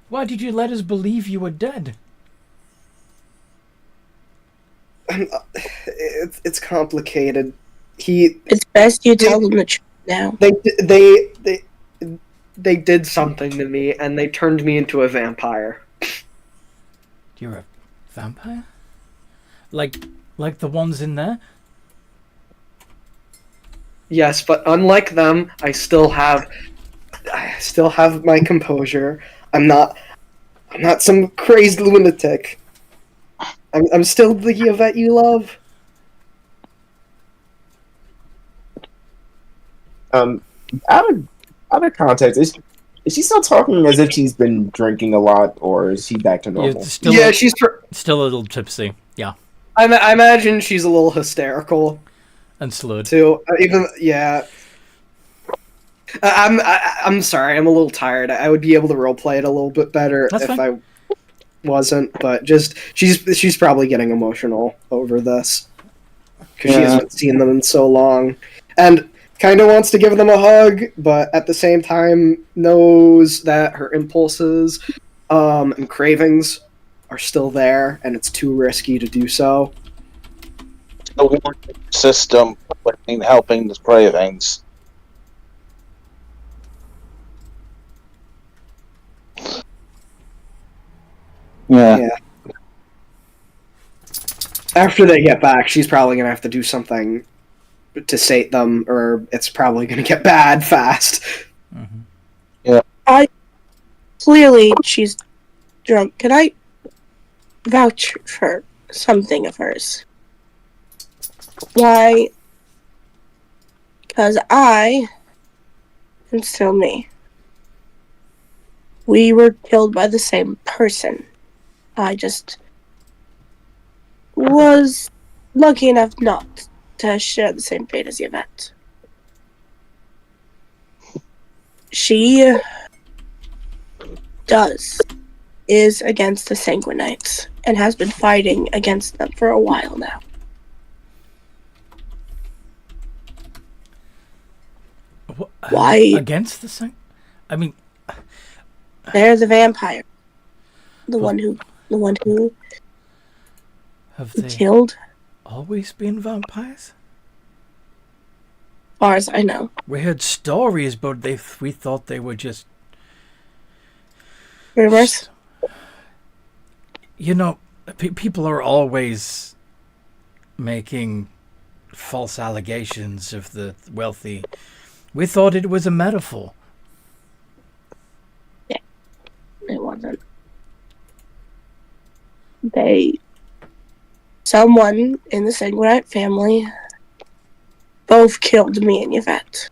Why did you let us believe you were dead? It's complicated. It's best you tell them the truth now. They did something to me, and they turned me into a vampire. You're a vampire? Like the ones in there? Yes, but unlike them, I still have my composure. I'm not some crazed lunatic. I'm still the Yvette you love. Out of context, is she still talking as if she's been drinking a lot, or is she back to normal? She's still a little tipsy. Yeah, I imagine she's a little hysterical and slurred too. I'm sorry. I'm a little tired. I would be able to roleplay it a little bit better That's if fine. I wasn't. But just she's probably getting emotional over this because she hasn't seen them in so long, and kind of wants to give them a hug, but at the same time knows that her impulses and cravings are still there, and it's too risky to do so. The system helping the cravings. Yeah. After they get back, she's probably gonna have to do something to sate them, or it's probably gonna get bad fast. Clearly, she's drunk. Can I vouch for something of hers? Why? Because I am still me. We were killed by the same person. I just was lucky enough not to share the same fate as Yvette. She is against the Snaguinites and has been fighting against them for a while now. Why? Against the same? I mean, they're the vampire. The one who have they killed. Always been vampires? As far as I know. We heard stories, but we thought they were just rumors. You know, people are always making false allegations of the wealthy. We thought it was a metaphor. Yeah, it wasn't. Someone in the Snaguinite family both killed me and Yvette.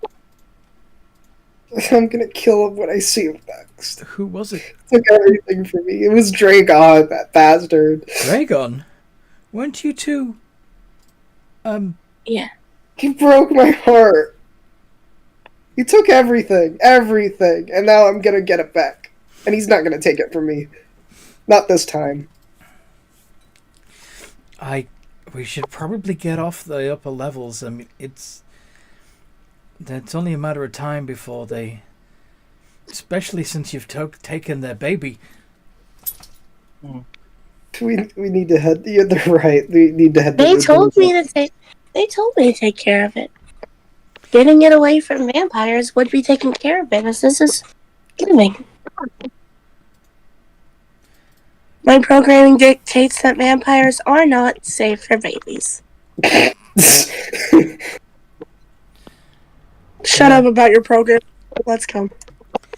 I'm gonna kill him when I see him next. Who was it? Took everything from me. It was Dragon, that bastard. Dragon? Weren't you two? Yeah. He broke my heart. He took everything, and now I'm gonna get it back. And he's not gonna take it from me. Not this time. We should probably get off the upper levels. I mean, it's only a matter of time before they, especially since you've taken their baby. We need to head. You're right. We need to head. They told me to take care of it. Getting it away from vampires would be taking care of it, as this is living. My programming dictates that vampires are not safe for babies. Shut up about your program. Let's go.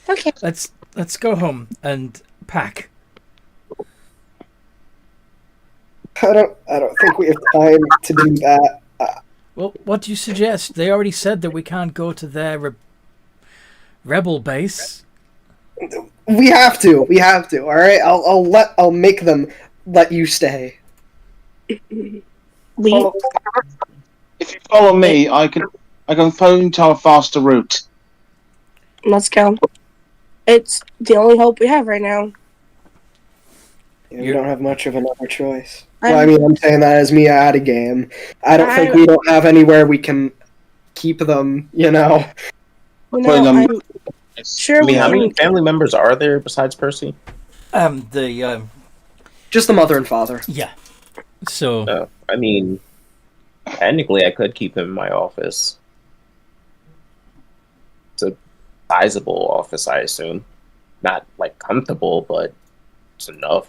Okay. Let's go home and pack. I don't think we have time to do that. Well, what do you suggest? They already said that we can't go to their rebel base. We have to. All right. I'll make them let you stay. If you follow me, I can phone to a faster route. Let's go. It's the only hope we have right now. We don't have much of another choice. I'm- Well, I mean, I'm saying that as me out of game. I don't think I- we don't have anywhere we can keep them, you know? You Putting know, them- I'm sure I mean, we how many can. family members are there besides Percy? Just the mother and father. Yeah. So I mean, technically, I could keep him in my office. It's a sizable office, I assume. Not like comfortable, but it's enough.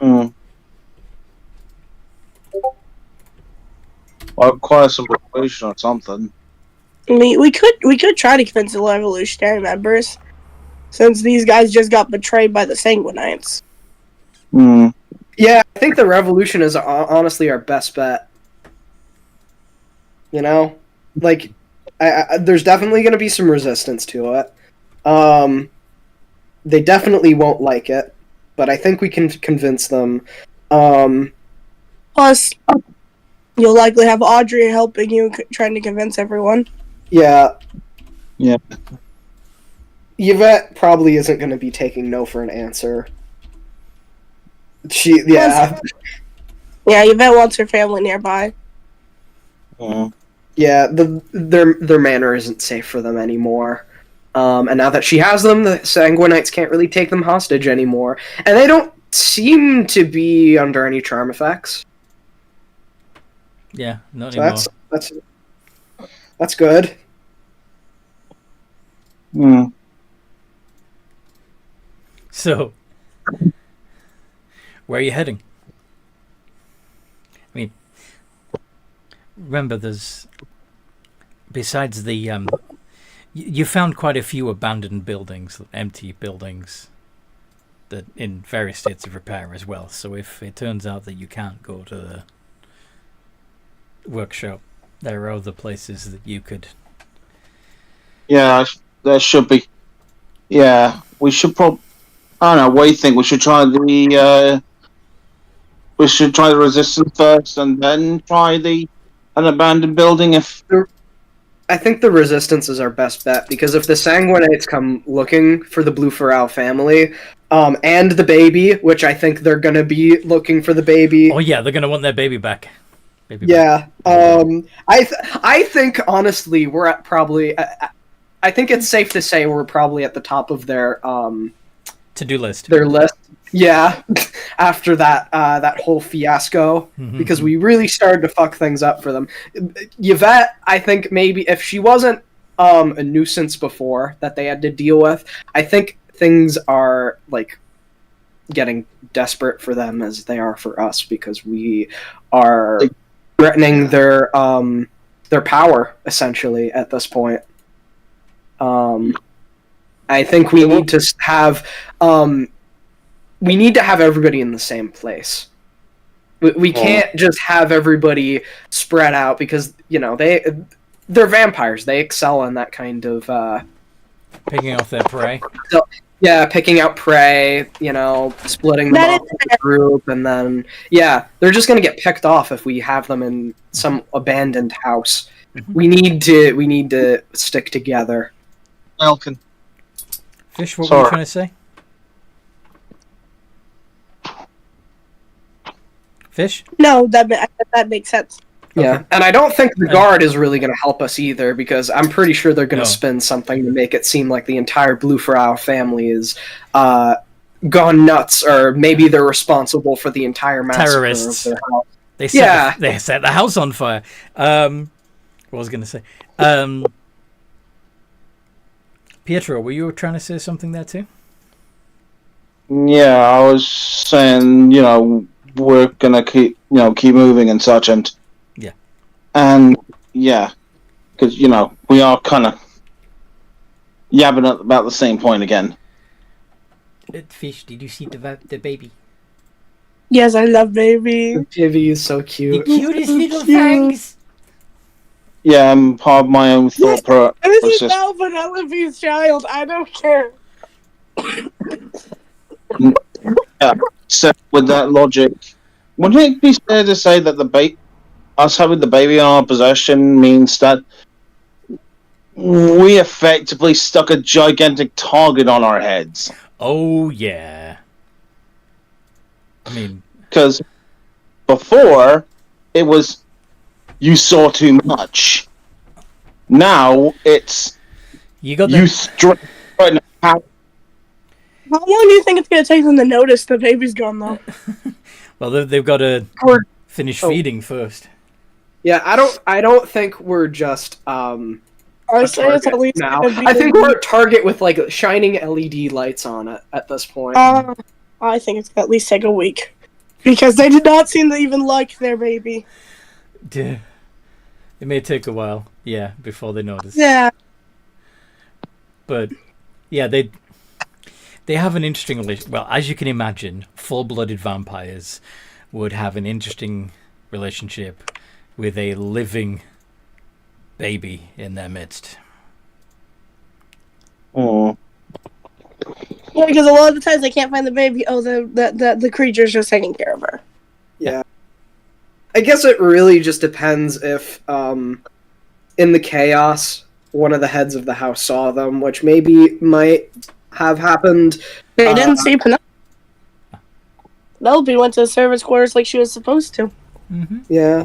Mm. Or require some revolution or something. I mean, we could try to convince the revolutionary members, since these guys just got betrayed by the Sanguinites. Mm. Yeah, I think the revolution is honestly our best bet. You know? Like, there's definitely going to be some resistance to it. They definitely won't like it, but I think we can convince them. Plus, you'll likely have Audrey helping you, trying to convince everyone. Yeah. Yeah. Yvette probably isn't going to be taking no for an answer. Yeah. Yeah, Yvette wants her family nearby. Mm. Yeah, their manor isn't safe for them anymore. And now that she has them, the Sanguinites can't really take them hostage anymore. And they don't seem to be under any charm effects. yeah, not So anymore. that's good. Mm. So, where are you heading? I mean, remember, there's besides the you found quite a few abandoned buildings, empty buildings, that in various states of repair as well. So if it turns out that you can't go to the workshop, there are other places that you could. Yeah, there should be. Yeah, we should probably. I don't know. What do you think? We should try the. We should try the resistance first, and then try an abandoned building. If I think the resistance is our best bet, because if the Sanguinites come looking for the Blue Pharao family, and the baby, which I think they're gonna be looking for the baby. Oh yeah, they're gonna want their baby back. Yeah. I think honestly we're at probably. I think it's safe to say we're probably at the top of their To-do list. Their list. Yeah. After that whole fiasco, because we really started to fuck things up for them. Yvette, I think maybe if she wasn't a nuisance before that they had to deal with, I think things are like getting desperate for them as they are for us, because we are threatening their power essentially at this point. I think we need to have everybody in the same place. We can't just have everybody spread out, because they're vampires. They excel in that kind of picking off their prey. So, yeah, picking out prey. Splitting them up into a group, and then they're just gonna get picked off if we have them in some abandoned house. We need to stick together. Elkin. Fish, what were you trying to say? Fish? No, that makes sense. Yeah, and I don't think the guard is really going to help us either, because I'm pretty sure they're going to spin something to make it seem like the entire Blue Pharao family is gone nuts, or maybe they're responsible for the entire massacre Terrorists. of their house. They set the house on fire. What was I going to say? Pietro, were you trying to say something there too? Yeah, I was saying, we're gonna keep moving and such, and because we are kind of yabbing at about the same point again. Fish, did you see the baby? Yes, I love baby. Ivy is so cute. The cutest little fangs. Yeah, I'm part of my own thought process. This is now Penelope's child. I don't care. Yeah. So with that logic, wouldn't it be fair to say that us having the baby in our possession means that we effectively stuck a gigantic target on our heads? Oh yeah. I mean, because before it was you saw too much. Now it's you got you the straight. How long do you think it's gonna take them to notice the baby's gone, though? well, they've got to We're- finish oh. feeding first. Yeah, I don't think we're just I a say it's at target least now. gonna be I think we're a target with like shining LED lights on it at this point. I think it's gonna at least take a week. Because they did not seem to even like their baby. It may take a while, yeah, before they notice. Yeah. But yeah, they have an interesting relation. Well, as you can imagine, full-blooded vampires would have an interesting relationship with a living baby in their midst. Mm. Yeah, because a lot of the times they can't find the baby. Oh, the creature's just taking care of her. Yeah. I guess it really just depends if, in the chaos, one of the heads of the house saw them, which might have happened. They didn't see Penelope. Penelope went to the servants' quarters like she was supposed to. Mm-hmm. Yeah.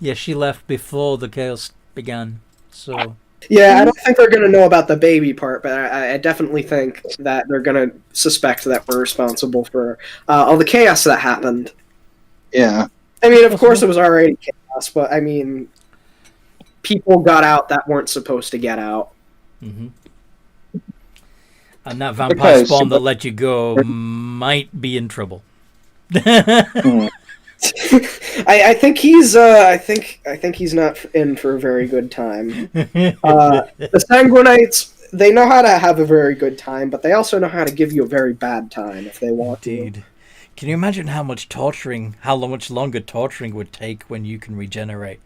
Yeah, she left before the chaos began, so... Yeah, I don't think they're going to know about the baby part, but I definitely think that they're going to suspect that we're responsible for all the chaos that happened. Yeah. I mean, of course it was already chaos, but I mean, people got out that weren't supposed to get out. Mm-hmm. And that vampire Okay, spawn so- that let you go might be in trouble. I think he's I think he's not in for a very good time. The Snaguinites, they know how to have a very good time, but they also know how to give you a very bad time if they want Indeed. to. Can you imagine how much longer torturing would take when you can regenerate?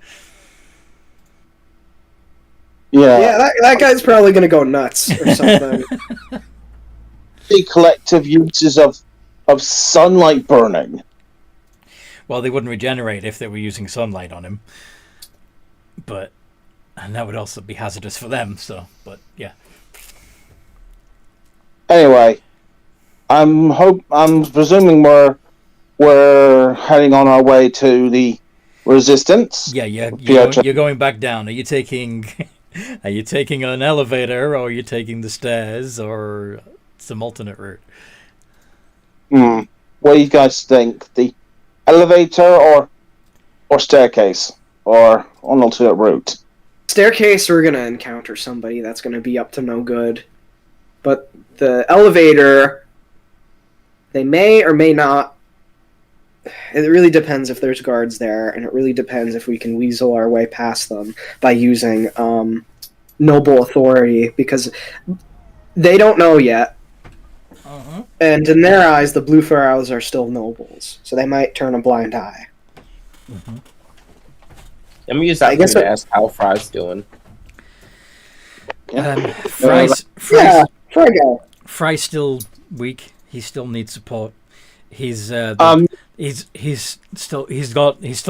Yeah, that guy's probably gonna go nuts or something. The collective uses of sunlight burning. Well, they wouldn't regenerate if they were using sunlight on him. And that would also be hazardous for them, but yeah. Anyway, I'm presuming we're heading on our way to the Resistance. Yeah, you're going back down. Are you taking an elevator, or are you taking the stairs, or some alternate route? What do you guys think? The elevator or staircase, or an alternate route? Staircase, we're gonna encounter somebody that's gonna be up to no good. But the elevator, they may or may not. It really depends if there's guards there, and it really depends if we can weasel our way past them by using noble authority, because they don't know yet. Uh-huh. And in their eyes, the Blue Pharaohs are still nobles, so they might turn a blind eye. Mm-hmm. Let me use that to ask how Fry's doing. Fry's still weak. He still needs support. He's still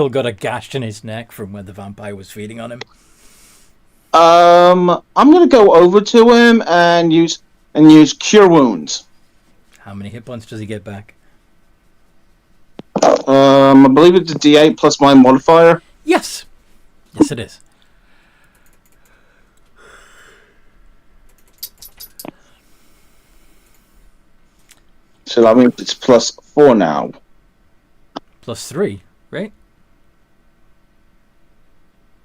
got a gash in his neck from where the vampire was feeding on him. I'm gonna go over to him and use cure wounds. How many hit points does he get back? I believe it's a D8 plus my modifier. Yes, it is. So that means it's plus 4 now. Plus 3, right?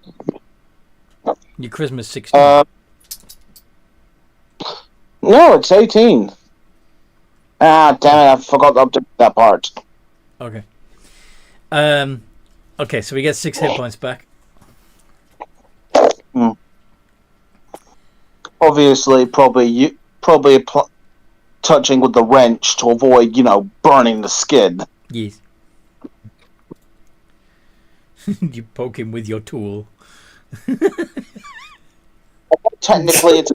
Your charisma's 16. No, it's 18. Ah, damn it! I forgot to update that part. Okay. Okay, so we get 6 hit points back. Obviously, probably touching with the wrench to avoid, burning the skin. Yes. You poke him with your tool. Technically, it's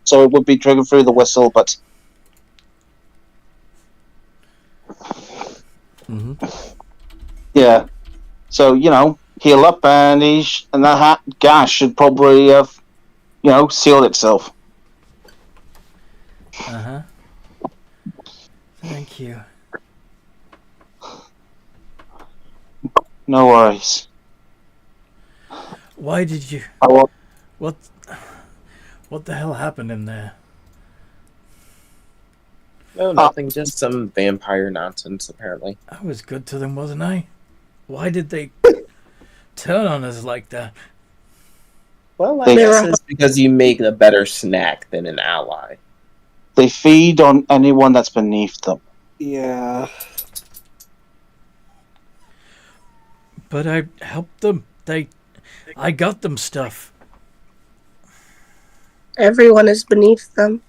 so it would be triggered through the whistle, but yeah. So heal up, and that gash should probably have, sealed itself. Uh-huh. Thank you. No worries. Why did you... I will... What the hell happened in there? No, nothing. Just some vampire nonsense, apparently. I was good to them, wasn't I? Why did they turn on us like that? Well, I guess it's because you make a better snack than an ally. They feed on anyone that's beneath them. Yeah. But I helped them. I got them stuff. Everyone is beneath them.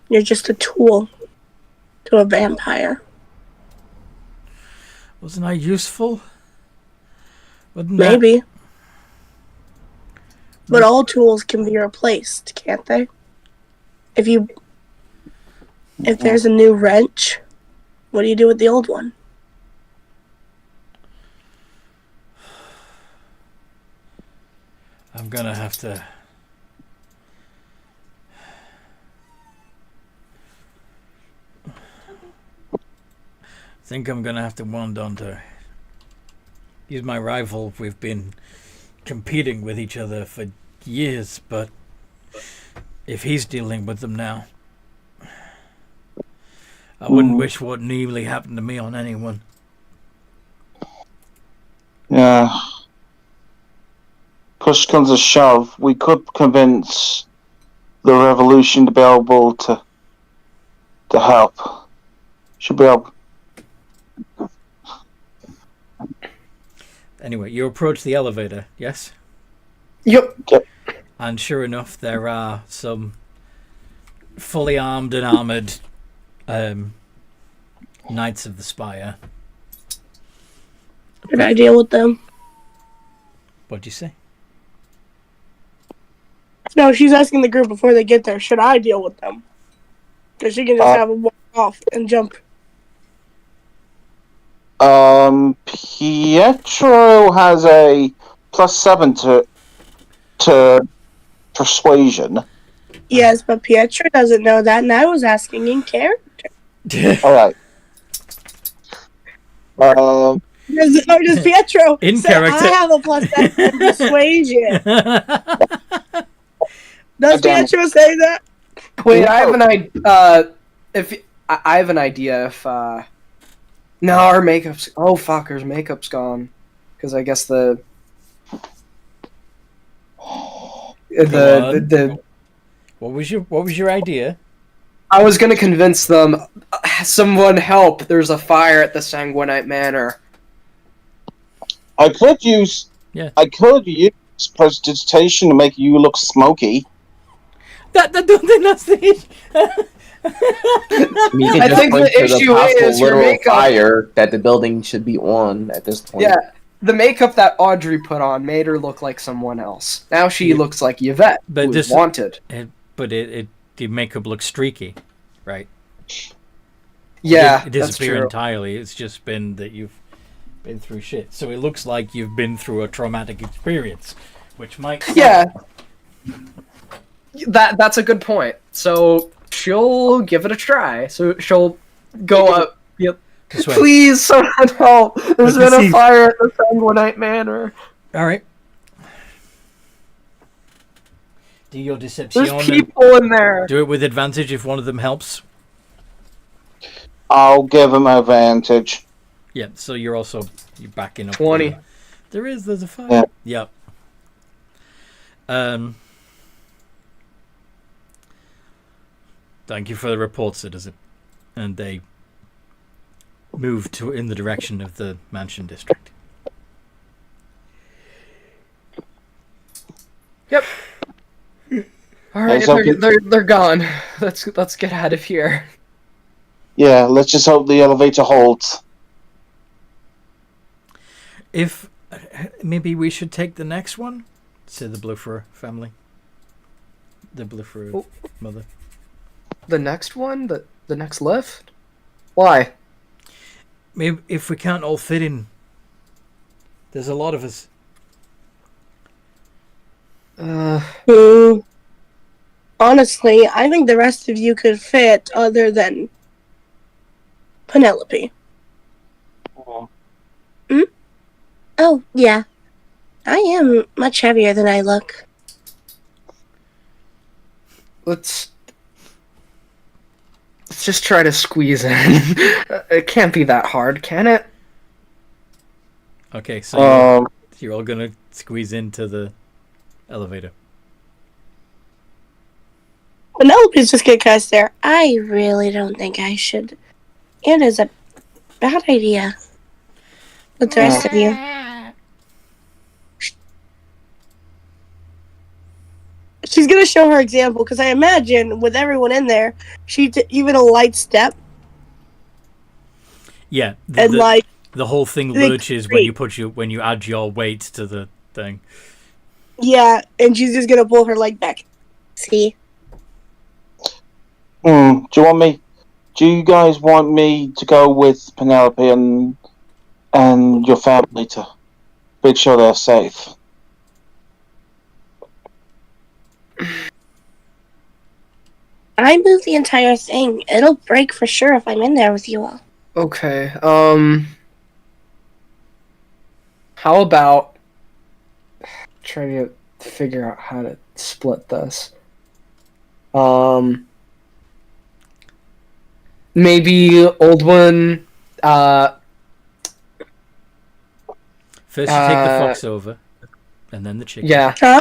You're just a tool to a vampire. Wasn't I useful? Maybe. But all tools can be replaced, can't they? If there's a new wrench, what do you do with the old one? I'm gonna have to... I think I'm gonna have to wander on to use my rifle. We've been competing with each other for years, but if he's dealing with them now, I wouldn't wish what nearly happened to me on anyone. Yeah. Push comes to shove, we could convince the revolution to be able to help. Should be able. Anyway, you approach the elevator, yes? Yep. And sure enough, there are some fully armed and armored Knights of the Spire. Should I deal with them? What'd you say? No, she's asking the group before they get there. Should I deal with them? Because she can just have them walk off and jump. Pietro has a +7 to persuasion. Yes, but Pietro doesn't know that, and I was asking in character. Alright. Does Pietro In say, character. I have a +7 in persuasion? Does Pietro say that? Wait, I have an idea. I have an idea. If no, our makeup's our makeup's gone because I guess the What was your idea? I was gonna convince them. Someone help! There's a fire at the Snaguinite Manor. I could use prestidigitation to make you look smoky. I don't think that's the issue. I think the issue is your makeup. Fire that the building should be on at this point. Yeah, the makeup that Audrey put on made her look like someone else. Now she looks like Yvette, but who is wanted. The makeup looks streaky, right? Yeah, it that's disappear true. entirely. It's just been that you've been through shit. So it looks like you've been through a traumatic experience, which might. Yeah, that's a good point. So she'll give it a try. So she'll go up. Yep. Please, someone help! There's been a fire at the Snaguinite Manor. All right. Do your deception. There's people in there. Do it with advantage if one of them helps. I'll give him advantage. Yeah, so you're backing up. 20. There's a fire. Yeah. Yep. Thank you for the report, citizen. And they move in the direction of the mansion district. Yep. All right, they're gone. Let's get out of here. Yeah, let's just hope the elevator holds. If maybe we should take the next one, said the Bluffer family. The Bluffer mother. The next one, the next lift. Why? Maybe if we can't all fit in. There's a lot of us. Honestly, I think the rest of you could fit, other than Penelope. Oh, yeah. I am much heavier than I look. Let's just try to squeeze in. It can't be that hard, can it? Okay, so you're all gonna squeeze into the elevator. Penelope's just gonna kind of stare. I really don't think I should. It is a bad idea. With the rest of you. She's gonna show her example because I imagine with everyone in there, even a light step Yeah, and like the whole thing lurches when you add your weight to the thing. yeah, and she's just gonna pull her leg back. See? Do you guys want me to go with Penelope and your family to make sure they're safe? I moved the entire thing. It'll break for sure if I'm in there with you all. Okay. How about trying to figure out how to split this? Maybe old one. First, you take the fox over, and then the chicken. Yeah. Huh?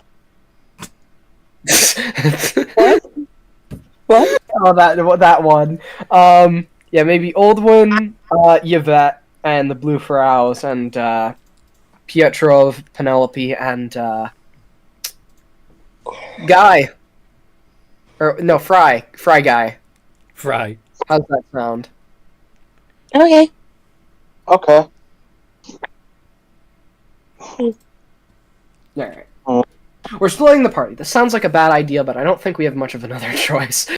What? Oh, that one. Yeah, maybe old one, Yvette, and the Blue Pharaohs, and Pietro of Penelope, and Guy. Or no, Fry Guy. Fry. How's that sound? Okay. Okay. Alright. We're splitting the party. This sounds like a bad idea, but I don't think we have much of another choice.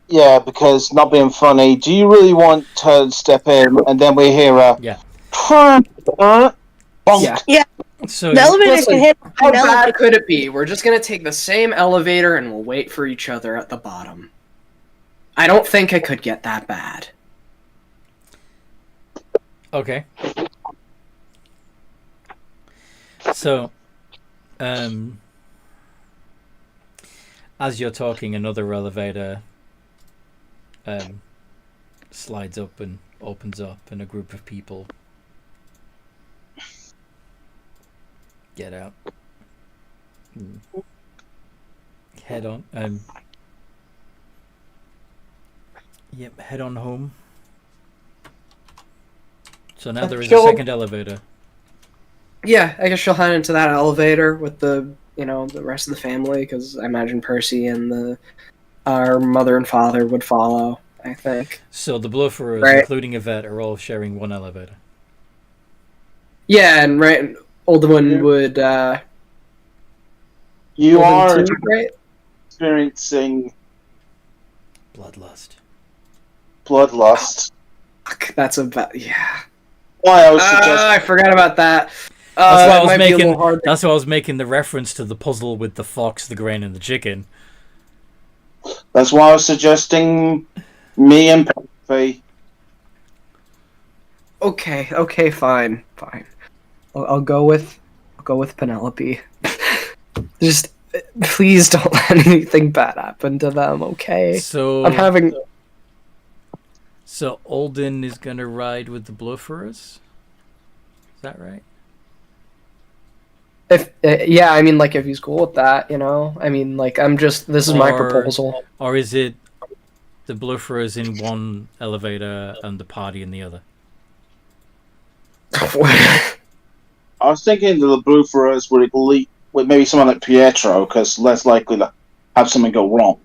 Yeah, because not being funny, do you really want to step in and then we hear a Yeah. bonk? Yeah. So The elevator Listen, can hit How Penelope. bad could it be? We're just gonna take the same elevator and we'll wait for each other at the bottom. I don't think it could get that bad. okay. So, as you're talking, another elevator slides up and opens up, and a group of people get out. Head on. Yep, head on home. So now there is a Sure. second elevator. Yeah, I guess she'll head into that elevator with the rest of the family, because I imagine Percy and our mother and father would follow, I think. So the Blufferers, Right. including Yvette, are all sharing one elevator. Yeah, and old one would, You old one are too, right? experiencing Bloodlust. bloodlust. Fuck, that's yeah. Why I was suggesting I forgot about that. That's why that I was might be a making. little hard. That's why I was making the reference to the puzzle with the fox, the grain, and the chicken. that's why I was suggesting me and Penelope. Okay, fine. I'll go with Penelope. Just please don't let anything bad happen to them, okay? So I'm having So Olden is gonna ride with the Blufferers. Is that right? yeah, I mean, like, if he's cool with that, I mean, like, this is my Or- proposal. Or is it the Blufferers in one elevator and the party in the other? I was thinking that the Blue Pharaohs would elite with maybe someone like Pietro, because less likely to have something go wrong.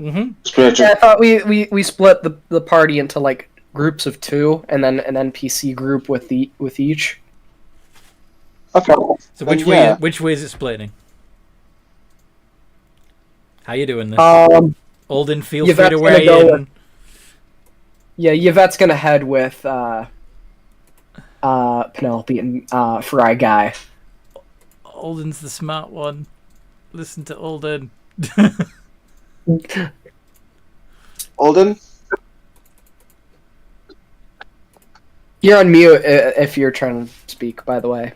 Mm-hmm. Pietro, Yeah, I thought we split the party into, like, groups of 2, and then an NPC group with each. okay. So Then, which yeah. way is it splitting? How you doing this? Olden, feel free Yvette's to gonna weigh go in. Yeah, Yvette's gonna head with Penelope and Fry Guy. Olden's the smart one. Listen to Olden. Olden? You're on mute if you're trying to speak, by the way.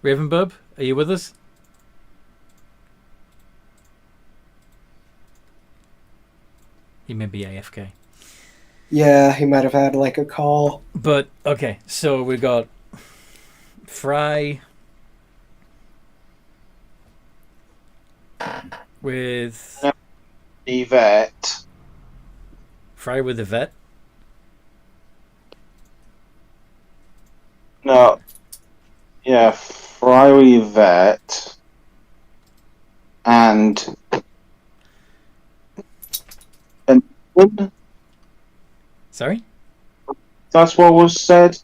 Ravenbub, are you with us? He may be AFK. Yeah, he might have had like a call. But, okay, so we got Fry with... Yvette. Fry with the vet? No. Yeah, Fiery Vet. And Sorry? that's what was said?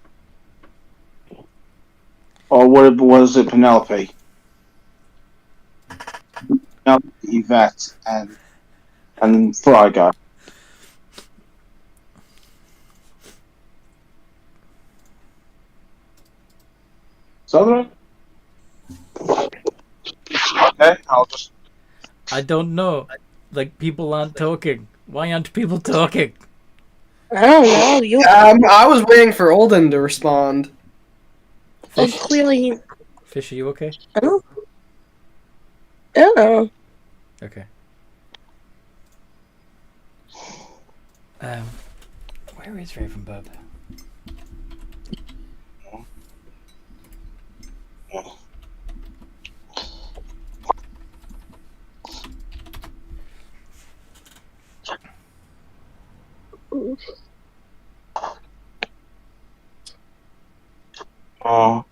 Or was it Penelope? Penelope, Yvette, and Fry Guy. Southern? Okay, I'll just... I don't know. Like, people aren't talking. Why aren't people talking? I don't know. You I was waiting for Olden to respond. clearly. Fish, are you okay? I don't know. Okay. Where is Ravenbub? Oh.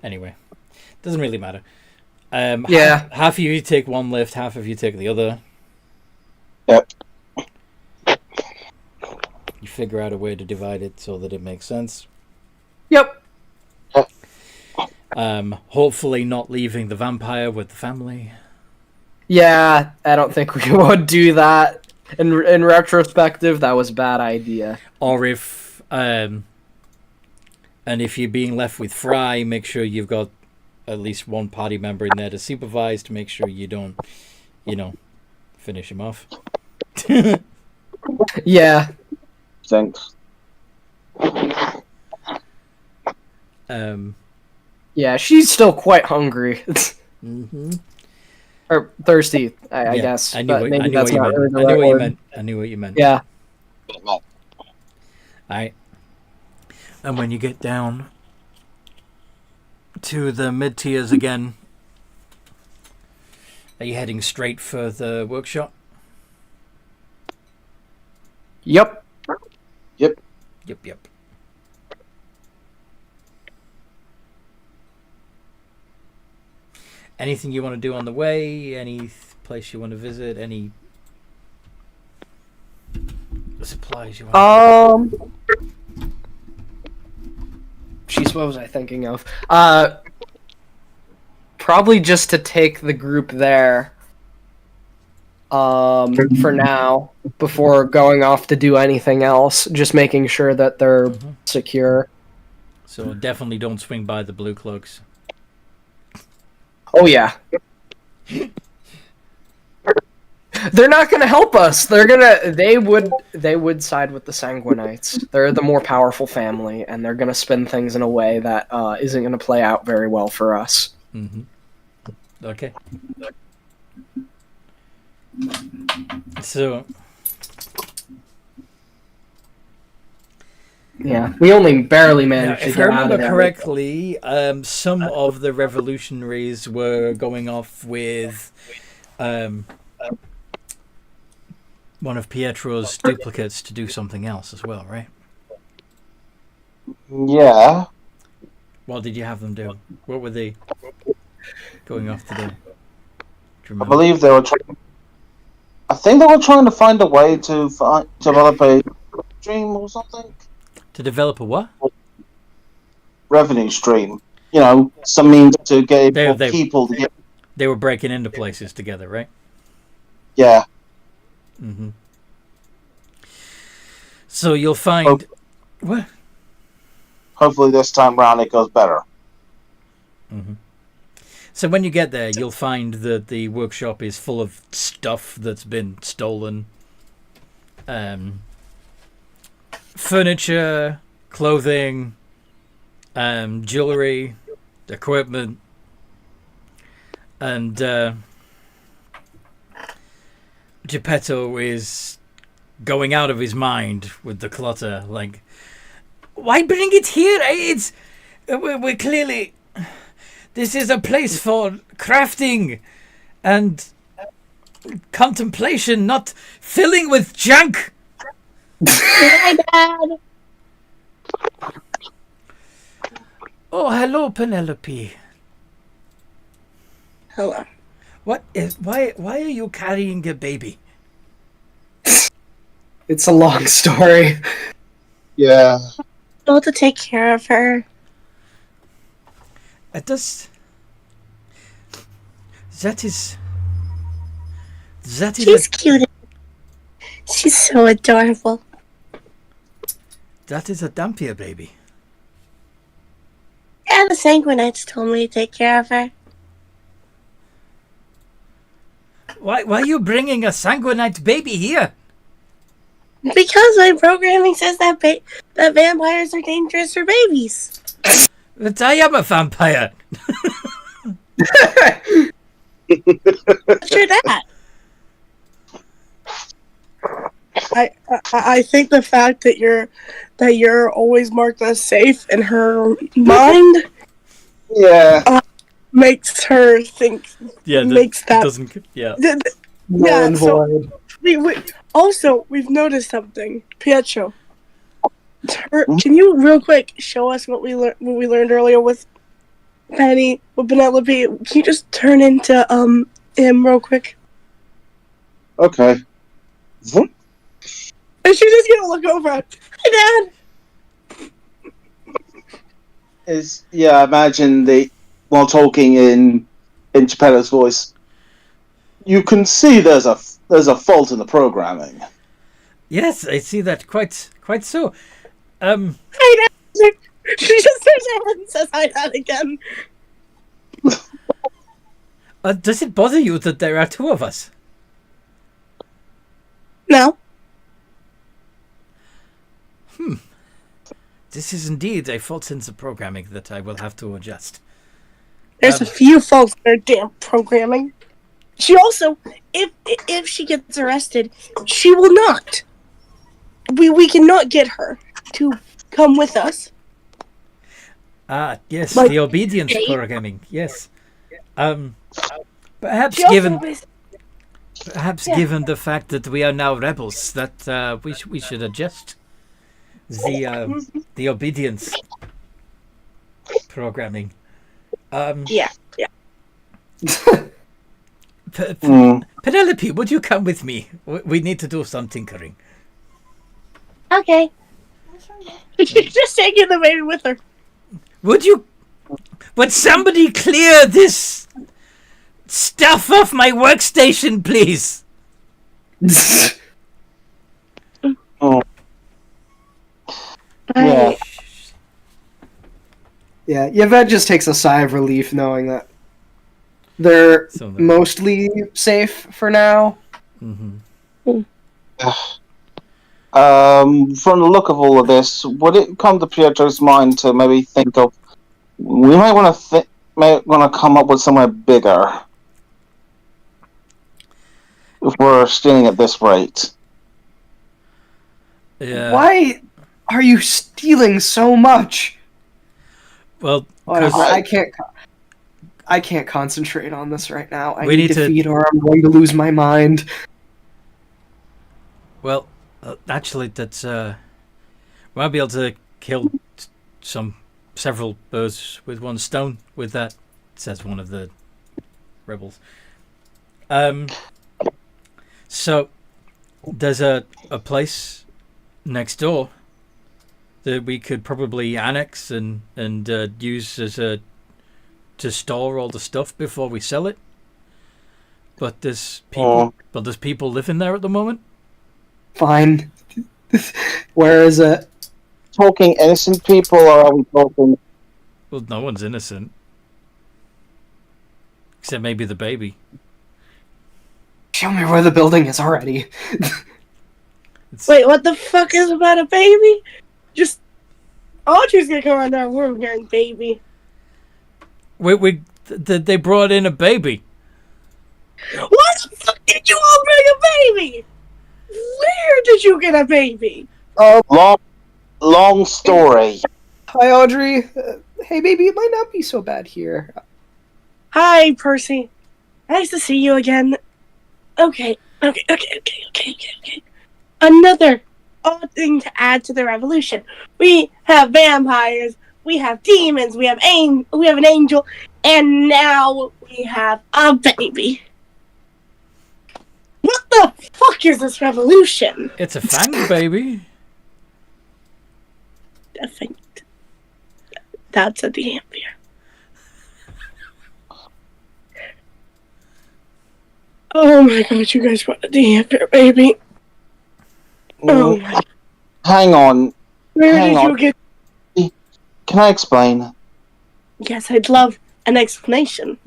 Anyway, doesn't really matter. Yeah. Half of you take one lift, half of you take the other. Yep. You figure out a way to divide it so that it makes sense. Yep. Hopefully not leaving the vampire with the family. Yeah, I don't think we would do that. In retrospective, that was a bad idea. Or if and if you're being left with Fry, make sure you've got at least one party member in there to supervise to make sure you don't, finish him off. Yeah. Thanks. Yeah, she's still quite hungry. Mm-hmm. Or thirsty, I guess. I knew but what, maybe I knew that's what you not meant. really the I knew right what you word. meant. I knew what you meant. Yeah. Alright. And when you get down to the mid tiers again, are you heading straight for the workshop? Yep. Yep. Anything you want to do on the way? Any place you want to visit? Any supplies you want? Jeez, what was I thinking of? Probably just to take the group there. For now, before going off to do anything else, just making sure that they're secure. So definitely don't swing by the blue cloaks. Oh yeah. They're not gonna help us. They would side with the Sanguinites. They're the more powerful family, and they're gonna spin things in a way that isn't gonna play out very well for us. Mm-hmm. Okay. So yeah, we only barely managed to if I get out remember of there. correctly, some of the revolutionaries were going off with one of Pietro's duplicates to do something else as well, right? Yeah. What did you have them do? What were they going off to do? Do you I remember? believe they were trying... I think they were trying to find a way to develop a stream or something. To develop a what? Revenue stream. Some means to get people to get... They were breaking into places together, right? Yeah. Mm-hmm. So you'll find... What? Hopefully this time round it goes better. Mm-hmm. So when you get there, you'll find that the workshop is full of stuff that's been stolen. Furniture, clothing, jewelry, equipment, and Geppetto is going out of his mind with the clutter. Like, why bring it here? We're clearly... This is a place for crafting and contemplation, not filling with junk. Hi, Dad. Oh, hello, Penelope. Hello. Why are you carrying a baby? It's a long story. Yeah. Able to take care of her. That is She's cute. She's so adorable. that is a Dampier baby. Yeah, the Sanguinites told me to take care of her. Why are you bringing a Sanguinite baby here? Because my programming says that that vampires are dangerous for babies. But I am a vampire. Sure that. I think the fact that you're always marked as safe in her mind Yeah. makes her think. Yeah, makes that doesn't. Yeah. Yeah. So we've noticed something, Pietro. Can you real quick show us what we learned earlier with Penny, with Penelope? Can you just turn into him real quick? Okay. And she's just gonna look over. Hi, Dad. Imagine while talking in Geppetto's voice, you can see there's a fault in the programming. Yes, I see that quite so. Hi, Dad. She just turns her head and says hi, Dad again. Does it bother you that there are two of us? No. This is indeed a fault in the programming that I will have to adjust. There's a few faults in her damn programming. She also, if she gets arrested, she will not. We cannot get her to come with us. Ah, yes, Like- the obedience programming. Yes. Perhaps She also given is- given the fact that we are now rebels, that we should adjust the obedience programming. Yeah. Penelope, would you come with me? We need to do some tinkering. Okay. She's just taking the baby with her. Would somebody clear this stuff off my workstation, please? Oh. Right. Yeah, Yvette just takes a sigh of relief knowing that they're mostly safe for now. Mm-hmm. From the look of all of this, would it come to Pietro's mind to maybe think of we might want to come up with somewhere bigger if we're stealing at this rate? Yeah. Why are you stealing so much? Well, I can't concentrate on this right now. I We need need to to- feed or I'm going to lose my mind. Well, actually, that's we might be able to kill several birds with one stone with that, says one of the rebels. So there's a place next door that we could probably annex and use as to store all the stuff before we sell it. But there's people living there at the moment. Fine. Where is it? Talking innocent people, or are we talking? Well, no one's innocent. Except maybe the baby. Show me where the building is already. Wait, what the fuck is about a baby? Just Audrey's gonna come around our room hearing baby. They brought in a baby. What the fuck did you all bring a baby? Where did you get a baby? Long story. Hi, Audrey. Hey, baby, it might not be so bad here. Hi, Percy. Nice to see you again. Okay. Another odd thing to add to the revolution. We have vampires, we have demons, we have an angel, and now we have a baby. What the fuck is this revolution? It's a fanged baby. I think that's a damn fear. Oh my god, you guys brought a damn fear, baby. Oh my. Hang on. Where Hang did on. you get? Can I explain? Yes, I'd love an explanation.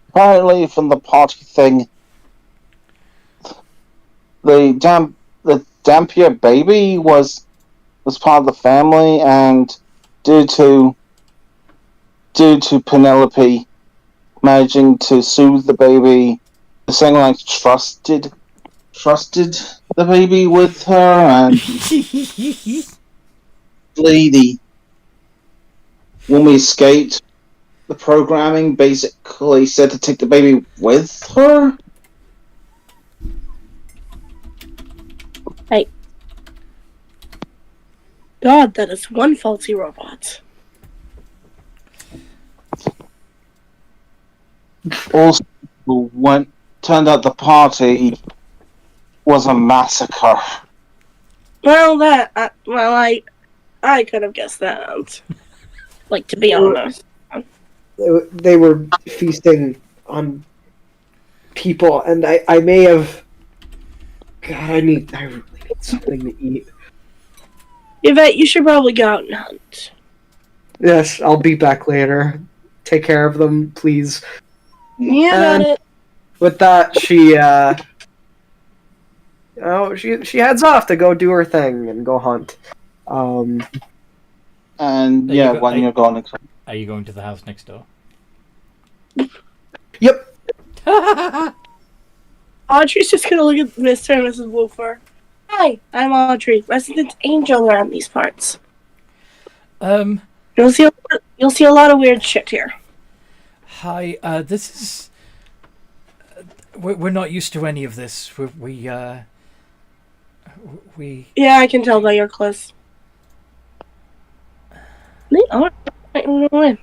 Apparently from the party thing, the Dampier baby was part of the family, and due to Penelope managing to soothe the baby, the Snaguinite trusted the baby with her, and when we escaped, the programming basically said to take the baby with her. God, that is one faulty robot. Also, turned out the party was a massacre. Well, I could have guessed that. Like, to be honest. They were feasting on people, and I may have. God, I really need something to eat. Yvette, you should probably go out and hunt. Yes, I'll be back later. Take care of them, please. Yeah, got it. With that, she heads off to go do her thing and go hunt. And yeah, when you're gone. Are you going to the house next door? Yep. Audrey's just gonna look at Mr. and Mrs. Wolfer. Hi, I'm Audrey, resident angel around these parts. You'll see a lot of weird shit here. Hi, this is. We're not used to any of this. We. Yeah, I can tell by your clothes. They are quite well made.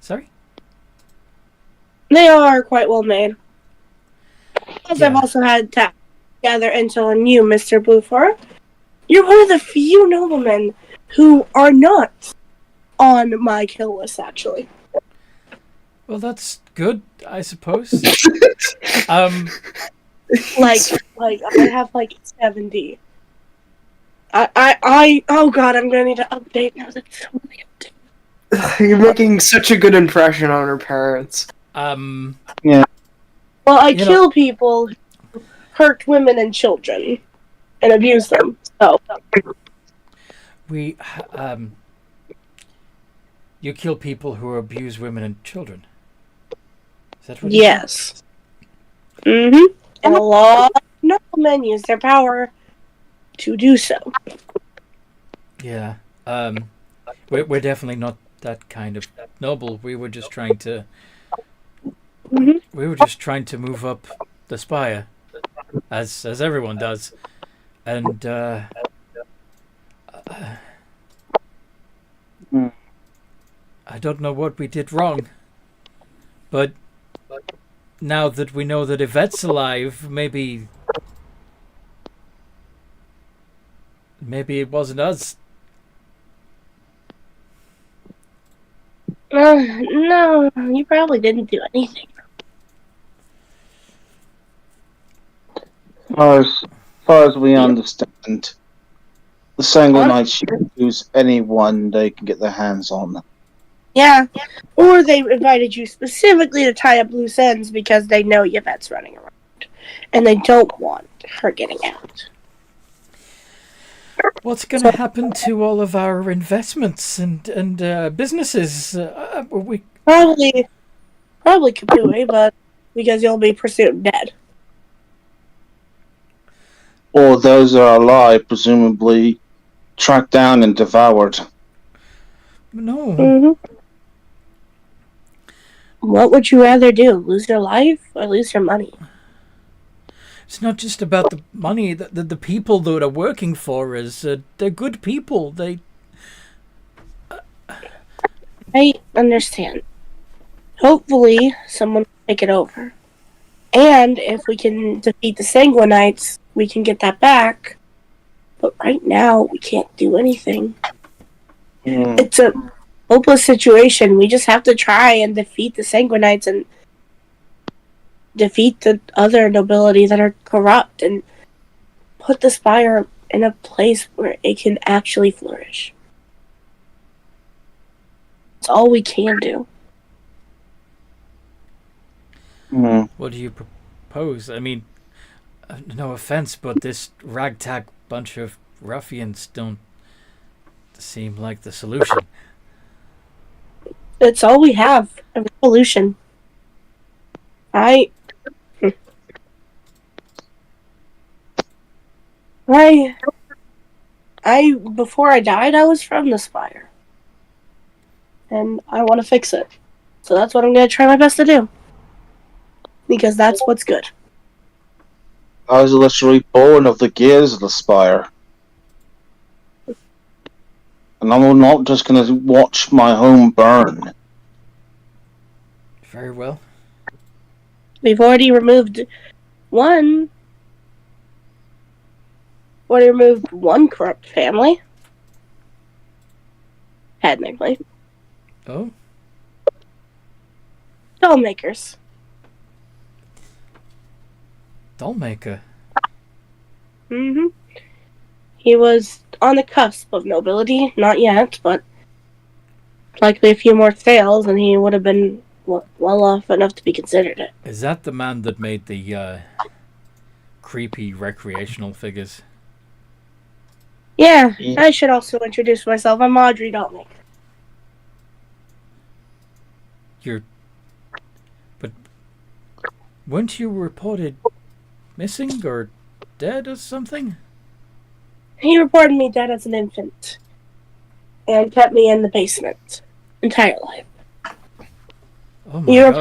Sorry? They are quite well made. Plus, Yeah. I've also had to gather intel on you, Mr. Bluefor. You're one of the few noblemen who are not on my kill list, actually. Well, that's good, I suppose. Like I have like 70. Oh god, I'm gonna need to update now. That's so weird. You're making such a good impression on her parents. Yeah. Well, I kill people who hurt women and children and abuse them. So you kill people who abuse women and children. Is that what? yes. Mm-hmm. And a lot of noblemen use their power to do so. Yeah. We're definitely not that kind of noble. We were just trying to. Mm-hmm. We were just trying to move up the Spire, as everyone does, and I don't know what we did wrong, but now that we know that Yvette's alive, maybe it wasn't us. No, you probably didn't do anything. As far as we understand, the Snaguinite should use anyone they can get their hands on. Yeah. Or they invited you specifically to tie up loose ends because they know Yvette's running around. And they don't want her getting out. What's going to happen to all of our investments and businesses? Probably Kapui, but because you'll be presumed dead. Or those that are alive, presumably tracked down and devoured. No. Mm-hmm. What would you rather do? Lose your life or lose your money? It's not just about the money. The people that are working for us, they're good people. I understand. Hopefully, someone will take it over. And if we can defeat the Snaguinites, we can get that back. But right now, we can't do anything. It's a hopeless situation. We just have to try and defeat the Snaguinites and defeat the other nobility that are corrupt and put the Spire in a place where it can actually flourish. It's all we can do. What do you propose? I mean, no offense, but this ragtag bunch of ruffians don't seem like the solution. It's all we have. A revolution. Before I died, I was from the Spire. And I want to fix it. So that's what I'm going to try my best to do. Because that's what's good. I was literally born of the gears of the Spire. And I'm not just going to watch my home burn. Very well. We've already removed one corrupt family. Technically. Oh? Dollmakers. Dollmaker? Mm-hmm. He was on the cusp of nobility, not yet, but likely a few more sales and he would have been well off enough to be considered it. Is that the man that made the creepy recreational figures? Yeah, I should also introduce myself. I'm Audrey Dollmaker. But weren't you reported missing or dead or something? He reported me dead as an infant and kept me in the basement entire life. Oh my You're God.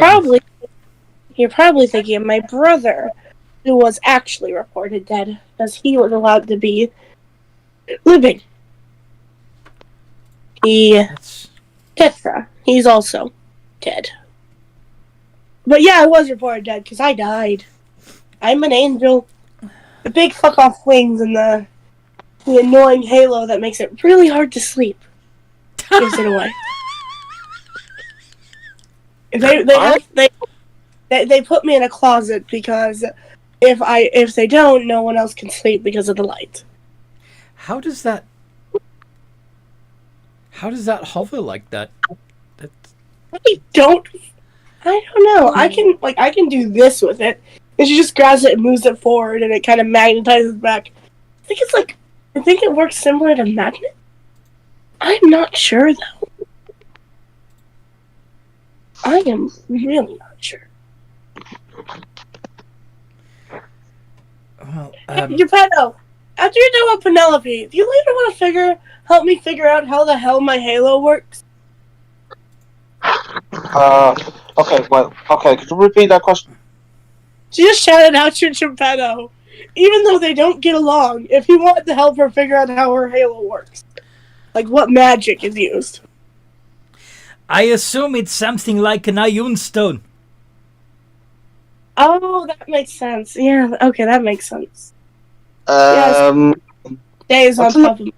probably thinking of my brother, who was actually reported dead, because he was allowed to be living. Tetra, he's also dead. But yeah, I was reported dead, because I died. I'm an angel. The big fuck off wings and the annoying halo that makes it really hard to sleep gives it away. They put me in a closet because if they don't, no one else can sleep because of the light. How does that hover like that? I don't know. I can do this with it. And she just grabs it and moves it forward and it kind of magnetizes back. I think it works similar to magnet. I'm not sure though. I am really not sure. Well, Geppetto, after you're done with Penelope, do you later want to help me figure out how the hell my halo works? Okay, could you repeat that question? She just shouted out to Geppetto. Even though they don't get along, if he wanted to help her figure out how her halo works. Like what magic is used. I assume it's something like an ion stone. Oh, that makes sense. Yeah, okay, that makes sense. Yes. Stays on top of.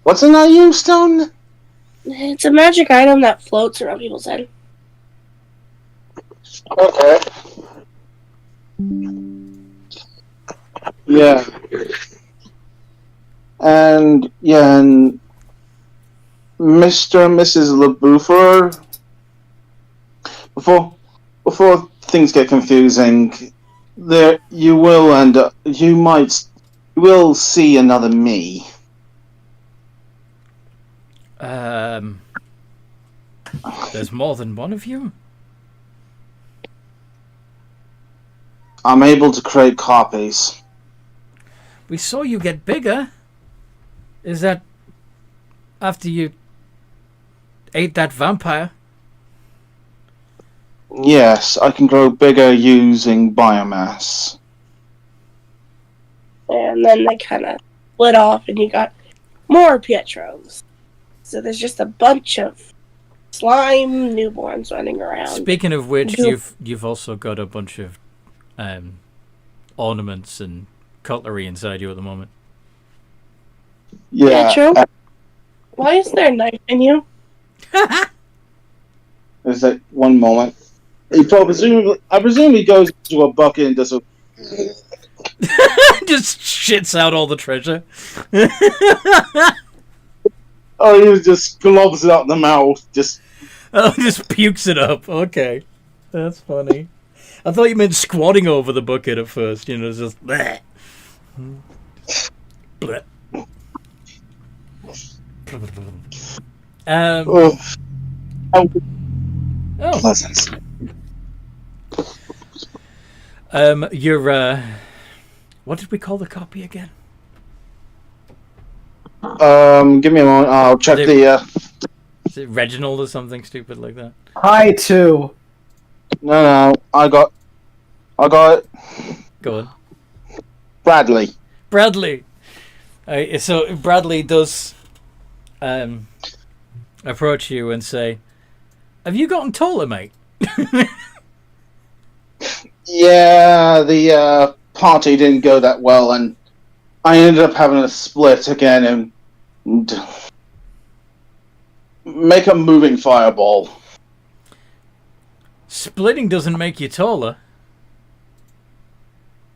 What's an ion stone? It's a magic item that floats around people's head. Okay. Yeah. And Mr. and Mrs. LaBouffer, before things get confusing, you will see another me. There's more than one of you? I'm able to create copies. We saw you get bigger. Is that after you ate that vampire? Yes, I can grow bigger using biomass. And then they kind of split off, and you got more Pietros. So there's just a bunch of slime newborns running around. Speaking of which, you've also got a bunch of ornaments and cutlery inside you at the moment. Yeah. Pietro? Why is there a knife in you? There's that one moment. I presume he goes to a bucket and does a... Just shits out all the treasure. Oh, he just globs it out in the mouth. Just pukes it up. Okay. That's funny. I thought you meant squatting over the bucket at first. You know, just... Bleh. Bleh. Pleasant. Your what did we call the copy again? Give me a moment. I'll check Is it Reginald or something stupid like that? Hi, too. No, I got it. Go on. Bradley. So Bradley does approach you and say, "Have you gotten taller, mate?" Yeah, the party didn't go that well, and I ended up having a split again and make a moving fireball. Splitting doesn't make you taller.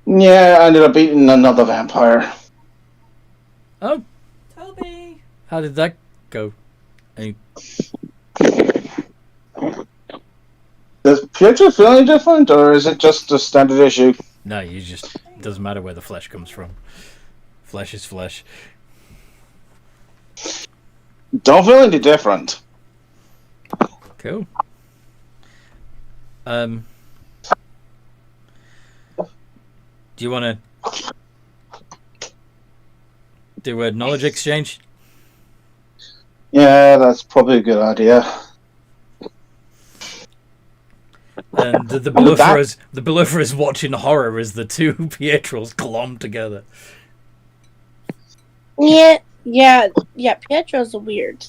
Yeah, I ended up eating another vampire. Oh, Toby! How did that go? Does Pietro feel any different, or is it just a standard issue? No, it doesn't matter where the flesh comes from. Flesh is flesh. Don't feel any different. Cool. Do you want to do a knowledge exchange? Yeah, that's probably a good idea. And the bluffer is watching horror as the two Pietros glom together. Yeah, Pietro's a weird.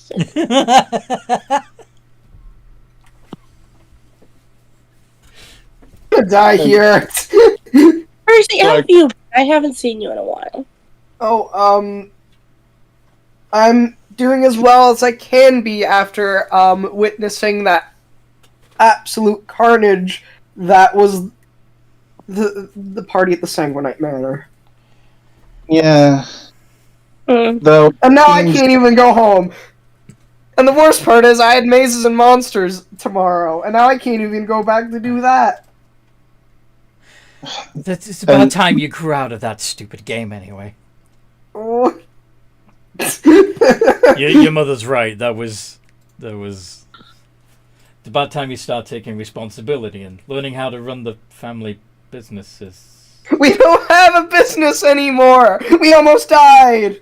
Die here. Percy, how have you? I haven't seen you in a while. Oh, I'm doing as well as I can be after witnessing that absolute carnage that was the party at the Snaguinite Manor. Yeah. Though, And now I can't even go home. And the worst part is I had mazes and monsters tomorrow, and now I can't even go back to do that. It's about time you grew out of that stupid game anyway. Oh. Your mother's right. That was it's about time you start taking responsibility and learning how to run the family businesses. We don't have a business anymore. We almost died.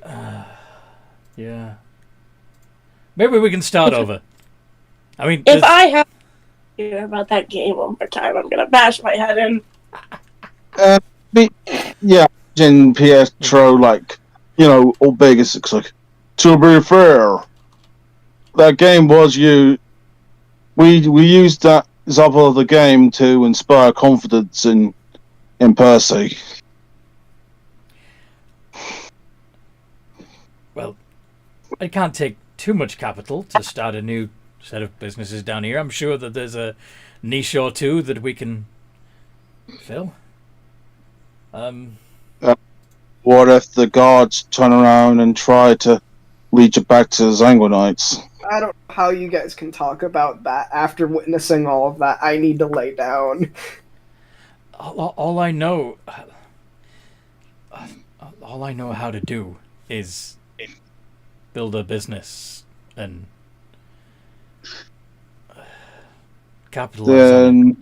Yeah. Maybe we can start over. I mean, if I have to hear about that game one more time, I'm gonna bash my head in. Yeah, in Pietro, like, all big. It's like, to be fair, that game was we used that example of the game to inspire confidence in Percy. Well, it can't take too much capital to start a new set of businesses down here. I'm sure that there's a niche or two that we can fill. What if the guards turn around and try to lead you back to the Snaguinites? I don't know how you guys can talk about that after witnessing all of that. I need to lay down. All I know, all I know how to do is build a business and capitalize on it.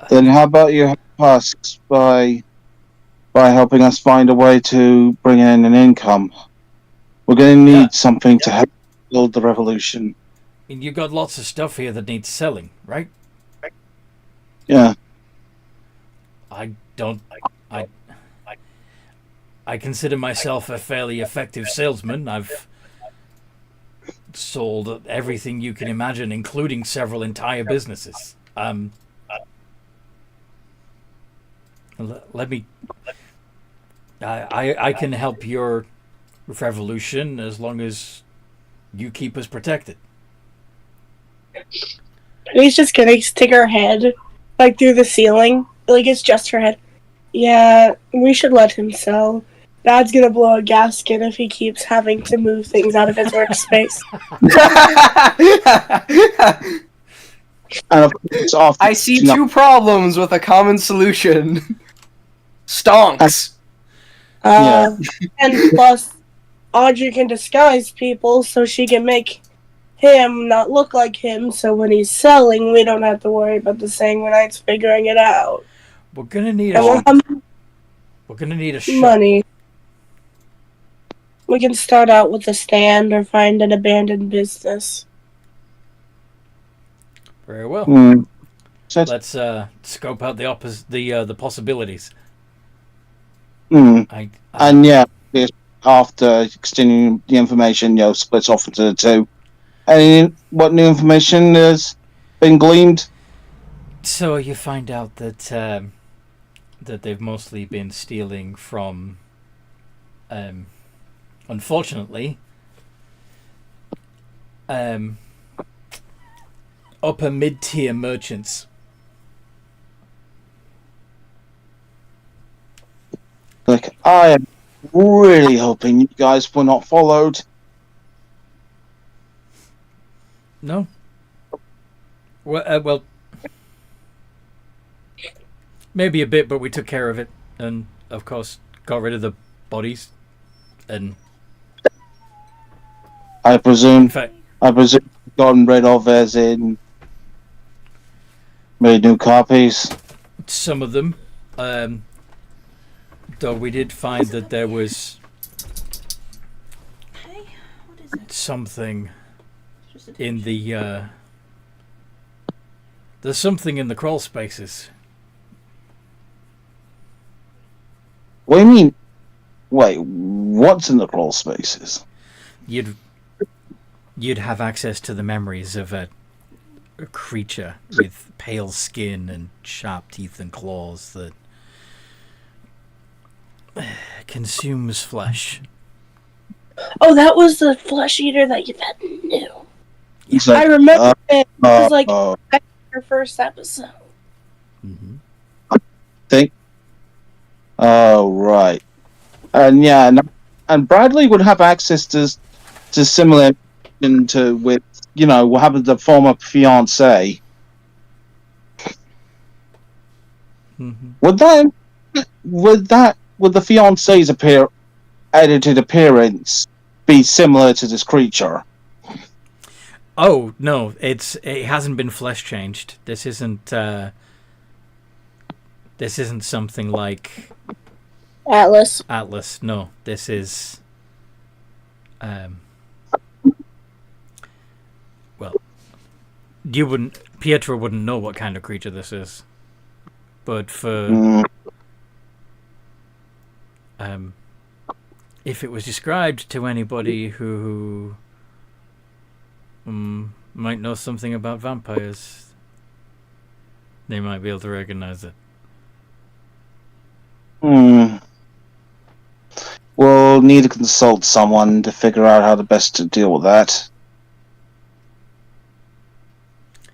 Then how about you help us by helping us find a way to bring in an income? We're going to need something to help build the revolution. And you got lots of stuff here that needs selling, right? Yeah. I consider myself a fairly effective salesman. I've sold everything you can imagine, including several entire businesses. Let me. I can help your revolution as long as you keep us protected. He's just gonna stick her head, like, through the ceiling. Like, it's just her head. Yeah, we should let him sell. Dad's gonna blow a gasket if he keeps having to move things out of his workspace. And of course, I see two problems with a common solution. Stonks. Yeah. And plus, Audrey can disguise people so she can make him not look like him, so when he's selling, we don't have to worry about the Sanguinites figuring it out. We're gonna need a shop. Money. We can start out with a stand or find an abandoned business. Very well. Let's scope out the possibilities. And yeah, after exchanging the information, splits off into the two. And what new information has been gleaned? So you find out that that they've mostly been stealing from, unfortunately, upper mid-tier merchants. Like, I am really hoping you guys were not followed. No. Well, maybe a bit, but we took care of it, and of course got rid of the bodies. And I presume, in fact, gotten rid of as in made new copies. some of them. Though we did find that there was something in the there's something in the crawl spaces. What do you mean? Wait, what's in the crawl spaces? You'd have access to the memories of a creature with pale skin and sharp teeth and claws that consumes flesh. Oh, that was the flesh eater that Yvette knew. Like, I remember it. It was like her first episode. Mm-hmm. Think. Oh, right. And yeah, and Bradley would have access to similar into with what happened to the former fiance. Mm-hmm. Would the fiance's edited appearance be similar to this creature? Oh no, it hasn't been flesh changed. This isn't something like Atlas. No, this is well, Pietro wouldn't know what kind of creature this is. But for if it was described to anybody who might know something about vampires, they might be able to recognize it. We'll need to consult someone to figure out how to best to deal with that.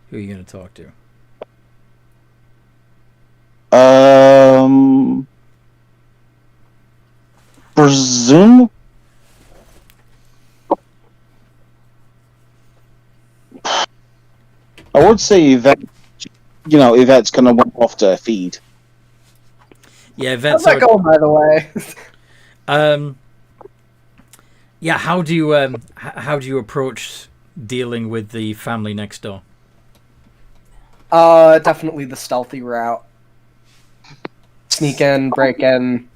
Who are you going to talk to? Presume. I would say Yvette, Yvette's going to walk off to feed. Yeah, How's Yvette's that going, by the way? Yeah, how do you approach dealing with the family next door? Definitely the stealthy route. Sneak in, break in,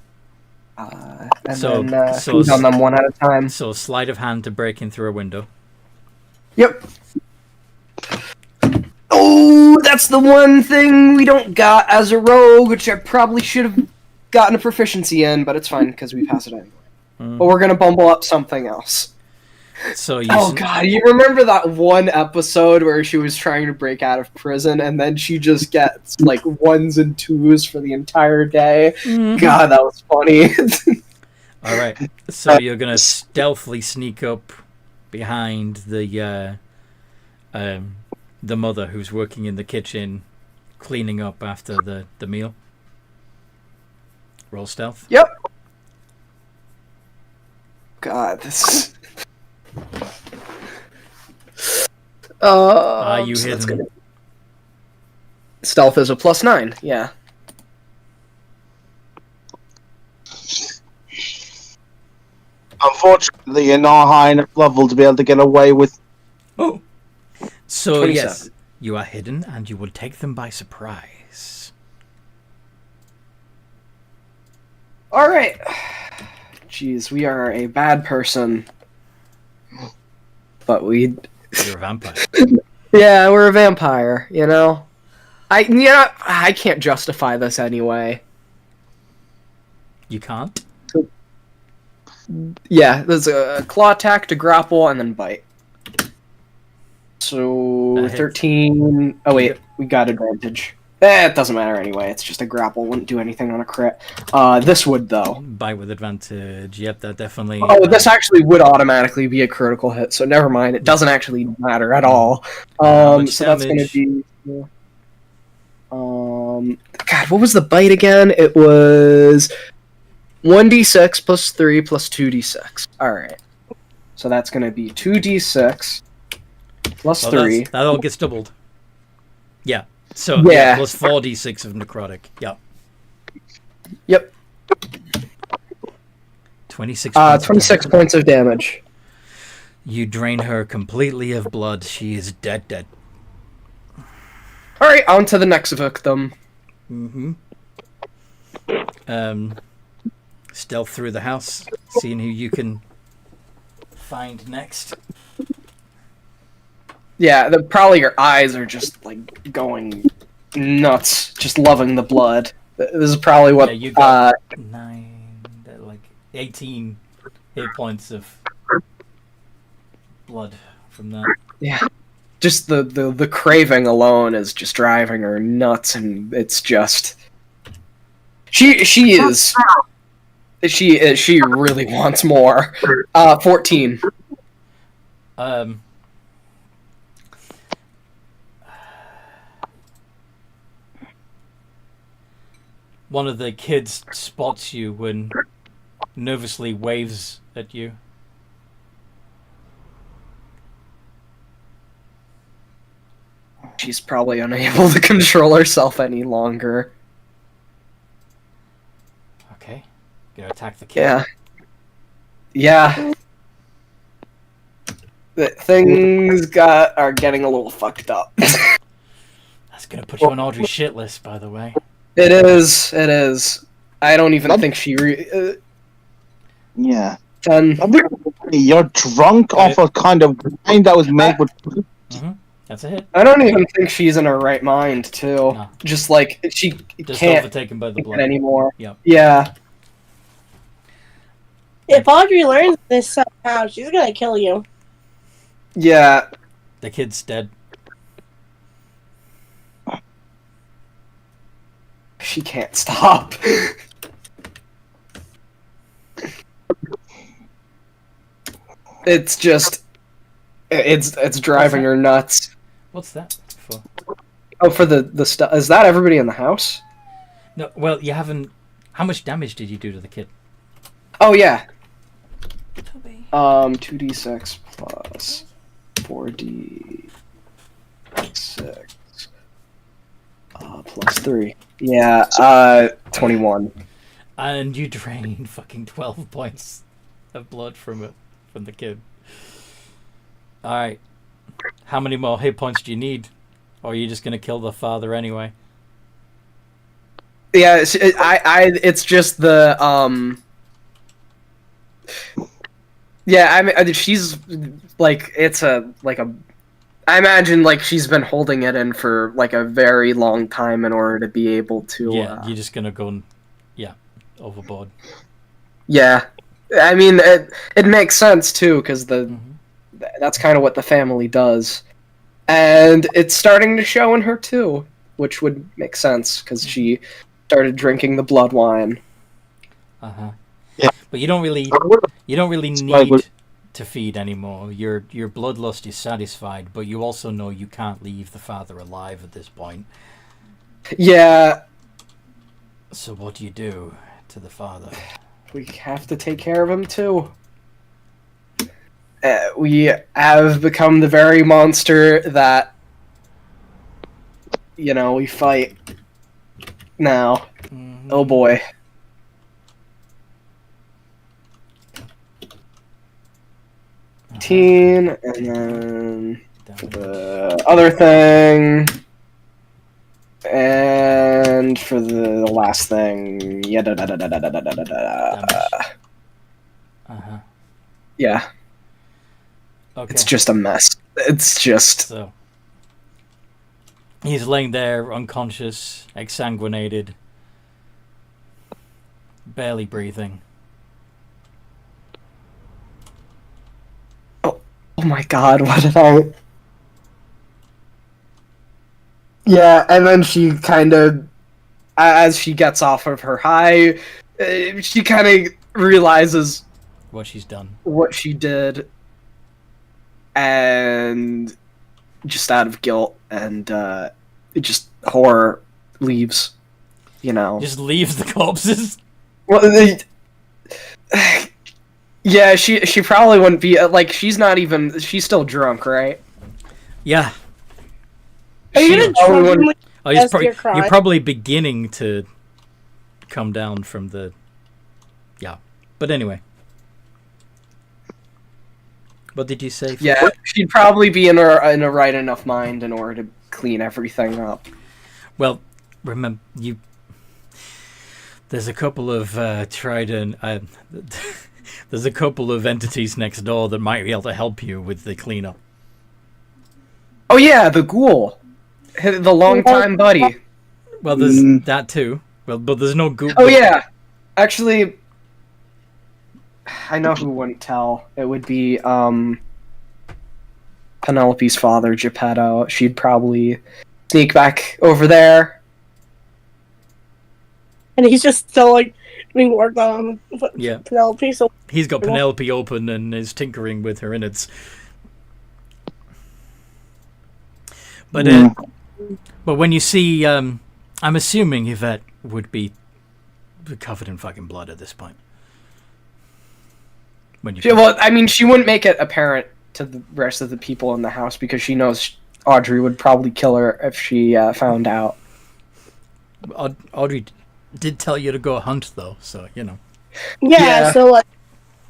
and then feed on them one at a time. So sleight of hand to break in through a window. Yep. Oh, that's the one thing we don't got as a rogue, which I probably should have gotten a proficiency in, but it's fine because we pass it anyway. But we're gonna bumble up something else. So God, you remember that one episode where she was trying to break out of prison and then she just gets like 1s and 2s for the entire day? God, that was funny. All right. So you're gonna stealthily sneak up behind the mother who's working in the kitchen, cleaning up after the meal. Roll stealth. Yep. God, this. Are you hidden? Stealth is a +9. Yeah. Unfortunately, you're not high enough level to be able to get away with. Oh. So 27. yes, you are hidden, and you will take them by surprise. All right. Jeez, we are a bad person, but we. You're a vampire. Yeah, we're a vampire. You know, I can't justify this anyway. You can't. Yeah, there's a claw attack to grapple and then bite. So 13. Oh wait, we got advantage. It doesn't matter anyway. It's just a grapple. Wouldn't do anything on a crit. This would though. Bite with advantage. Yep, that definitely. Oh, this actually would automatically be a critical hit. So never mind. It doesn't actually matter at all. So that's going to be. God, what was the bite again? It was 1d6 plus 3 plus 2d6. All right. So that's going to be 2d6 plus 3. That all gets doubled. Yeah. So Yeah. plus 4d6 of necrotic. Yep. Yep. 26. 26 points of damage. You drain her completely of blood. She is dead. All right, on to the next victim. Mm-hmm. Stealth through the house, seeing who you can find next. Yeah, probably your eyes are just like going nuts, just loving the blood. This is probably what. Yeah, you got 18 hit points of blood from that. Yeah, just the craving alone is just driving her nuts, and it's just she really wants more. 14. One of the kids spots you and nervously waves at you. She's probably unable to control herself any longer. Okay. Gonna attack the kid. Yeah. Things are getting a little fucked up. That's gonna put you on Audrey's shit list, by the way. It is. I don't even think she. Yeah. 10. You're drunk off a kind of wine that was made with. Mm-hmm. That's a hit. I don't even think she's in her right mind, too. No. Just like she Just can't overtaken by the take blood it anymore. Yep. Yeah. If Audrey learns this somehow, she's gonna kill you. Yeah. The kid's dead. She can't stop. It's just. It's driving her nuts. What's that for? Oh, for the stuff. Is that everybody in the house? No, well, you haven't. How much damage did you do to the kid? Oh yeah. 2d6 plus 4d6 6. Plus 3. Yeah, 21. And you drain fucking 12 points of blood from the kid. Alright. How many more hit points do you need? Or are you just gonna kill the father anyway? Yeah, it's just the, Yeah, I mean, she's, like, I imagine, like, she's been holding it in for, like, a very long time in order to be able to, Yeah, you're just gonna go overboard. Yeah. I mean, it makes sense, too, because that's kind of what the family does. And it's starting to show in her, too, which would make sense, because she started drinking the blood wine. Uh-huh. Yeah. But you don't really need to feed anymore. Your bloodlust is satisfied, but you also know you can't leave the father alive at this point. Yeah. So what do you do to the father? We have to take care of him, too. We have become the very monster that, we fight now. Mm-hmm. Oh boy. And then the other thing, and for the last thing, yeah. Okay. It's just a mess. It's just So he's laying there unconscious, exsanguinated, barely breathing. Oh my god, what did I... Yeah, and then she kind of, as she gets off of her high, she kind of realizes What she's done. what she did, and just out of guilt and just horror leaves, Just leaves the corpses. Well, yeah, she probably wouldn't be, like, she's still drunk, right? Yeah. Are you gonna probably trust him with Oh, As your crime. you're probably beginning to come down from the... Yeah. But anyway. What did you say? Yeah, she'd probably be in a right enough mind in order to clean everything up. Well, remember, there's a couple of there's a couple of entities next door that might be able to help you with the cleanup. Oh yeah, the ghoul. The longtime buddy. Well, there's that too. Well, but there's no ghoul. Oh yeah. Actually, I know who wouldn't tell. It would be Penelope's father, Geppetto. She'd probably sneak back over there. And he's just still like being worked on Yeah. Penelope. So He's got Penelope open and is tinkering with her innards. But but when you see, I'm assuming Yvette would be covered in fucking blood at this point. When you Well, I mean, she wouldn't make it apparent to the rest of the people in the house because she knows Audrey would probably kill her if she found out. Audrey did tell you to go hunt, though, so Yeah. so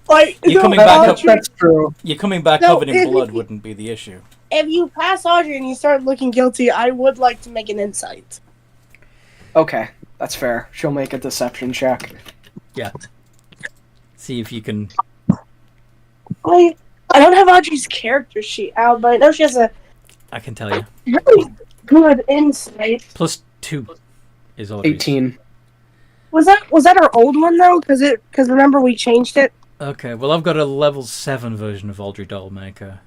like You're no, coming back up. That's true. You're coming back No, covered in blood wouldn't be the issue. if you pass Audrey and you start looking guilty, I would like to make an insight. Okay, that's fair. She'll make a deception check. Yeah. See if you can. I don't have Audrey's character sheet out, but I know she has a I can tell you. really good insight. +2 is Audrey's. 18. Was that our old one though? Because remember we changed it. Okay, well I've got a level 7 version of Audrey Dollmaker.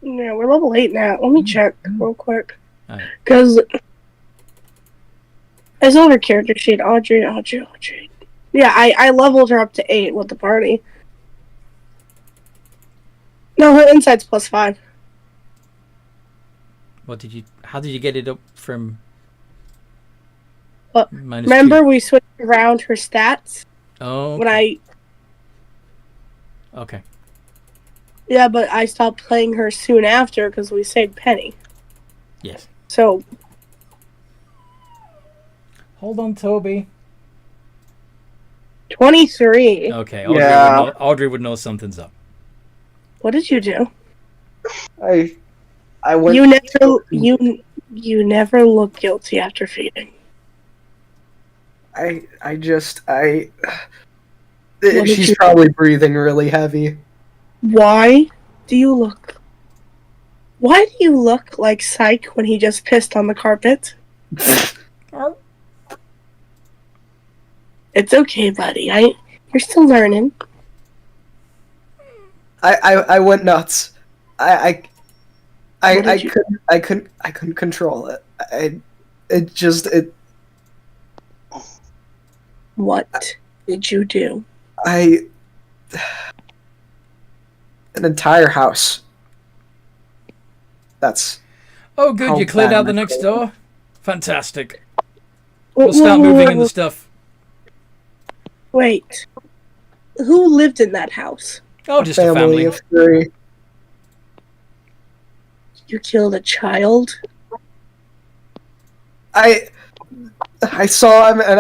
Yeah, we're level 8 now. Let me check real quick. Alright. Because it's on her character sheet. Audrey. Yeah, I leveled her up to 8 with the party. No, her insight's +5. How did you get it up from Well, -2? remember we switched around her stats Oh, when I... okay. Yeah, but I stopped playing her soon after because we saved Penny. Yes. So, Hold on, Toby. 23. Okay, Yeah. Audrey would know something's up. What did you do? I went. You never look guilty after feeding. I What did she's you- probably breathing really heavy. Why do you look like Psych when he just pissed on the carpet? It's okay, buddy. You're still learning. I went nuts. I What did you- couldn't control it. What did you do? An entire house. That's Oh, good. How You cleared bad out the am I next feeling? door. Fantastic. We'll start moving in the stuff. Wait. Who lived in that house? Oh, just a family. of 3. You killed a child? I saw him and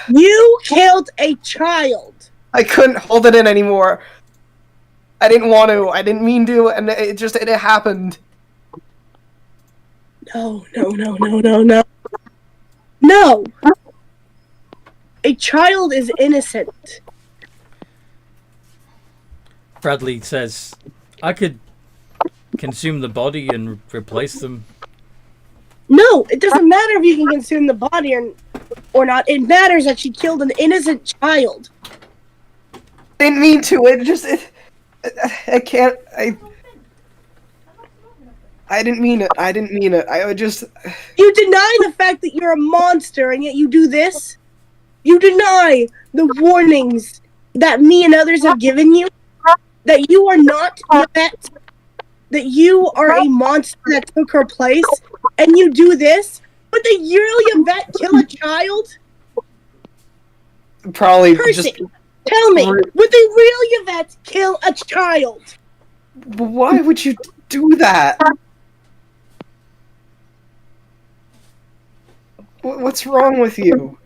You killed a child! I couldn't hold it in anymore. I didn't want to. I didn't mean to, and it happened. No. No! A child is innocent. Bradley says, I could consume the body and replace them. No, it doesn't matter if you can consume the body or not. It matters that she killed an innocent child. I didn't mean to. I can't. I didn't mean it. I just. You deny the fact that you're a monster, and yet you do this? You deny the warnings that me and others have given you? That you are not Yvette? That you are a monster that took her place? And you do this? Would the real Yvette kill a child? Probably Percy, just. tell me, would the real Yvette kill a child? Why would you do that? What's wrong with you?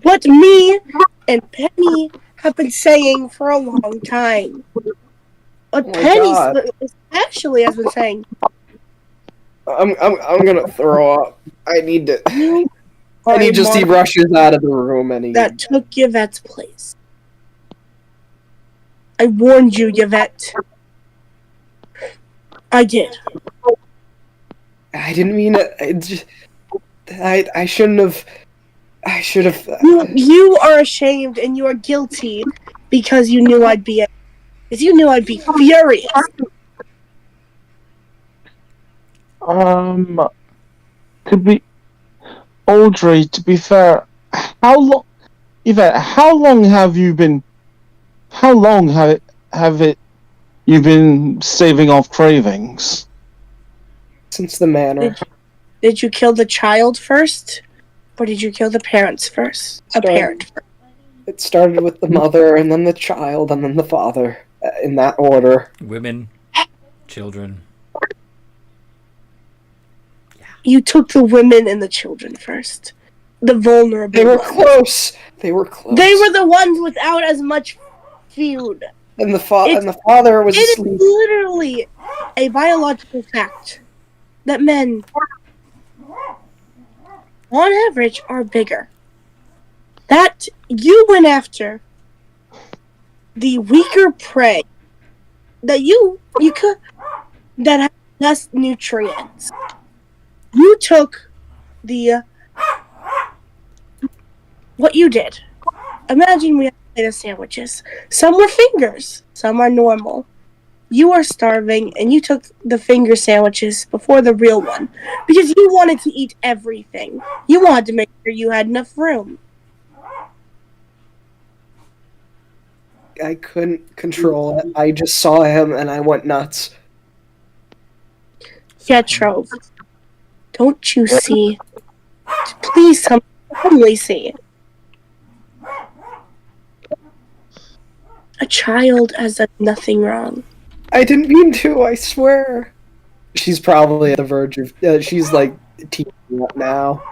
What me and Penny have been saying for a long time. What Oh my Penny God. actually has been saying. I'm gonna throw up. I need to. You are And he a he monster rushes out of the room and he. that took Yvette's place. I warned you, Yvette. I did. I didn't mean it. I shouldn't have. I should have. You are ashamed and you are guilty because you knew I'd be furious. Audrey, to be fair, how long, Yvette, how long have you been staving off cravings? Since the manor. Did you kill the child first? Or did you kill the parents first? A parent first. It started with the mother, and then the child, and then the father, in that order. Women, children. You took the women and the children first. The vulnerable They were ones. close. They were close. They were the ones without as much food. And the father was It is asleep. literally a biological fact that men, on average, are bigger. That you went after the weaker prey that you could that have less nutrients. You took what you did. Imagine we have a plate of sandwiches. Some were fingers, some are normal. You are starving, and you took the finger sandwiches before the real one because you wanted to eat everything. You wanted to make sure you had enough room. I couldn't control it. I just saw him and I went nuts. Pietro, don't you see? Please only see. A child has done nothing wrong. I didn't mean to, I swear. She's probably at the verge of. She's like teaching up now.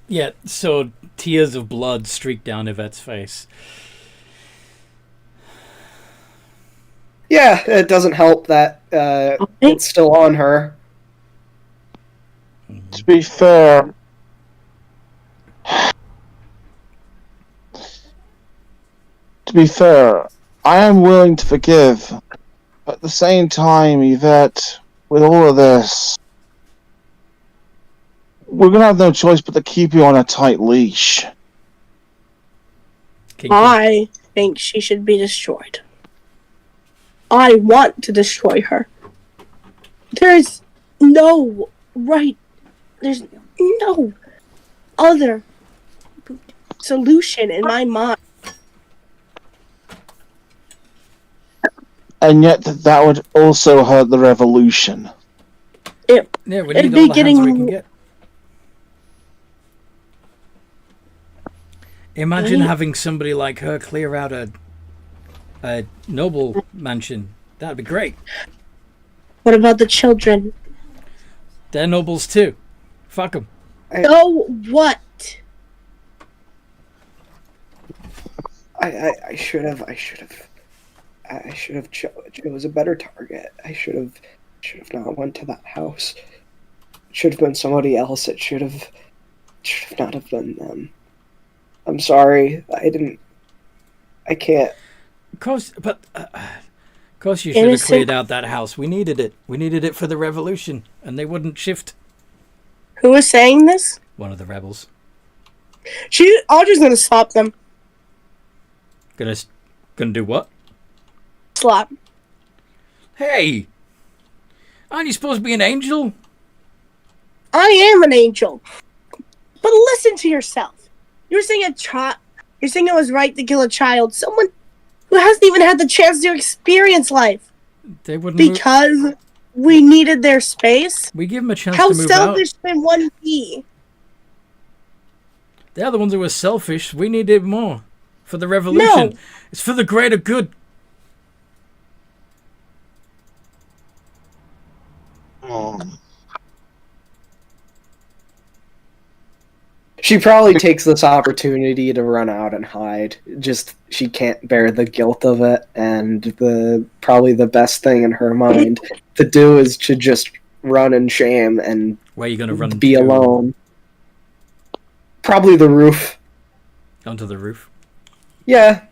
Yeah, so tears of blood streak down Yvette's face. Yeah, it doesn't help that it's still on her. To be fair, I am willing to forgive. But at the same time, Yvette, with all of this, we're gonna have no choice but to keep you on a tight leash. I think she should be destroyed. I want to destroy her. There's no right. There's no other solution in my mind. And yet, that would also hurt the revolution. Yeah, we It'd need be all the getting- hands we can get. Imagine having somebody like her clear out a noble mansion. That'd be great. What about the children? They're nobles too. Fuck them. So what? I should have chose a better target. I should have not went to that house. It should have been somebody else. It should have not have been them. I'm sorry. I can't. Of course, but of course you should have Innocent. cleared out that house. We needed it. We needed it for the revolution, and they wouldn't shift. Who is saying this? One of the rebels. Audrey's gonna stop them. Gonna do what? Slap. Hey, aren't you supposed to be an angel? I am an angel. But listen to yourself. You're saying You're saying it was right to kill a child. Someone who hasn't even had the chance to experience life. They wouldn't. Because we needed their space. We give them a chance How to move selfish out. can one be? They're the ones who were selfish. We needed more for the revolution. No. It's for the greater good. She probably takes this opportunity to run out and hide. Just she can't bear the guilt of it, and probably the best thing in her mind to do is to just run in shame and Where are you gonna run? be to? alone. Probably the roof. Onto the roof. Yeah,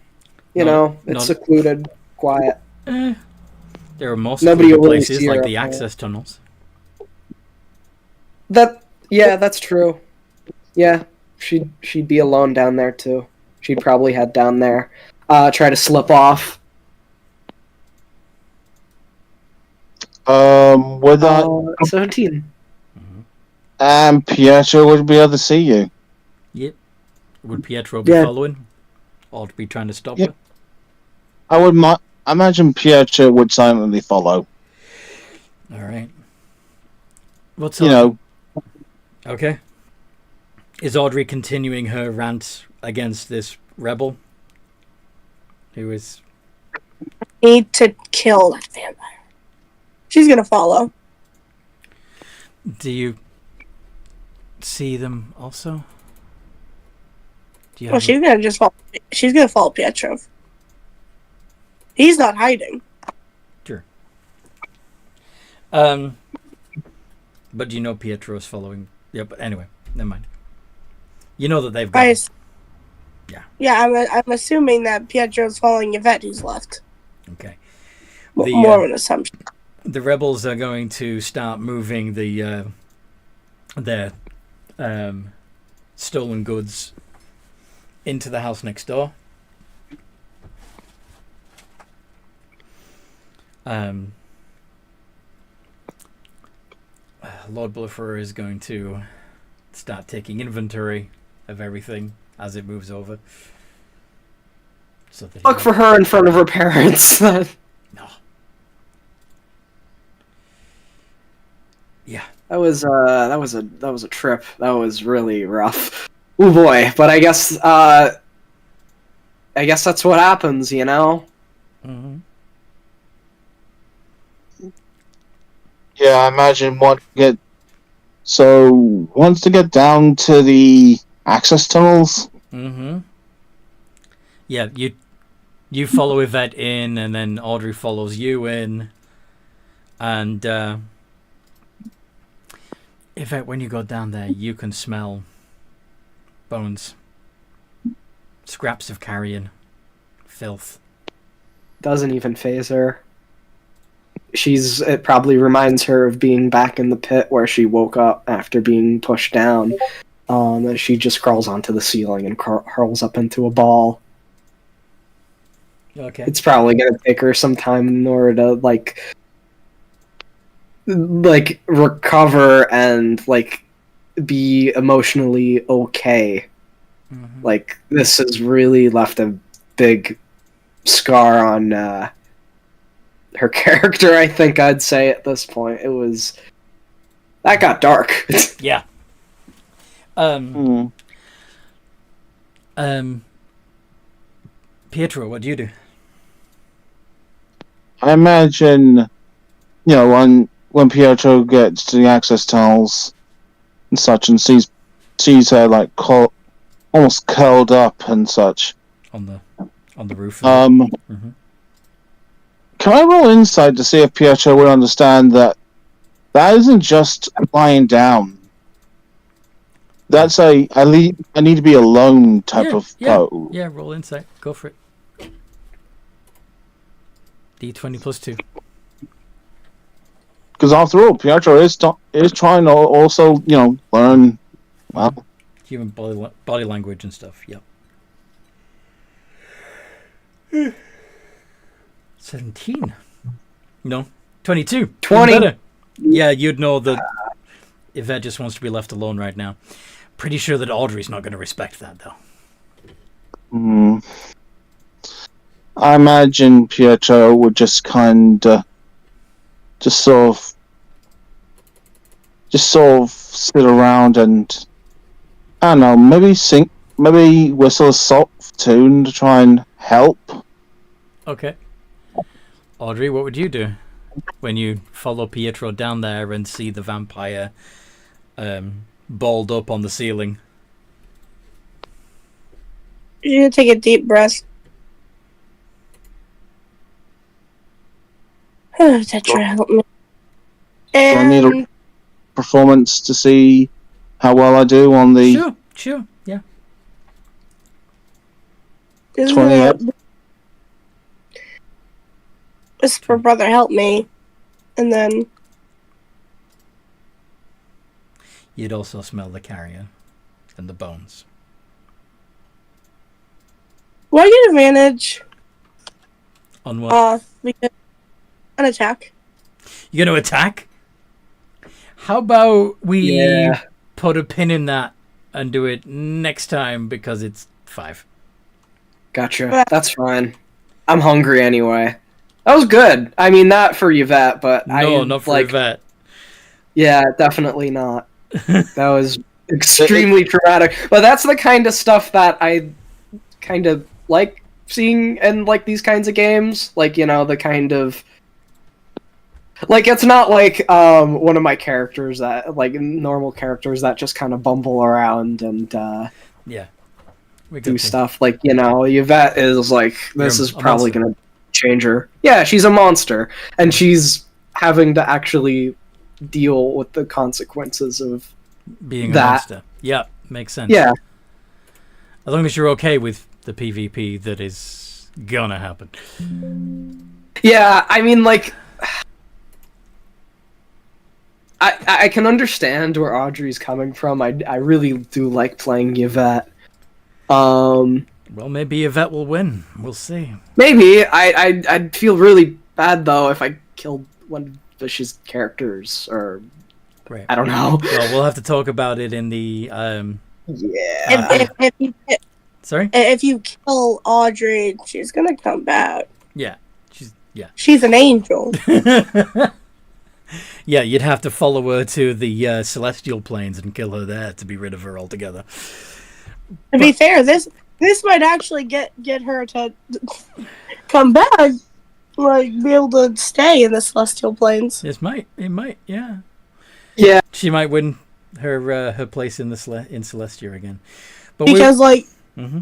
you No, know, it's not- secluded, quiet. There are more Nobody secluded will really places see like her the up there. access tunnels. That's true. Yeah, she'd be alone down there too. She'd probably head down there, try to slip off. With that, 17. Pietro would be able to see you. Yep. Would Pietro be Yeah. following? Or be trying to stop Yep. her? I would imagine Pietro would silently follow. Alright. What's You up? know, Okay. Is Audrey continuing her rant against this rebel? Who is... Need to kill that vampire. She's gonna follow. Do you see them also? Do you Well, have she's gonna just follow. She's gonna follow Pietro. He's not hiding. But do you know Pietro's following? Yeah, but anyway, never mind. You know that they've got... him. Yeah, I'm assuming that Pietro's following Yvette, who's left. Okay. More of an assumption. The rebels are going to start moving their stolen goods into the house next door. Lord Bluffer is going to start taking inventory of everything as it moves over. So that he Look for her in front of her parents. No. Yeah. That was a trip. That was really rough. Oh boy, but I guess that's what happens, you know. Mm-hmm. Yeah, I imagine wants to get down to the access tunnels. Mm-hmm. Yeah, you follow Yvette in, and then Audrey follows you in. And Yvette, when you go down there, you can smell bones, scraps of carrion, filth. Doesn't even phase her. It probably reminds her of being back in the pit where she woke up after being pushed down. She just crawls onto the ceiling and hurls up into a ball. Okay. It's probably gonna take her some time in order to like recover and like be emotionally okay. Mm-hmm. Like this has really left a big scar on her character, I think I'd say at this point. That got dark. Yeah. Pietro, what do you do? I imagine, when Pietro gets to the access tunnels and such, and sees her like almost curled up and such On the roof. Mm-hmm. Can I roll insight to see if Pietro will understand that isn't just lying down? That's I need to be alone type of pose. Yeah, roll insight. Go for it. D20 plus 2. Because after all, Pietro is trying to also, learn, well, Human body language and stuff, yep. 17. No, 22. 20. Even better. Yeah, you'd know that Yvette just wants to be left alone right now. Pretty sure that Audrey's not going to respect that, though. I imagine Pietro would just kind of, just sort of sit around and, I don't know, maybe whistle a soft tune to try and help. Okay. Audrey, what would you do when you follow Pietro down there and see the vampire balled up on the ceiling? You're gonna take a deep breath. Tetra, help me. Do I need a performance to see how well I do on the... Sure, yeah. 28. Whisper, brother, help me. And then... You'd also smell the carrion and the bones. Will I get advantage? On what? Because an attack. You're going to attack? How about we Yeah. put a pin in that and do it next time because it's 5. Gotcha. That's fine. I'm hungry anyway. That was good. I mean, not for Yvette, but Not for Yvette. Yeah, definitely not. That was extremely traumatic. But that's the kind of stuff that I kind of like seeing in like these kinds of games. Like, the kind of like, it's not like one of my characters that like normal characters that just kind of bumble around and Yeah. do stuff. Like, Yvette is like, this is probably monster. gonna change her. Yeah, she's a monster, and she's having to actually deal with the consequences of Being a that. monster. Yeah, makes sense. Yeah. As long as you're okay with the PvP that is gonna happen. Yeah, I mean, like, I can understand where Audrey's coming from. I really do like playing Yvette. Well, maybe Yvette will win. We'll see. Maybe. I'd feel really bad, though, if I killed one of Vish's characters, or... Right. I don't know. Well, we'll have to talk about it in the... Yeah. Sorry? If you kill Audrey, she's gonna come back. Yeah. She's an angel. Yeah, you'd have to follow her to the celestial planes and kill her there to be rid of her altogether. To be fair, this might actually get her to come back. like be able to stay in the celestial planes. It might, yeah. Yeah. She might win her place in the in Celestia again. But Because Mm-hmm.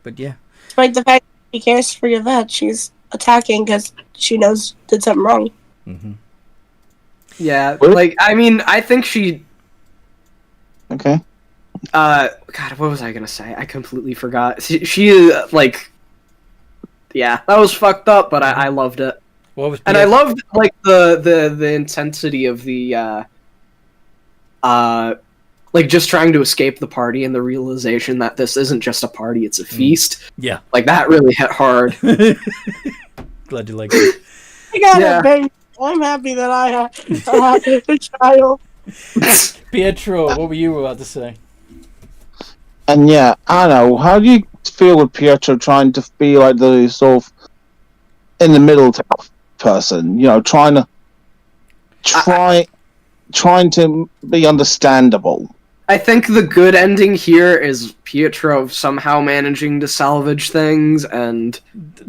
But yeah. despite the fact that she cares for Yvette, she's attacking because she knows did something wrong. Mm-hmm. Yeah, like, I mean, I think she... Okay. God, what was I gonna say? I completely forgot. She like... Yeah, that was fucked up, but I loved it. What was And I loved, like, the intensity of the, like, just trying to escape the party and the realization that this isn't just a party, it's a feast. Yeah. Like, that really hit hard. Glad you liked it. I got a baby. I'm happy that I have a child. Pietro, what were you about to say? And yeah, I don't know. How do you feel with Pietro trying to be like the sort of in the middle type of person? You know, trying to be understandable. I think the good ending here is Pietro somehow managing to salvage things and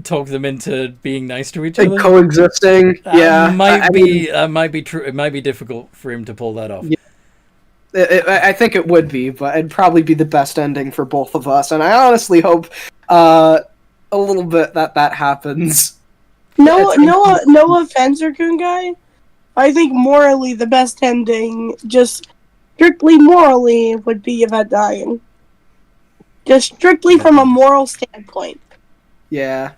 Talk them into being nice to each like, other. coexisting. That might be true. It might be difficult for him to pull that off. Yeah. I think it would be, but it'd probably be the best ending for both of us, and I honestly hope a little bit that happens. No offense, Raccoon Guy. I think morally the best ending, just strictly morally, would be Yvette dying. Just strictly from a moral standpoint. Yeah.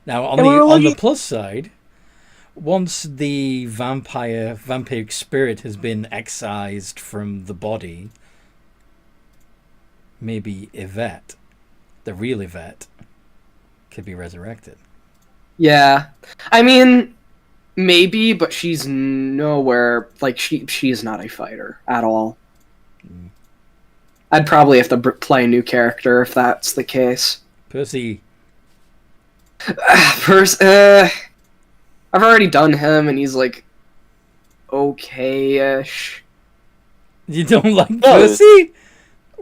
Now, on the plus side, once the vampiric spirit has been excised from the body, maybe Yvette, the real Yvette, could be resurrected. Yeah. I mean, maybe, but she's nowhere, like, she's not a fighter at all. I'd probably have to play a new character if that's the case. Percy. I've already done him, and he's, like, okay-ish. You don't like Percy?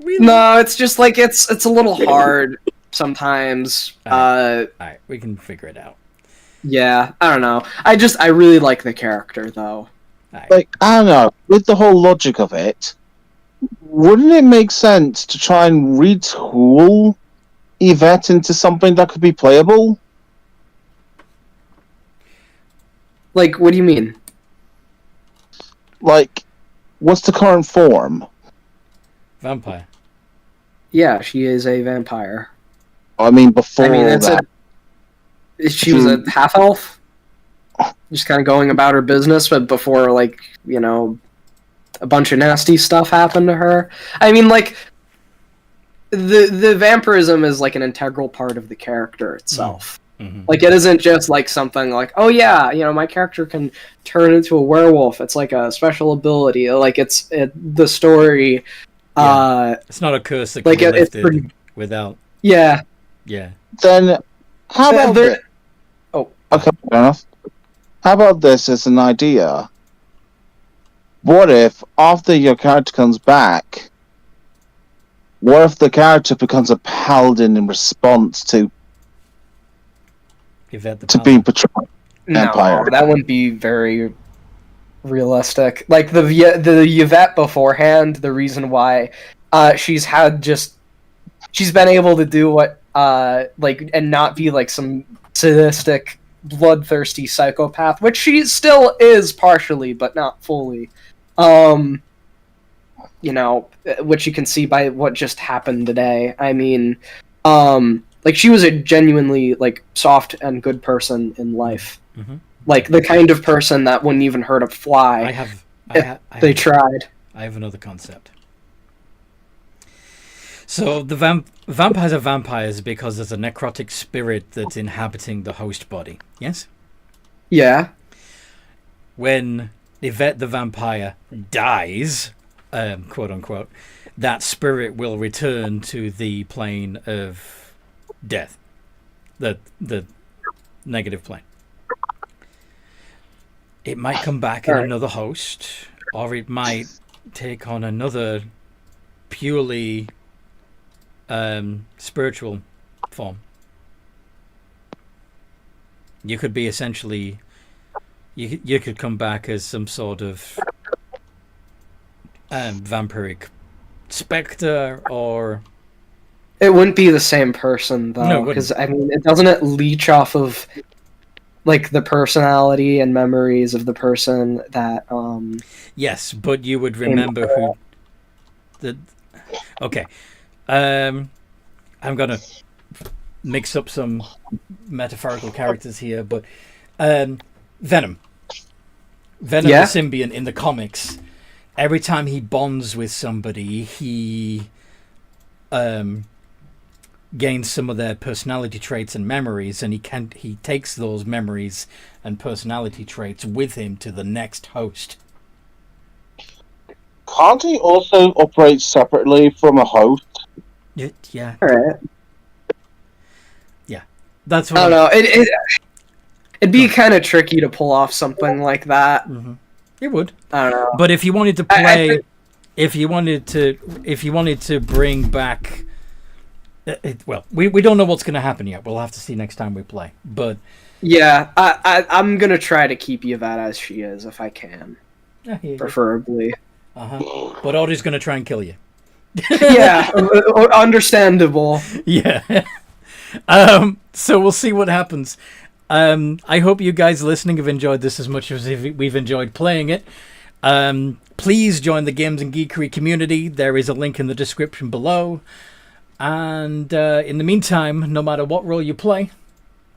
Really? No, it's just, like, it's a little hard sometimes. Alright, we can figure it out. Yeah, I don't know. I really like the character, though. Right. Like, I don't know, with the whole logic of it, wouldn't it make sense to try and retool Yvette into something that could be playable? Like, what do you mean? Like, what's the current form? Vampire. Yeah, she is a vampire. I mean, before that's that. She was a half-elf? Just kind of going about her business, but before, like, you know, a bunch of nasty stuff happened to her. I mean, like, the vampirism is, like, an integral part of the character itself. Mm-hmm. Like, it isn't just, like, something like, oh, yeah, you know, my character can turn into a werewolf. It's, like, a special ability. Like, the story... Yeah. It's not a curse that can be lifted without... Yeah. Yeah. Then, how about this? Oh. Okay, fair enough. How about this as an idea? What if, after your character comes back, what if the character becomes a paladin in response to being portrayed? No, that wouldn't be very realistic. Like, the Yvette beforehand, the reason why she's been able to do what, like, and not be, like, some sadistic, bloodthirsty psychopath, which she still is partially, but not fully. You know, which you can see by what just happened today. I mean, like, she was a genuinely, like, soft and good person in life. Mm-hmm. Like, the kind of person that wouldn't even hurt a fly they tried. I have another concept. So the vampires are vampires because there's a necrotic spirit that's inhabiting the host body. Yes? Yeah. When Yvette the vampire dies, quote unquote, that spirit will return to the plane of death, the negative plane. It might come back in another host, or it might take on another purely spiritual form. You could be essentially, you could come back as some sort of vampiric spectre, or It wouldn't be the same person No, it though, wouldn't. because I mean, it doesn't leech off of like the personality and memories of the person that yes, but you would remember who the. Okay, I'm gonna mix up some metaphorical characters here, but Venom Yeah? the symbiont in the comics. Every time he bonds with somebody, he gains some of their personality traits and memories, and he takes those memories and personality traits with him to the next host. Can't he also operate separately from a host? Yeah, Alright. that's I what don't know. It'd be kind of tricky to pull off something like that. it would. I don't know. But if you wanted to I play, think- if you wanted to bring back, well, we don't know what's going to happen yet. We'll have to see next time we play. But Yeah, I'm gonna try to keep Yvette as she is if I can, preferably. But Audrey's going to try and kill you. Yeah, understandable. Yeah. So we'll see what happens. I hope you guys listening have enjoyed this as much as we've enjoyed playing it. Please join the Games and Geekery community. There is a link in the description below. And in the meantime, no matter what role you play,